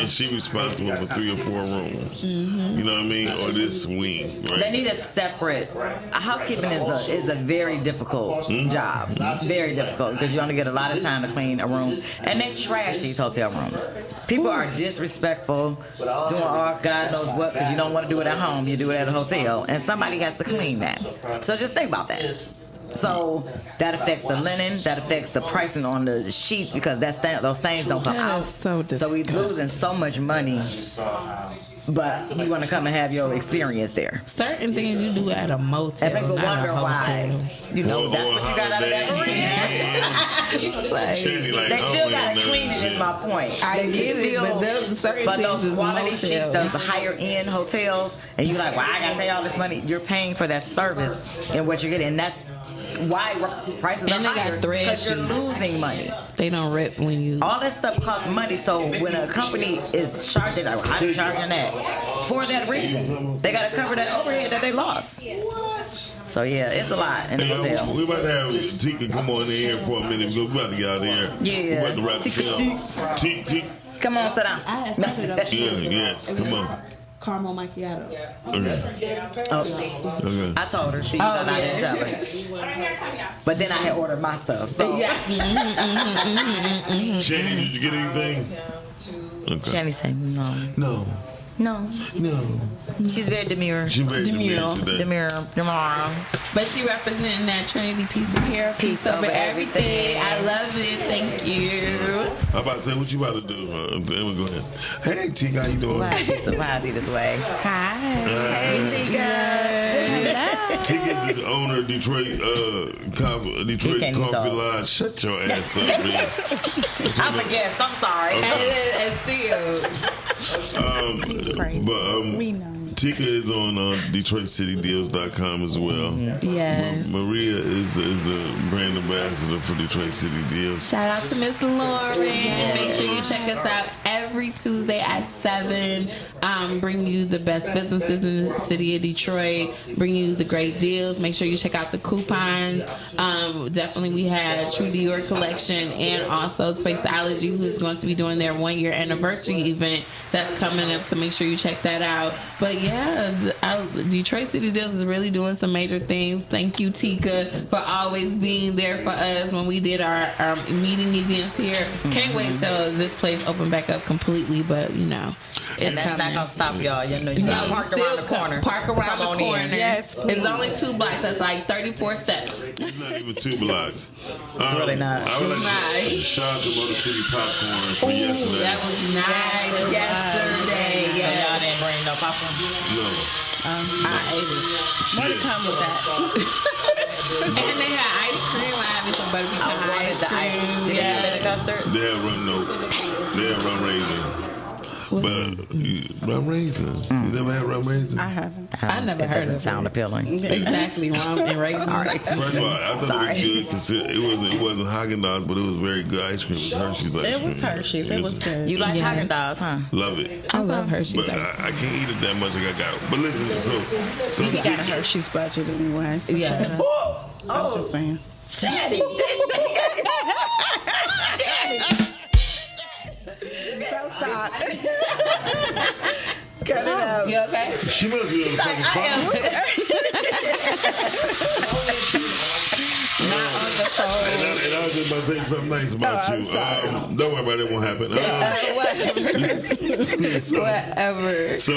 she responsible for 3 or 4 rooms. You know what I mean? Or this wing. Right?
They need a separate. Housekeeping is a very difficult job. Very difficult because you only get a lot of time to clean a room, and they trash these hotel rooms. People are disrespectful, doing all God knows what because you don't want to do it at home. You do it at a hotel, and somebody has to clean that. So just think about that. So that affects the linen, that affects the pricing on the sheets because those stains don't come out.
So
we're losing so much money. But we want to come and have your experience there.
Certain things you do at a motel,
and people
not a
wonder
hotel.
why. You know, that's what you got out of that. They still got to clean it, is my point.
I get it, but those certain
but
things
those
is
quality
motel.
sheets, those higher end hotels, and you're like, well, I got to pay all this money. You're paying for that service and what you're getting. And that's why prices
And
are
they
higher.
got thread
Because you're
sheets.
losing money.
They don't rip when you.
All that stuff costs money, so when a company is charging, like, how they charging that? For that reason. They got to cover that overhead that they lost. So, yeah, it's a lot in the hotel.
We're about to have Tika come on in here for a minute. We're about to get out of here.
Yeah.
We're about to wrap this up. Tika.
Come on, sit down.
I had started up.
Yes, come on.
Caramel macchiato.
Okay.
I told her she I didn't tell her. But then I had ordered my stuff. So.
Yeah.
Shanny, did you get anything? Okay.
Shanny said no.
No.
No.
No.
She's very demure.
She's very demure today.
Demure.
But she representing that Trinity piece of hair, piece over everything. I love it. Thank you.
I'm about to say, what you about to do? Then we go ahead. Hey, Tika, how you doing?
Surprise you this way.
Hi.
Hey, Tika.
Tika is the owner of Detroit Coffee Lodge. Shut your ass up, bitch.
I'm a guest. I'm sorry.
And still.
We know. Tika is on DetroitCityDeals.com as well.
Yes.
Maria is the brand ambassador for Detroit City Deals.
Shout out to Miss Lauren. Make sure you check us out every every Tuesday at 7. Bring you the best businesses in the city of Detroit. Bring you the great deals. Make sure you check out the coupons. Definitely, we had True Dior collection and also Spaceology, who's going to be doing their 1-year anniversary event that's coming up. So make sure you check that out. But yeah, Detroit City Deals is really doing some major things. Thank you, Tika, for always being there for us when we did our meeting events here. Can't wait till this place open back up completely, but you know, it's
and that's
coming.
not gonna stop y'all. You know, you gotta park around the corner.
Park around
Come
the
on
corner.
in.
Yes, please. It's only 2 blocks. That's like 34 steps.
It's not even 2 blocks.
It's really not.
I would like to shout out to Motor City Popcorn for yesterday.
That was nice yesterday.
So y'all didn't bring no popcorn?
No.
I ate it. More to come with that. And they had ice cream. I had me some butter pecan ice cream.
Yeah. Custard?
They have rum raisin. But rum raisin. You never had rum raisin?
I haven't. I never heard of it.
Sound appealing.
Exactly, rum and raisin.
Sorry.
First of all, I thought it was good because it wasn't Haagen-Dazs, but it was very good ice cream. It was Hershey's ice cream.
It was Hershey's. It was good.
You like Haagen-Dazs, huh?
Love it.
I love Hershey's.
But I can't eat it that much. I got. But listen, so
You got a Hershey's budget anyway. So
Yeah.
I'm just saying.
Chatty.
So stop. Cut it out.
You okay?
She must be on the fucking phone.
Not on the phone.
And I was just about to say something nice about you. Don't worry about it. It won't happen.
Whatever.
So,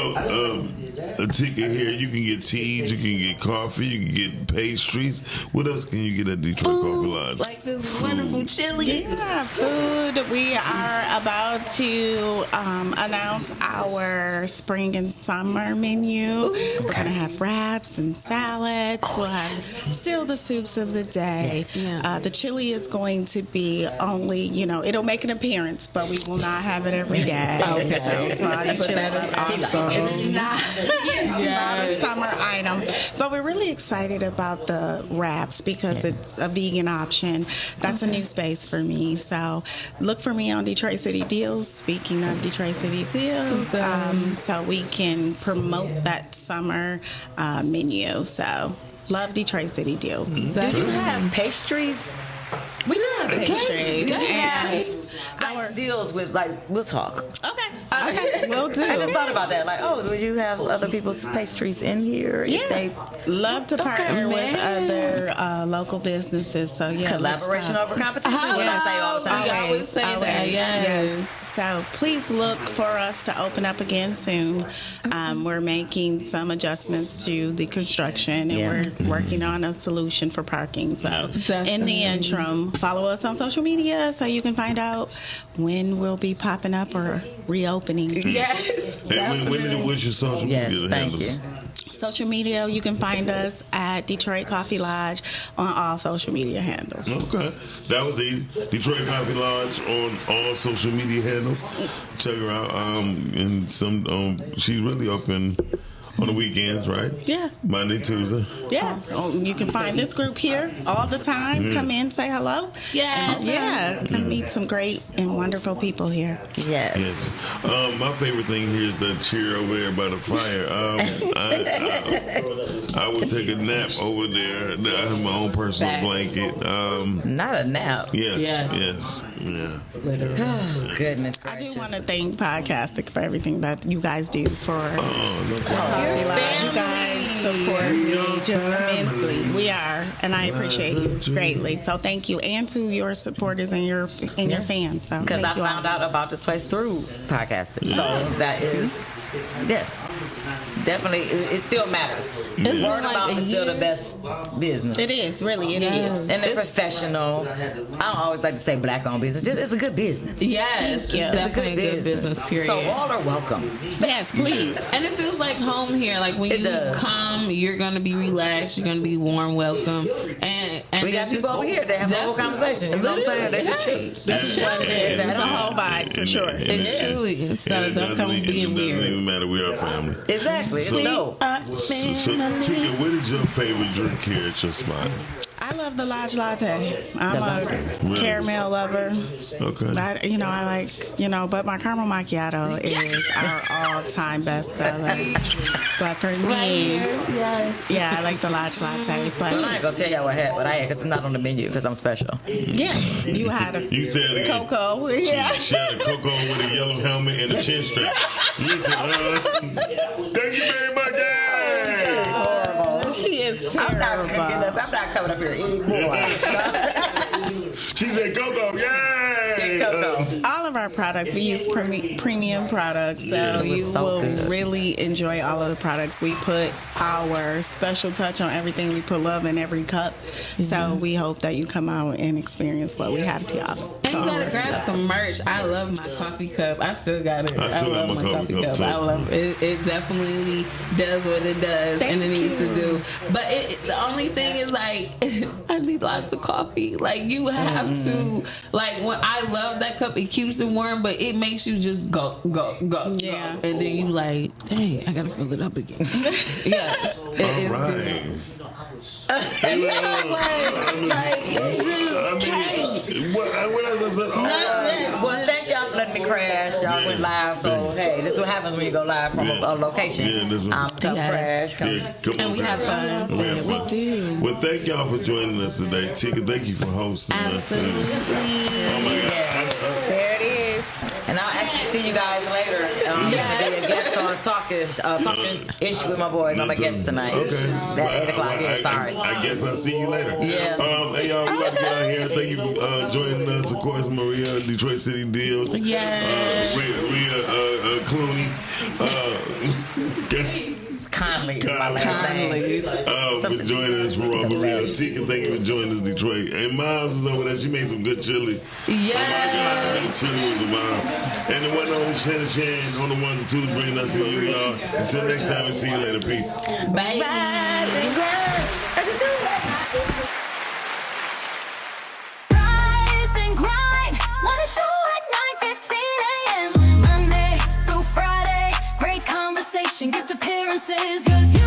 a ticket here. You can get teas. You can get coffee. You can get pastries. What else can you get at Detroit Coffee Lodge?
Like this wonderful chili.
Yeah, food. We are about to announce our spring and summer menu. We're going to have wraps and salads. We'll have still the soups of the day. The chili is going to be only, it'll make an appearance, but we will not have it every day.
Okay.
So to all you chili, it's not a summer item, but we're really excited about the wraps because it's a vegan option. That's a new space for me. So look for me on Detroit City Deals. Speaking of Detroit City Deals, so we can promote that summer menu. So love Detroit City Deals.
Do you have pastries?
We do have pastries and
our deals with we'll talk.
Okay, we'll do.
I just thought about that. Would you have other people's pastries in here?
Yeah, love to partner with other local businesses. So yeah,
collaboration over competition. What I say all the time.
We always say that.
Yes. So please look for us to open up again soon. We're making some adjustments to the construction, and we're working on a solution for parking. So in the interim, follow us on social media so you can find out when we'll be popping up or reopening.
Yes.
And what's your social media handles?
Social media, you can find us at Detroit Coffee Lodge on all social media handles.
Okay. That was the Detroit Coffee Lodge on all social media handles. Check her out. And she's really open on the weekends, right?
Yeah.
Monday, Tuesday.
Yeah. You can find this group here all the time.
Yeah.
Come in, say hello.
Yes.
Come meet some great and wonderful people here.
Yes. My favorite thing here is the chair over there by the fire. I would take a nap over there. I have my own personal blanket.
Not a nap.
Yes. Yeah.
Oh, goodness
gracious. I do want to thank Podcastic for everything that you guys do for Coffee Lodge. You guys support me just immensely. We are, and I appreciate you greatly. So thank you, and to your supporters and your fans. So
because I
thank you
found out about this place through podcasting. So that is definitely it still matters.
It's
Word of mouth is still the best business.
It is really it is,
and it's professional. I don't always like to say black-owned business. It's a good business.
Yes, it's definitely a good business. Period.
So all are welcome.
Yes, please.
And it feels like home here. Like when you come, you're gonna be relaxed. You're gonna be warm welcome. And
we got people over here that have a whole conversation. You know what I'm saying?
This is what it is. It's a whole vibe for sure.
It's truly. So don't come being weird.
It doesn't even matter. We are family.
Exactly.
So, Tika, what is your favorite drink here at your spot?
I I love the Lodge Latte. I'm a caramel lover.
Okay.
I like, but my caramel macchiato is our all-time bestseller. But for me, yeah, I like the Lodge Latte. But
I'm not gonna tell y'all what I had because it's not on the menu because I'm special.
Yeah, you had a cocoa. Yeah,
she had a cocoa with a yellow helmet and a chin strap. You said, thank you very much.
She is terrible.
I'm not coming up here anymore.
She said cocoa, yay!
All of our products, we use premium products, so you will really enjoy all of the products. We put our special touch on everything. We put love in every cup. So we hope that you come out and experience what we have to offer.
And you gotta grab some merch. I love my coffee cup. I still got it. I love my coffee cup. I love it. It definitely does what it does and it needs to do. But the only thing is like I need lots of coffee. Like you have to when I love that cup, it keeps it warm, but it makes you just go. Yeah. And then you like, dang, I gotta fill it up again. Yes.
All right.
Well, thank y'all for letting me crash. Y'all went live, so hey, this is what happens when you go live from a location. Come crash, come.
And we have fun.
We do.
Well, thank y'all for joining us today. Tika, thank you for hosting us. Oh my God.
There it is.
And I'll actually see you guys later. Be a guest on Talking Ish with my boys. I'm a guest tonight.
Okay.
At 8 o'clock. Sorry.
I guess I'll see you later.
Yeah.
Hey, y'all, we about to get out here. Thank you for joining us. Of course, Maria, Detroit City Deals.
Yes.
Rhea Clooney.
Conley.
For joining us for Maria. Tika, thank you for joining us, Detroit. And Miles is over there. She made some good chili.
Yes.
Oh my God, chili with the mom. And the one only Shannon on the ones and twos bringing us to you, y'all. Until next time, we see you later. Peace.
Bye.
Rise and grind. Wanna show at 9:15 a.m. Monday through Friday. Great conversation, guest appearances. 'Cause